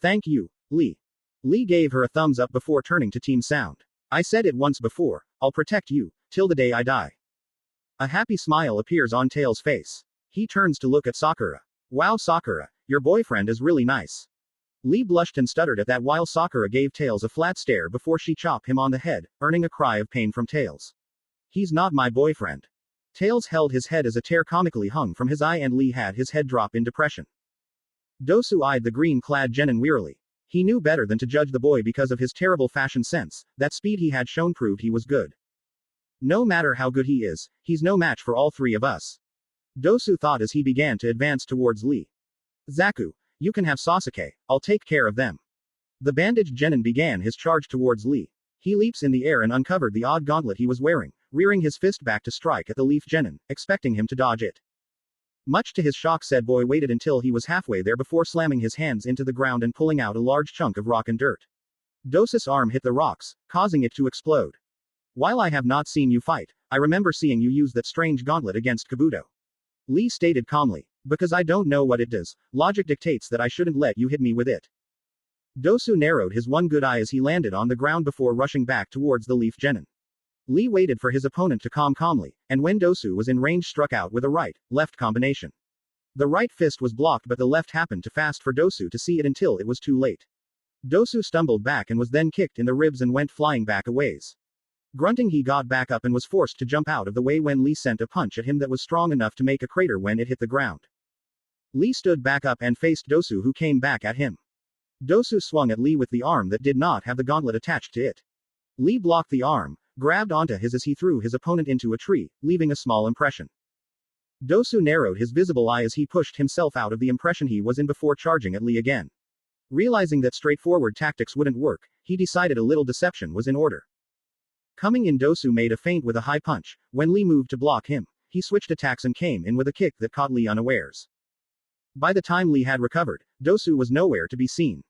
Thank you, Lee. Lee gave her a thumbs up before turning to Team Sound. I said it once before, I'll protect you, till the day I die. A happy smile appears on Tails' face. He turns to look at Sakura. Wow, Sakura, your boyfriend is really nice. Lee blushed and stuttered at that while Sakura gave Tails a flat stare before she chopped him on the head, earning a cry of pain from Tails. He's not my boyfriend. Tails held his head as a tear comically hung from his eye and Lee had his head drop in depression. Dosu eyed the green-clad genin wearily. He knew better than to judge the boy because of his terrible fashion sense. That speed he had shown proved he was good. No matter how good he is, he's no match for all three of us. Dosu thought as he began to advance towards Lee. Zaku, you can have Sasuke, I'll take care of them. The bandaged genin began his charge towards Lee. He leaps in the air and uncovered the odd gauntlet he was wearing, rearing his fist back to strike at the leaf genin, expecting him to dodge it. Much to his shock, said boy waited until he was halfway there before slamming his hands into the ground and pulling out a large chunk of rock and dirt. Dosu's arm hit the rocks, causing it to explode. While I have not seen you fight, I remember seeing you use that strange gauntlet against Kabuto. Lee stated calmly. Because I don't know what it does, logic dictates that I shouldn't let you hit me with it. Dosu narrowed his one good eye as he landed on the ground before rushing back towards the leaf genin. Lee waited for his opponent to calm calmly, and when Dosu was in range struck out with a right-left combination. The right fist was blocked but the left happened too fast for Dosu to see it until it was too late. Dosu stumbled back and was then kicked in the ribs and went flying back a ways. Grunting he got back up and was forced to jump out of the way when Lee sent a punch at him that was strong enough to make a crater when it hit the ground. Lee stood back up and faced Dosu who came back at him. Dosu swung at Lee with the arm that did not have the gauntlet attached to it. Lee blocked the arm, grabbed onto his as he threw his opponent into a tree, leaving a small impression. Dosu narrowed his visible eye as he pushed himself out of the impression he was in before charging at Lee again. Realizing that straightforward tactics wouldn't work, he decided a little deception was in order. Coming in, Dosu made a feint with a high punch. When Lee moved to block him, he switched attacks and came in with a kick that caught Lee unawares. By the time Lee had recovered, Dosu was nowhere to be seen.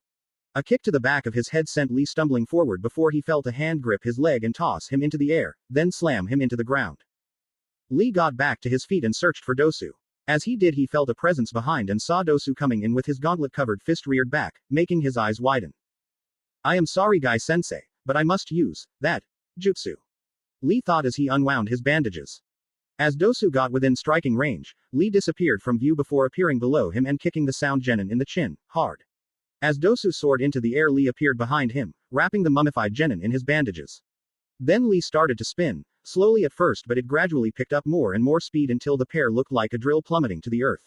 A kick to the back of his head sent Lee stumbling forward before he felt a hand grip his leg and toss him into the air, then slam him into the ground. Lee got back to his feet and searched for Dosu. As he did, he felt a presence behind and saw Dosu coming in with his gauntlet-covered fist reared back, making his eyes widen. I am sorry, Guy-sensei, but I must use that jutsu. Lee thought as he unwound his bandages. As Dosu got within striking range, Lee disappeared from view before appearing below him and kicking the sound genin in the chin, hard. As Dosu soared into the air, Lee appeared behind him, wrapping the mummified genin in his bandages. Then Lee started to spin, slowly at first but it gradually picked up more and more speed until the pair looked like a drill plummeting to the earth.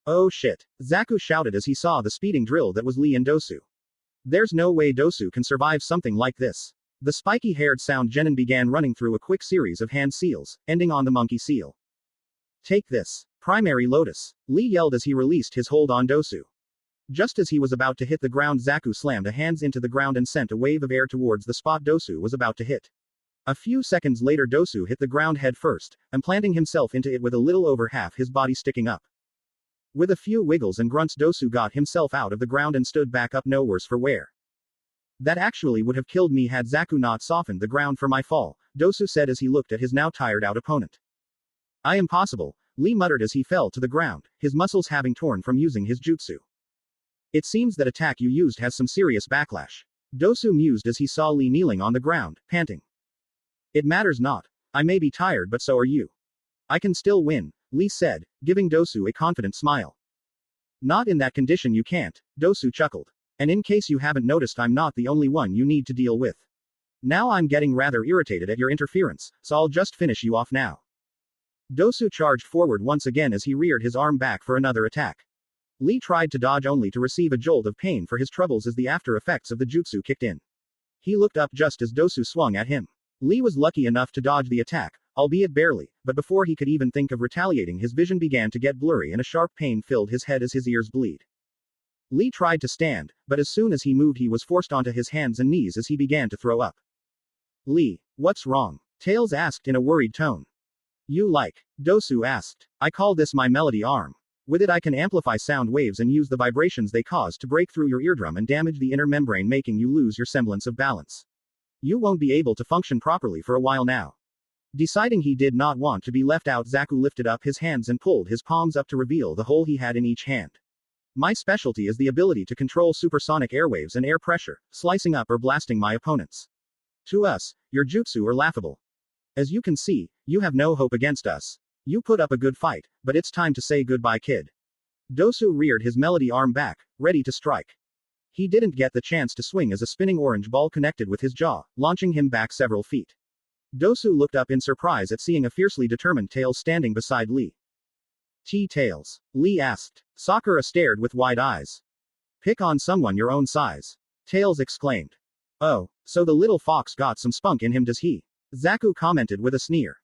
Oh shit! Zaku shouted as he saw the speeding drill that was Lee and Dosu. There's no way Dosu can survive something like this. The spiky-haired sound genin began running through a quick series of hand seals, ending on the monkey seal. Take this. Primary Lotus. Lee yelled as he released his hold on Dosu. Just as he was about to hit the ground, Zaku slammed a hands into the ground and sent a wave of air towards the spot Dosu was about to hit. A few seconds later, Dosu hit the ground head first, implanting himself into it with a little over half his body sticking up. With a few wiggles and grunts, Dosu got himself out of the ground and stood back up, no worse for wear. That actually would have killed me had Zaku not softened the ground for my fall, Dosu said as he looked at his now tired out opponent. I am possible, Lee muttered as he fell to the ground, his muscles having torn from using his jutsu. It seems that attack you used has some serious backlash. Dosu mused as he saw Lee kneeling on the ground, panting. It matters not. I may be tired, but so are you. I can still win, Lee said, giving Dosu a confident smile. Not in that condition you can't, Dosu chuckled. And in case you haven't noticed, I'm not the only one you need to deal with. Now I'm getting rather irritated at your interference, so I'll just finish you off now. Dosu charged forward once again as he reared his arm back for another attack. Lee tried to dodge only to receive a jolt of pain for his troubles as the after effects of the jutsu kicked in. He looked up just as Dosu swung at him. Lee was lucky enough to dodge the attack, albeit barely, but before he could even think of retaliating, his vision began to get blurry and a sharp pain filled his head as his ears bleed. Lee tried to stand, but as soon as he moved he was forced onto his hands and knees as he began to throw up. Lee, what's wrong? Tails asked in a worried tone. You like? Dosu asked. I call this my melody arm. With it I can amplify sound waves and use the vibrations they cause to break through your eardrum and damage the inner membrane, making you lose your semblance of balance. You won't be able to function properly for a while now. Deciding he did not want to be left out, Zaku lifted up his hands and pulled his palms up to reveal the hole he had in each hand. My specialty is the ability to control supersonic airwaves and air pressure, slicing up or blasting my opponents. To us, your jutsu are laughable. As you can see, you have no hope against us. You put up a good fight, but it's time to say goodbye, kid. Dosu reared his melody arm back, ready to strike. He didn't get the chance to swing as a spinning orange ball connected with his jaw, launching him back several feet. Dosu looked up in surprise at seeing a fiercely determined Tails standing beside Lee. Tails? Lee asked. Sakura stared with wide eyes. Pick on someone your own size. Tails exclaimed. Oh, so the little fox got some spunk in him, does he? Zaku commented with a sneer.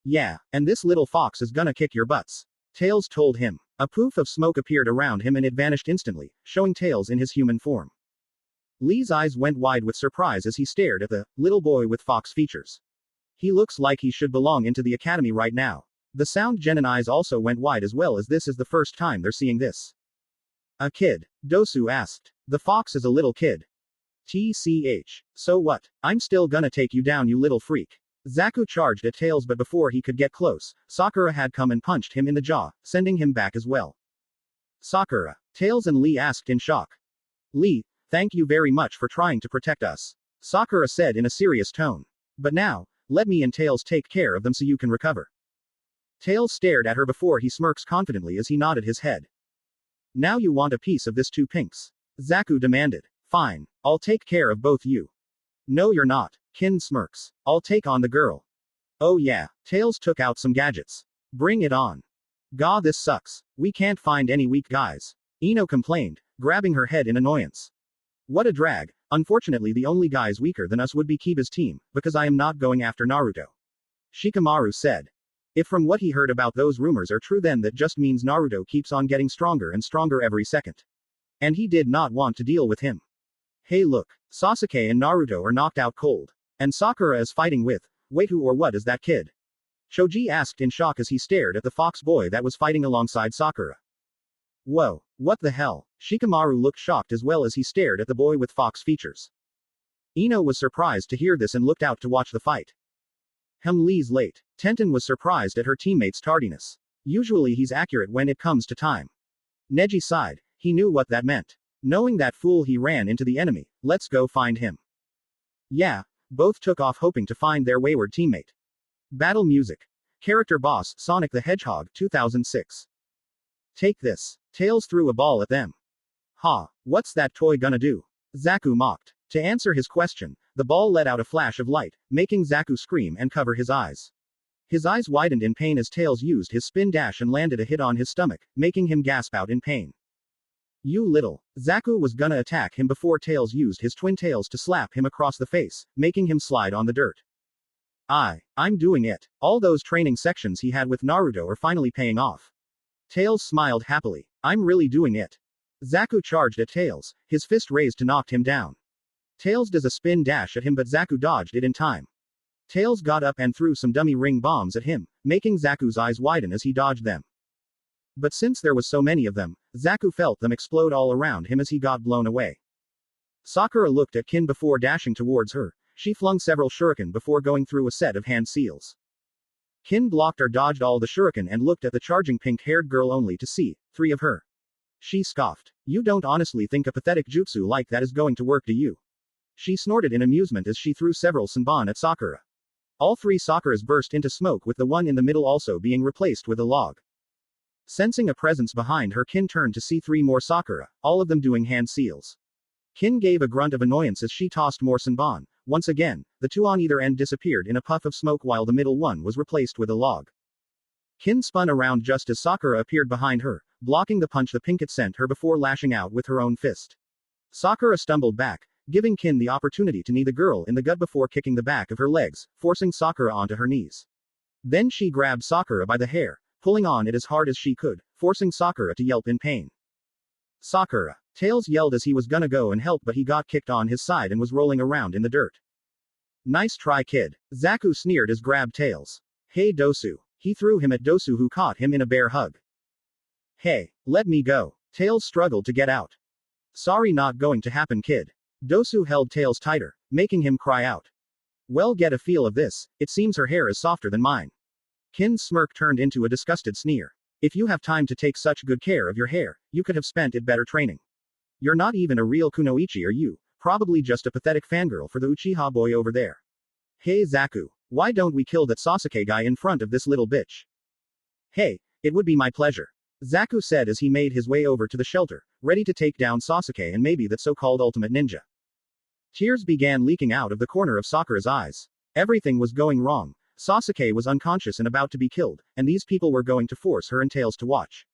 Yeah, and this little fox is gonna kick your butts. Tails told him. A poof of smoke appeared around him and it vanished instantly, showing Tails in his human form. Lee's eyes went wide with surprise as he stared at the little boy with fox features. He looks like he should belong into the academy right now. The sound genin eyes also went wide as well, as this is the first time they're seeing this. A kid? Dosu asked. The fox is a little kid. TCH. So what? I'm still gonna take you down, you little freak. Zaku charged at Tails, but before he could get close, Sakura had come and punched him in the jaw, sending him back as well. Sakura? Tails and Lee asked in shock. Lee, thank you very much for trying to protect us. Sakura said in a serious tone. But now, let me and Tails take care of them so you can recover. Tails stared at her before he smirks confidently as he nodded his head. Now you want a piece of this too, Pinks? Zaku demanded. Fine, I'll take care of both you. No you're not. Kin smirks. I'll take on the girl. Oh yeah. Tails took out some gadgets. Bring it on. Gah, this sucks. We can't find any weak guys. Ino complained, grabbing her head in annoyance. What a drag. Unfortunately the only guys weaker than us would be Kiba's team, because I am not going after Naruto. Shikamaru said. If from what he heard about those rumors are true, then that just means Naruto keeps on getting stronger and stronger every second. And he did not want to deal with him. Hey look, Sasuke and Naruto are knocked out cold. And Sakura is fighting with, wait, who or what is that kid? Shoji asked in shock as he stared at the fox boy that was fighting alongside Sakura. Whoa, what the hell? Shikamaru looked shocked as well as he stared at the boy with fox features. Ino was surprised to hear this and looked out to watch the fight. Lee's late. Tenten was surprised at her teammate's tardiness. Usually he's accurate when it comes to time. Neji sighed. He knew what that meant. Knowing that fool, he ran into the enemy. Let's go find him. Yeah. Both took off hoping to find their wayward teammate. Battle music. Character boss, Sonic the Hedgehog, 2006. Take this. Tails threw a ball at them. Ha, what's that toy gonna do? Zaku mocked. To answer his question, the ball let out a flash of light, making Zaku scream and cover his eyes. His eyes widened in pain as Tails used his spin dash and landed a hit on his stomach, making him gasp out in pain. You little. Zaku was gonna attack him before Tails used his twin tails to slap him across the face, making him slide on the dirt. I'm doing it. All those training sections he had with Naruto are finally paying off. Tails smiled happily. I'm really doing it. Zaku charged at Tails, his fist raised to knock him down. Tails does a spin dash at him but Zaku dodged it in time. Tails got up and threw some dummy ring bombs at him, making Zaku's eyes widen as he dodged them. But since there was so many of them, Zaku felt them explode all around him as he got blown away. Sakura looked at Kin before dashing towards her. She flung several shuriken before going through a set of hand seals. Kin blocked or dodged all the shuriken and looked at the charging pink-haired girl only to see 3 of her. She scoffed. You don't honestly think a pathetic jutsu like that is going to work, do you? She snorted in amusement as she threw several Senbon at Sakura. All 3 Sakuras burst into smoke with the one in the middle also being replaced with a log. Sensing a presence behind her, Kin turned to see 3 more Sakura, all of them doing hand seals. Kin gave a grunt of annoyance as she tossed more Senbon. Once again, the 2 on either end disappeared in a puff of smoke while the middle one was replaced with a log. Kin spun around just as Sakura appeared behind her, blocking the punch the pinkett sent her before lashing out with her own fist. Sakura stumbled back, giving Kin the opportunity to knee the girl in the gut before kicking the back of her legs, forcing Sakura onto her knees. Then she grabbed Sakura by the hair, pulling on it as hard as she could, forcing Sakura to yelp in pain. Sakura. Tails yelled as he was gonna go and help but he got kicked on his side and was rolling around in the dirt. Nice try, kid. Zaku sneered as grabbed Tails. Hey Dosu. He threw him at Dosu who caught him in a bear hug. Hey, let me go. Tails struggled to get out. Sorry, not going to happen, kid. Dosu held Tails tighter, making him cry out. Well, get a feel of this, it seems her hair is softer than mine. Kin's smirk turned into a disgusted sneer. If you have time to take such good care of your hair, you could have spent it better training. You're not even a real kunoichi, are you? Probably just a pathetic fangirl for the Uchiha boy over there. Hey Zaku, why don't we kill that Sasuke guy in front of this little bitch? Hey, it would be my pleasure. Zaku said as he made his way over to the shelter, ready to take down Sasuke and maybe that so-called ultimate ninja. Tears began leaking out of the corner of Sakura's eyes. Everything was going wrong. Sasuke was unconscious and about to be killed, and these people were going to force her and Tails to watch.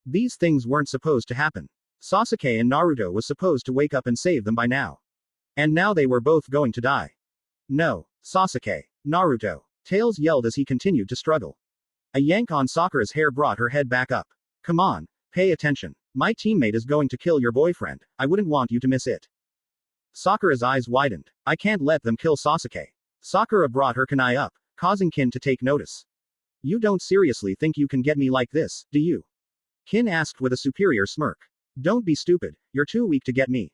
These things weren't supposed to happen. Sasuke and Naruto was supposed to wake up and save them by now. And now they were both going to die. No. Sasuke. Naruto. Tails yelled as he continued to struggle. A yank on Sakura's hair brought her head back up. Come on, pay attention. My teammate is going to kill your boyfriend, I wouldn't want you to miss it. Sakura's eyes widened. I can't let them kill Sasuke. Sakura brought her kunai up, causing Kin to take notice. You don't seriously think you can get me like this, do you? Kin asked with a superior smirk. Don't be stupid, you're too weak to get me.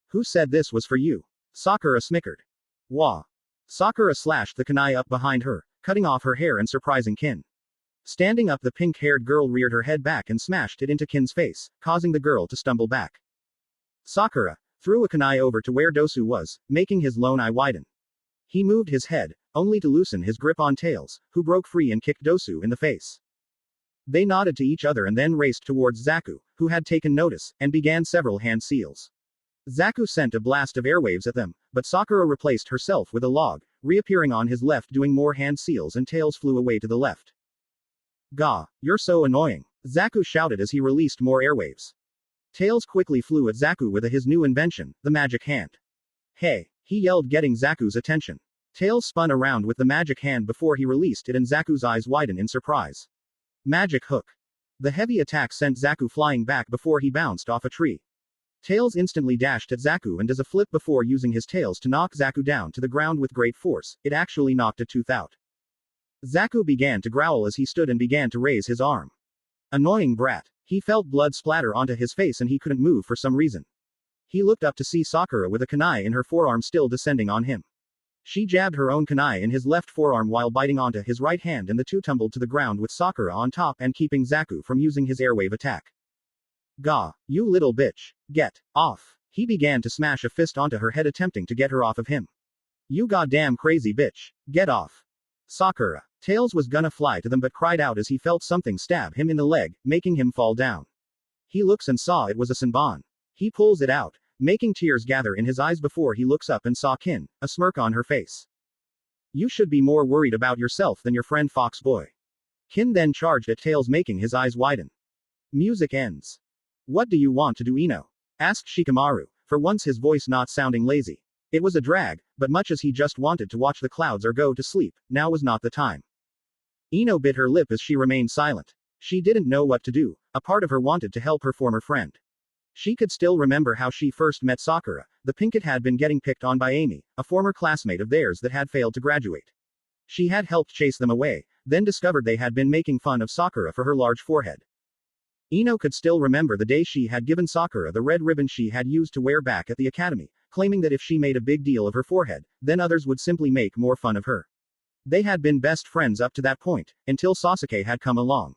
Who said this was for you? Sakura snickered. Wah. Sakura slashed the kunai up behind her, cutting off her hair and surprising Kin. Standing up, the pink-haired girl reared her head back and smashed it into Kin's face, causing the girl to stumble back. Sakura threw a kunai over to where Dosu was, making his lone eye widen. He moved his head, only to loosen his grip on Tails, who broke free and kicked Dosu in the face. They nodded to each other and then raced towards Zaku, who had taken notice, and began several hand seals. Zaku sent a blast of airwaves at them, but Sakura replaced herself with a log, reappearing on his left doing more hand seals and Tails flew away to the left. Gah, you're so annoying. Zaku shouted as he released more airwaves. Tails quickly flew at Zaku with his new invention, the magic hand. Hey, he yelled, getting Zaku's attention. Tails spun around with the magic hand before he released it and Zaku's eyes widened in surprise. Magic hook. The heavy attack sent Zaku flying back before he bounced off a tree. Tails instantly dashed at Zaku and does a flip before using his tails to knock Zaku down to the ground with great force. It actually knocked a tooth out. Zaku began to growl as he stood and began to raise his arm. Annoying brat. He felt blood splatter onto his face and he couldn't move for some reason. He looked up to see Sakura with a kunai in her forearm still descending on him. She jabbed her own kunai in his left forearm while biting onto his right hand and the two tumbled to the ground with Sakura on top and keeping Zaku from using his airwave attack. Gah, you little bitch. Get off. He began to smash a fist onto her head attempting to get her off of him. You goddamn crazy bitch. Get off. Sakura. Tails was gonna fly to them but cried out as he felt something stab him in the leg, making him fall down. He looks and saw it was a Senbon. He pulls it out, making tears gather in his eyes before he looks up and saw Kin, a smirk on her face. You should be more worried about yourself than your friend Fox Boy. Kin then charged at Tails making his eyes widen. Music ends. What do you want to do, Ino? Asked Shikamaru, for once his voice not sounding lazy. It was a drag, but much as he just wanted to watch the clouds or go to sleep, now was not the time. Ino bit her lip as she remained silent. She didn't know what to do, a part of her wanted to help her former friend. She could still remember how she first met Sakura. The Pinkett had been getting picked on by Amy, a former classmate of theirs that had failed to graduate. She had helped chase them away, then discovered they had been making fun of Sakura for her large forehead. Ino could still remember the day she had given Sakura the red ribbon she had used to wear back at the academy, claiming that if she made a big deal of her forehead, then others would simply make more fun of her. They had been best friends up to that point, until Sasuke had come along.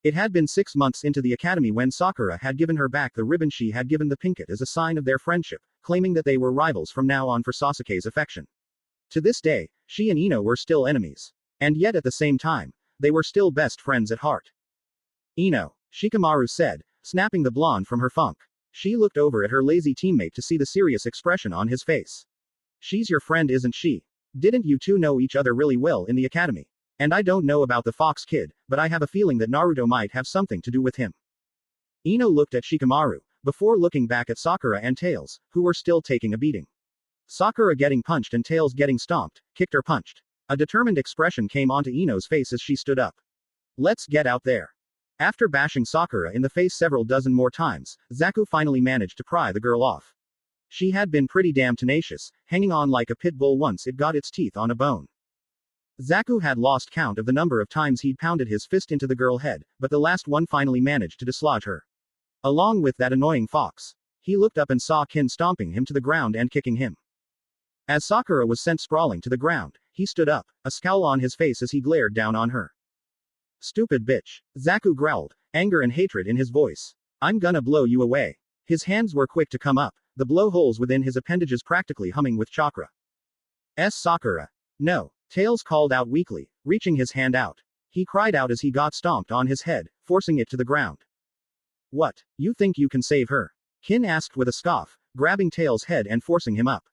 It had been 6 months into the academy when Sakura had given her back the ribbon she had given the Pinkett as a sign of their friendship, claiming that they were rivals from now on for Sasuke's affection. To this day, she and Ino were still enemies. And yet at the same time, they were still best friends at heart. Ino, Shikamaru said, snapping the blonde from her funk. She looked over at her lazy teammate to see the serious expression on his face. She's your friend, isn't she? Didn't you two know each other really well in the academy? And I don't know about the Fox kid, but I have a feeling that Naruto might have something to do with him. Ino looked at Shikamaru, before looking back at Sakura and Tails, who were still taking a beating. Sakura getting punched and Tails getting stomped, kicked or punched. A determined expression came onto Ino's face as she stood up. Let's get out there. After bashing Sakura in the face several dozen more times, Zaku finally managed to pry the girl off. She had been pretty damn tenacious, hanging on like a pit bull once it got its teeth on a bone. Zaku had lost count of the number of times he'd pounded his fist into the girl's head, but the last one finally managed to dislodge her. Along with that annoying fox. He looked up and saw Kin stomping him to the ground and kicking him. As Sakura was sent sprawling to the ground, he stood up, a scowl on his face as he glared down on her. Stupid bitch. Zaku growled, anger and hatred in his voice. I'm gonna blow you away. His hands were quick to come up, the blowholes within his appendages practically humming with chakra. Sakura. No. Tails called out weakly, reaching his hand out. He cried out as he got stomped on his head, forcing it to the ground. What? You think you can save her? Kin asked with a scoff, grabbing Tails' head and forcing him up.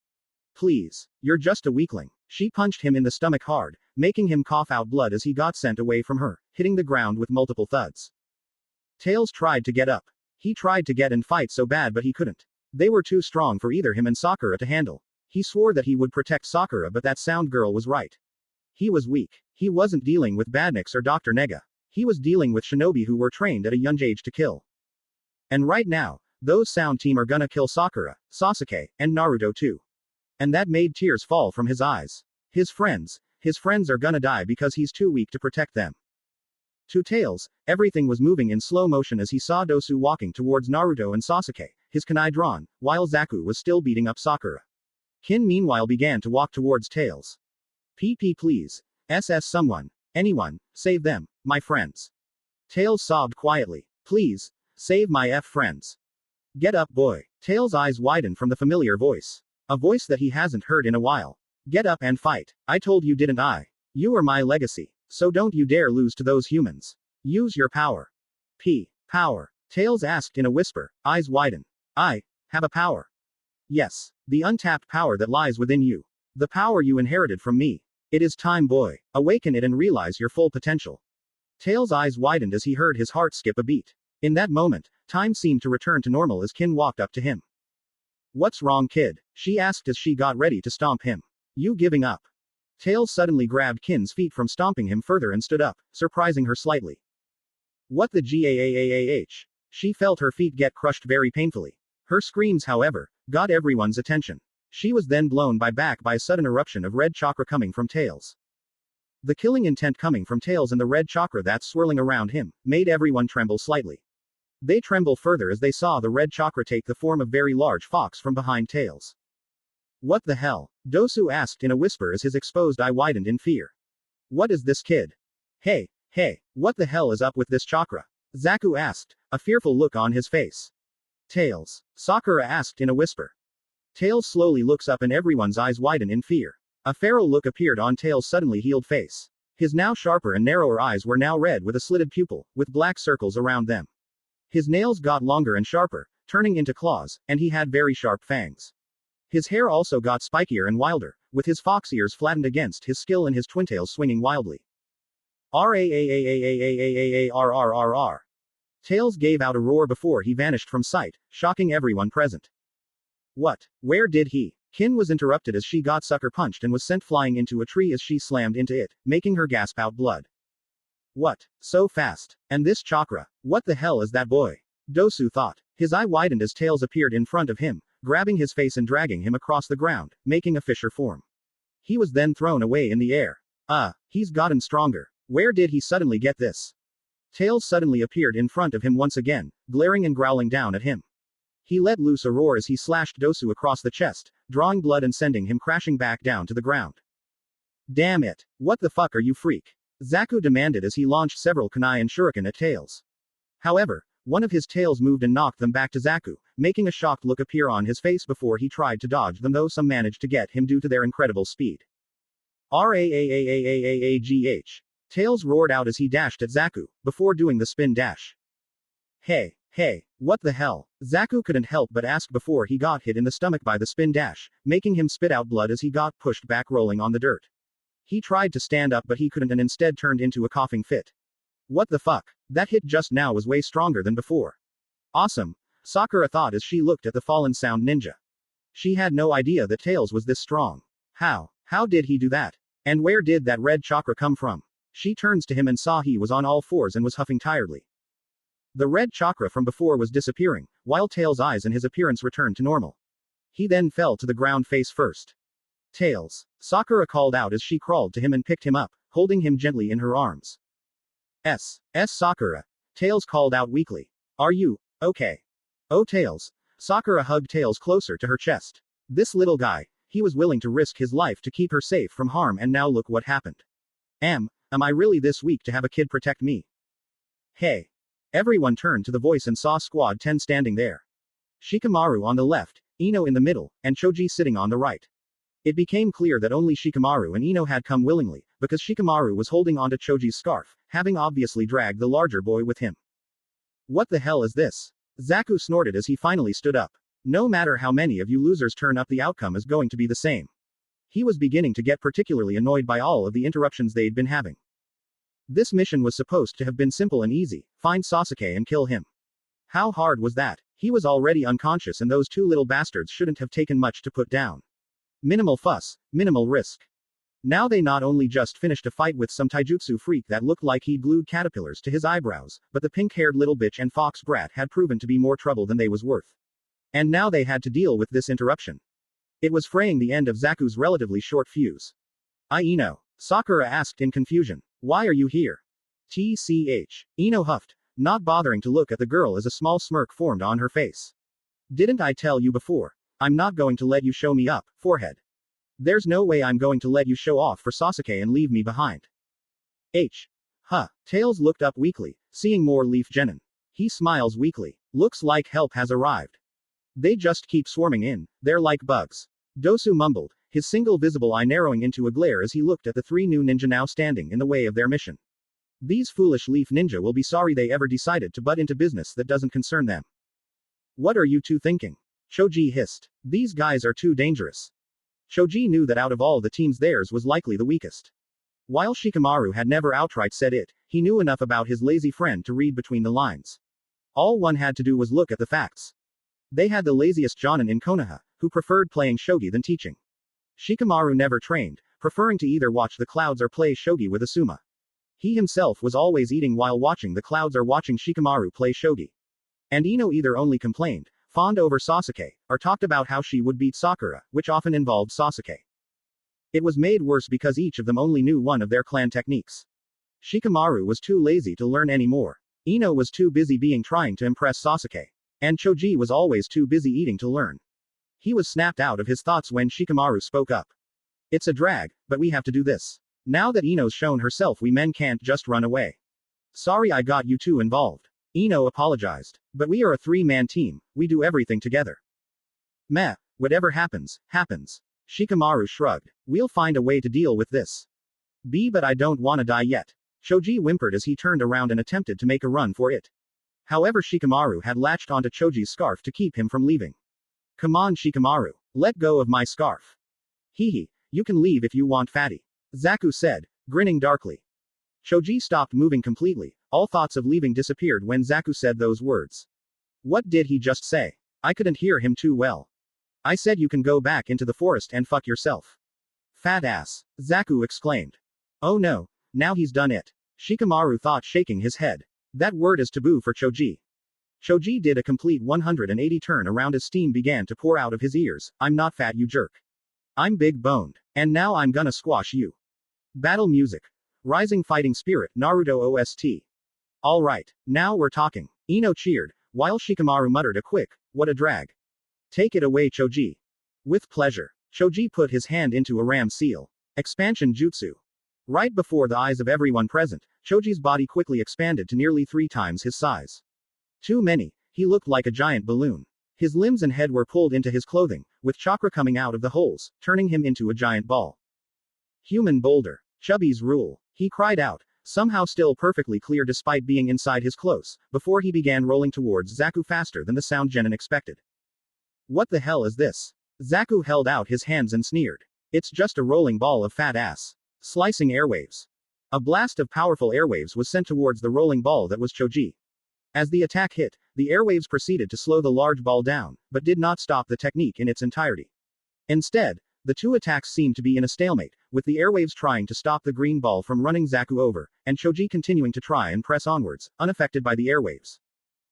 Please. You're just a weakling. She punched him in the stomach hard, making him cough out blood as he got sent away from her, hitting the ground with multiple thuds. Tails tried to get up. He tried to get and fight so bad but he couldn't. They were too strong for either him and Sakura to handle. He swore that he would protect Sakura, but that sound girl was right. He was weak. He wasn't dealing with Badniks or Dr. Nega. He was dealing with shinobi who were trained at a young age to kill. And right now, those sound team are gonna kill Sakura, Sasuke, and Naruto too. And that made tears fall from his eyes. His friends are gonna die because he's too weak to protect them. To Tails, everything was moving in slow motion as he saw Dosu walking towards Naruto and Sasuke, his kunai drawn, while Zaku was still beating up Sakura. Kin meanwhile began to walk towards Tails. PP please. Someone. Anyone. Save them. My friends. Tails sobbed quietly. Please. Save my friends. Get up boy. Tails' eyes widened from the familiar voice. A voice that he hasn't heard in a while. Get up and fight. I told you didn't I? You are my legacy. So don't you dare lose to those humans. Use your power. Power. Tails asked in a whisper, eyes widen. I have a power. Yes. The untapped power that lies within you. The power you inherited from me. It is time boy. Awaken it and realize your full potential. Tails' eyes widened as he heard his heart skip a beat. In that moment, time seemed to return to normal as Kin walked up to him. What's wrong kid? She asked as she got ready to stomp him. You giving up? Tails suddenly grabbed Kin's feet from stomping him further and stood up, surprising her slightly. What the gaah? She felt her feet get crushed very painfully. Her screams, however, got everyone's attention. She was then blown back by a sudden eruption of red chakra coming from Tails. The killing intent coming from Tails and the red chakra that's swirling around him, made everyone tremble slightly. They trembled further as they saw the red chakra take the form of very large fox from behind Tails. What the hell? Dosu asked in a whisper as his exposed eye widened in fear. What is this kid? Hey, what the hell is up with this chakra? Zaku asked, a fearful look on his face. Tails. Sakura asked in a whisper. Tails slowly looks up and everyone's eyes widen in fear. A feral look appeared on Tails' suddenly healed face. His now sharper and narrower eyes were now red with a slitted pupil, with black circles around them. His nails got longer and sharper, turning into claws, and he had very sharp fangs. His hair also got spikier and wilder, with his fox ears flattened against his skull and his twintails swinging wildly. R. Tails gave out a roar before he vanished from sight, shocking everyone present. What? Where did he? Kin was interrupted as she got sucker punched and was sent flying into a tree as she slammed into it, making her gasp out blood. What? So fast? And this chakra? What the hell is that boy? Dosu thought. His eye widened as Tails appeared in front of him, grabbing his face and dragging him across the ground, making a fisher form. He was then thrown away in the air. He's gotten stronger. Where did he suddenly get this? Tails suddenly appeared in front of him once again, glaring and growling down at him. He let loose a roar as he slashed Dosu across the chest, drawing blood and sending him crashing back down to the ground. Damn it. What the fuck are you, freak? Zaku demanded as he launched several kunai and shuriken at Tails. However, one of his tails moved and knocked them back to Zaku, making a shocked look appear on his face before he tried to dodge them, though some managed to get him due to their incredible speed. Raagh. Tails roared out as he dashed at Zaku, before doing the spin dash. Hey, what the hell? Zaku couldn't help but ask before he got hit in the stomach by the spin dash, making him spit out blood as he got pushed back rolling on the dirt. He tried to stand up but he couldn't and instead turned into a coughing fit. What the fuck? That hit just now was way stronger than before. Awesome, Sakura thought as she looked at the fallen sound ninja. She had no idea that Tails was this strong. How did he do that? And where did that red chakra come from? She turns to him and saw he was on all fours and was huffing tiredly. The red chakra from before was disappearing, while Tails' eyes and his appearance returned to normal. He then fell to the ground face first. Tails, Sakura called out as she crawled to him and picked him up, holding him gently in her arms. Sakura. Tails called out weakly. Are you okay? Oh Tails. Sakura hugged Tails closer to her chest. This little guy, he was willing to risk his life to keep her safe from harm, and now look what happened. Am I really this weak to have a kid protect me? Hey. Everyone turned to the voice and saw Squad 10 standing there. Shikamaru on the left, Ino in the middle, and Choji sitting on the right. It became clear that only Shikamaru and Ino had come willingly, because Shikamaru was holding onto Choji's scarf, having obviously dragged the larger boy with him. What the hell is this? Zaku snorted as he finally stood up. No matter how many of you losers turn up, the outcome is going to be the same. He was beginning to get particularly annoyed by all of the interruptions they'd been having. This mission was supposed to have been simple and easy, find Sasuke and kill him. How hard was that? He was already unconscious and those two little bastards shouldn't have taken much to put down. Minimal fuss, minimal risk. Now they not only just finished a fight with some taijutsu freak that looked like he'd glued caterpillars to his eyebrows, but the pink-haired little bitch and fox brat had proven to be more trouble than they was worth. And now they had to deal with this interruption. It was fraying the end of Zaku's relatively short fuse. Ino? Sakura asked in confusion. Why are you here? TCH. Ino huffed, not bothering to look at the girl as a small smirk formed on her face. Didn't I tell you before? I'm not going to let you show me up, forehead. There's no way I'm going to let you show off for Sasuke and leave me behind. Tails looked up weakly, seeing more Leaf Genin. He smiles weakly. Looks like help has arrived. They just keep swarming in, they're like bugs. Dosu mumbled, his single visible eye narrowing into a glare as he looked at the three new ninja now standing in the way of their mission. These foolish Leaf Ninja will be sorry they ever decided to butt into business that doesn't concern them. What are you two thinking? Choji hissed. These guys are too dangerous. Choji knew that out of all the teams theirs was likely the weakest. While Shikamaru had never outright said it, he knew enough about his lazy friend to read between the lines. All one had to do was look at the facts. They had the laziest jonin in Konoha, who preferred playing shogi than teaching. Shikamaru never trained, preferring to either watch the clouds or play shogi with Asuma. He himself was always eating while watching the clouds or watching Shikamaru play shogi. And Ino either only complained, fawned over Sasuke, or talked about how she would beat Sakura, which often involved Sasuke. It was made worse because each of them only knew one of their clan techniques. Shikamaru was too lazy to learn any more. Ino was too busy being trying to impress Sasuke. And Choji was always too busy eating to learn. He was snapped out of his thoughts when Shikamaru spoke up. It's a drag, but we have to do this. Now that Ino's shown herself, we men can't just run away. Sorry I got you two involved. Ino apologized. But we are a three-man team, we do everything together. Meh, whatever happens, happens. Shikamaru shrugged. We'll find a way to deal with this. But I don't wanna die yet. Choji whimpered as he turned around and attempted to make a run for it. However, Shikamaru had latched onto Choji's scarf to keep him from leaving. Come on Shikamaru. Let go of my scarf. Hehe, you can leave if you want, fatty. Zaku said, grinning darkly. Choji stopped moving completely. All thoughts of leaving disappeared when Zaku said those words. What did he just say? I couldn't hear him too well. I said you can go back into the forest and fuck yourself. Fat ass. Zaku exclaimed. Oh no, now he's done it. Shikamaru thought, shaking his head. That word is taboo for Choji. Choji did a complete 180 turn around as steam began to pour out of his ears. I'm not fat, you jerk. I'm big boned. And now I'm gonna squash you. Battle music. Rising fighting spirit, Naruto OST. Alright, now we're talking. Ino cheered, while Shikamaru muttered a quick, what a drag. Take it away, Choji. With pleasure. Choji put his hand into a ram seal. Expansion jutsu. Right before the eyes of everyone present, Choji's body quickly expanded to nearly 3 times his size. Too many, he looked like a giant balloon. His limbs and head were pulled into his clothing, with chakra coming out of the holes, turning him into a giant ball. Human boulder. Chubby's rule. He cried out, somehow still perfectly clear despite being inside his clothes, before he began rolling towards Zaku faster than the sound Genin expected. What the hell is this? Zaku held out his hands and sneered. It's just a rolling ball of fat ass. Slicing airwaves. A blast of powerful airwaves was sent towards the rolling ball that was Choji. As the attack hit, the airwaves proceeded to slow the large ball down, but did not stop the technique in its entirety. Instead, the two attacks seemed to be in a stalemate, with the airwaves trying to stop the green ball from running Zaku over, and Choji continuing to try and press onwards, unaffected by the airwaves.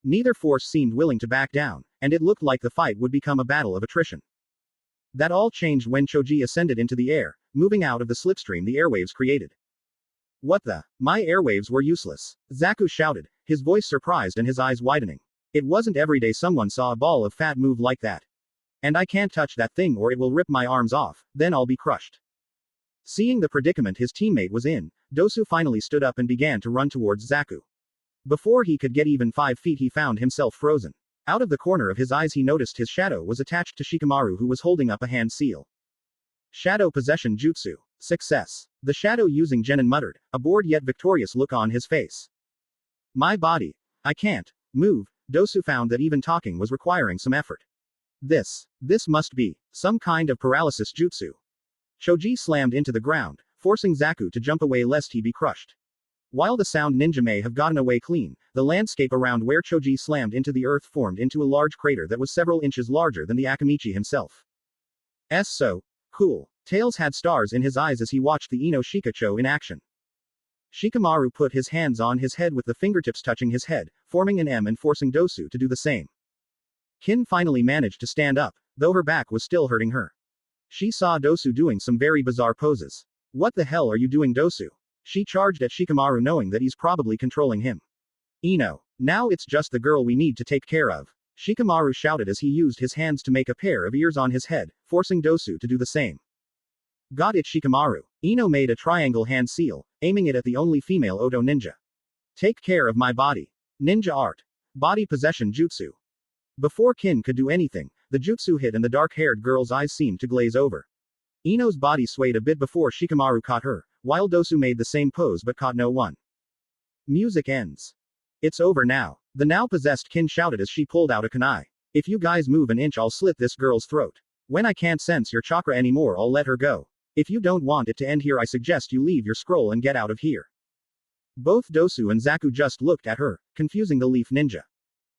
Neither force seemed willing to back down, and it looked like the fight would become a battle of attrition. That all changed when Choji ascended into the air, moving out of the slipstream the airwaves created. What the? My airwaves were useless. Zaku shouted, his voice surprised and his eyes widening. It wasn't every day someone saw a ball of fat move like that. And I can't touch that thing or it will rip my arms off, then I'll be crushed. Seeing the predicament his teammate was in, Dosu finally stood up and began to run towards Zaku. Before he could get even 5 feet he found himself frozen. Out of the corner of his eyes he noticed his shadow was attached to Shikamaru who was holding up a hand seal. Shadow Possession Jutsu. Success. The shadow using Genin muttered, a bored yet victorious look on his face. My body. I can't move. Dosu found that even talking was requiring some effort. This must be some kind of paralysis jutsu. Choji slammed into the ground, forcing Zaku to jump away lest he be crushed. While the sound ninja may have gotten away clean, the landscape around where Choji slammed into the earth formed into a large crater that was several inches larger than the Akamichi himself. So cool. Tails had stars in his eyes as he watched the Ino Shikacho in action. Shikamaru put his hands on his head with the fingertips touching his head, forming an M and forcing Dosu to do the same. Kin finally managed to stand up, though her back was still hurting her. She saw Dosu doing some very bizarre poses. What the hell are you doing, Dosu? She charged at Shikamaru knowing that he's probably controlling him. Ino, now it's just the girl we need to take care of. Shikamaru shouted as he used his hands to make a pair of ears on his head, forcing Dosu to do the same. Got it, Shikamaru. Ino made a triangle hand seal, aiming it at the only female Oto ninja. Take care of my body. Ninja art. Body possession jutsu. Before Kin could do anything, the jutsu hit and the dark-haired girl's eyes seemed to glaze over. Ino's body swayed a bit before Shikamaru caught her, while Dosu made the same pose but caught no one. Music ends. It's over now. The now-possessed Kin shouted as she pulled out a kunai. If you guys move an inch I'll slit this girl's throat. When I can't sense your chakra anymore I'll let her go. If you don't want it to end here I suggest you leave your scroll and get out of here. Both Dosu and Zaku just looked at her, confusing the leaf ninja.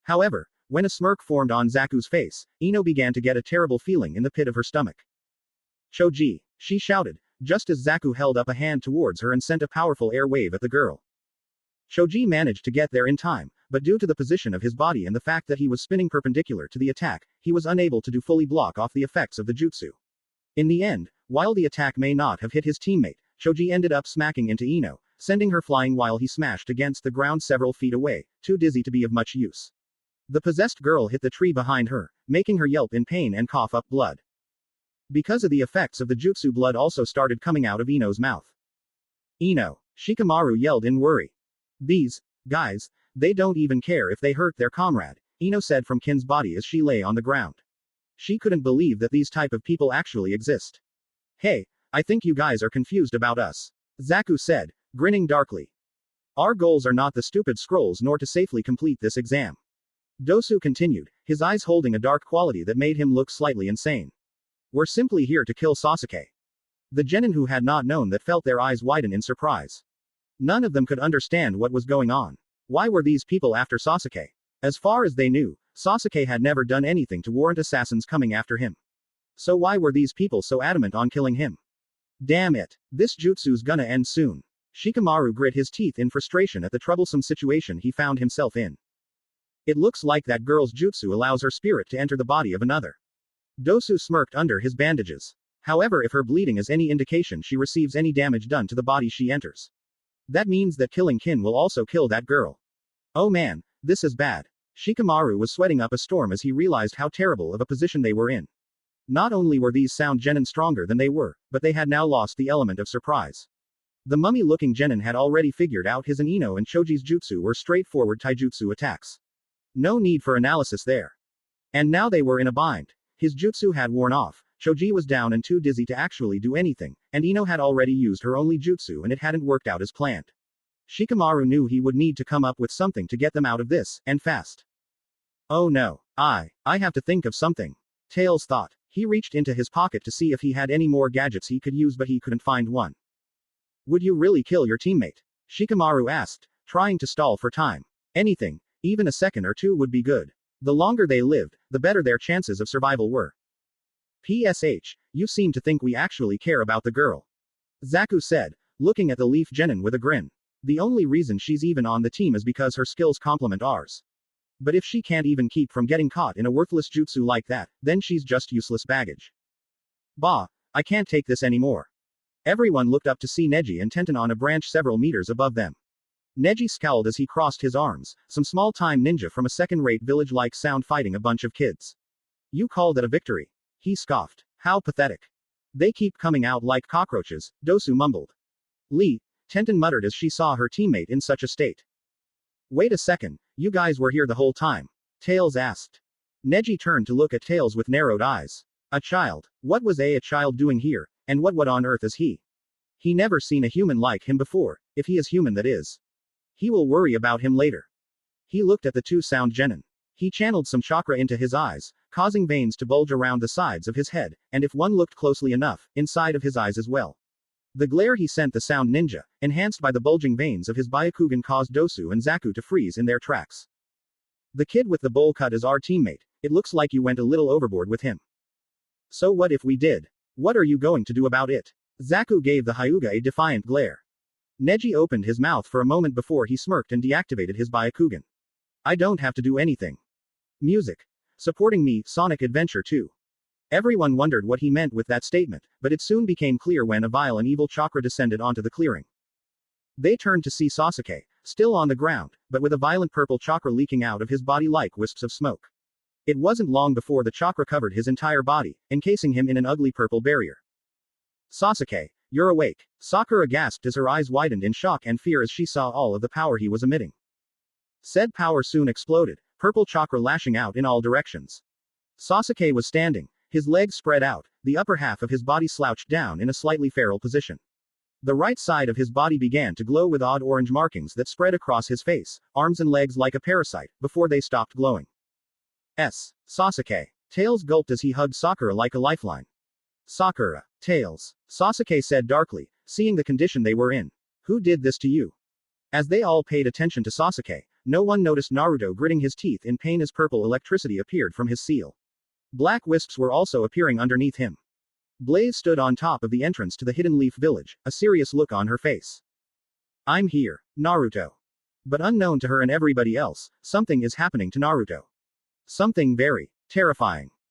However, when a smirk formed on Zaku's face, Ino began to get a terrible feeling in the pit of her stomach. Choji, she shouted, just as Zaku held up a hand towards her and sent a powerful air wave at the girl. Choji managed to get there in time, but due to the position of his body and the fact that he was spinning perpendicular to the attack, he was unable to fully block off the effects of the jutsu. In the end, while the attack may not have hit his teammate, Choji ended up smacking into Ino, sending her flying while he smashed against the ground several feet away, too dizzy to be of much use. The possessed girl hit the tree behind her, making her yelp in pain and cough up blood. Because of the effects of the jutsu, blood also started coming out of Ino's mouth. Ino, Shikamaru yelled in worry. These guys, they don't even care if they hurt their comrade, Ino said from Kin's body as she lay on the ground. She couldn't believe that these type of people actually exist. Hey, I think you guys are confused about us, Zaku said, grinning darkly. Our goals are not the stupid scrolls nor to safely complete this exam. Dosu continued, his eyes holding a dark quality that made him look slightly insane. We're simply here to kill Sasuke. The genin who had not known that felt their eyes widen in surprise. None of them could understand what was going on. Why were these people after Sasuke? As far as they knew, Sasuke had never done anything to warrant assassins coming after him. So why were these people so adamant on killing him? Damn it. This jutsu's gonna end soon. Shikamaru grit his teeth in frustration at the troublesome situation he found himself in. It looks like that girl's jutsu allows her spirit to enter the body of another. Dosu smirked under his bandages. However, if her bleeding is any indication, she receives any damage done to the body she enters. That means that killing Kin will also kill that girl. Oh man, this is bad. Shikamaru was sweating up a storm as he realized how terrible of a position they were in. Not only were these sound genin stronger than they were, but they had now lost the element of surprise. The mummy-looking genin had already figured out his Ino and Choji's jutsu were straightforward taijutsu attacks. No need for analysis there. And now they were in a bind. His jutsu had worn off, Choji was down and too dizzy to actually do anything, and Ino had already used her only jutsu and it hadn't worked out as planned. Shikamaru knew he would need to come up with something to get them out of this, and fast. Oh no. I have to think of something. Tails thought. He reached into his pocket to see if he had any more gadgets he could use, but he couldn't find one. Would you really kill your teammate? Shikamaru asked, trying to stall for time. Anything, even a second or two would be good. The longer they lived, the better their chances of survival were. PSH, you seem to think we actually care about the girl. Zaku said, looking at the leaf genin with a grin. The only reason she's even on the team is because her skills complement ours. But if she can't even keep from getting caught in a worthless jutsu like that, then she's just useless baggage. Bah, I can't take this anymore. Everyone looked up to see Neji and Tenten on a branch several meters above them. Neji scowled as he crossed his arms, some small-time ninja from a second-rate village like sound fighting a bunch of kids. You called it a victory. He scoffed. How pathetic. They keep coming out like cockroaches, Dosu mumbled. Lee, Tenten muttered as she saw her teammate in such a state. Wait a second, you guys were here the whole time? Tails asked. Neji turned to look at Tails with narrowed eyes. A child. What was a child doing here, and what on earth is he? He never seen a human like him before, if he is human that is. He will worry about him later. He looked at the two sound genin. He channeled some chakra into his eyes, causing veins to bulge around the sides of his head, and if one looked closely enough, inside of his eyes as well. The glare he sent the sound ninja, enhanced by the bulging veins of his Byakugan, caused Dosu and Zaku to freeze in their tracks. The kid with the bowl cut is our teammate. It looks like you went a little overboard with him. So what if we did? What are you going to do about it? Zaku gave the Hyuga a defiant glare. Neji opened his mouth for a moment before he smirked and deactivated his Byakugan. I don't have to do anything. Music. Supporting me, Sonic Adventure 2. Everyone wondered what he meant with that statement, but it soon became clear when a vile and evil chakra descended onto the clearing. They turned to see Sasuke, still on the ground, but with a violent purple chakra leaking out of his body like wisps of smoke. It wasn't long before the chakra covered his entire body, encasing him in an ugly purple barrier. Sasuke, you're awake. Sakura gasped as her eyes widened in shock and fear as she saw all of the power he was emitting. Said power soon exploded, purple chakra lashing out in all directions. Sasuke was standing, his legs spread out, the upper half of his body slouched down in a slightly feral position. The right side of his body began to glow with odd orange markings that spread across his face, arms and legs like a parasite, before they stopped glowing. Sasuke. Tails gulped as he hugged Sakura like a lifeline. Sakura. Tails. Sasuke said darkly, seeing the condition they were in. Who did this to you? As they all paid attention to Sasuke, no one noticed Naruto gritting his teeth in pain as purple electricity appeared from his seal. Black wisps were also appearing underneath him. Blaze stood on top of the entrance to the Hidden Leaf Village, a serious look on her face. I'm here, Naruto. But unknown to her and everybody else, something is happening to Naruto. Something very terrifying.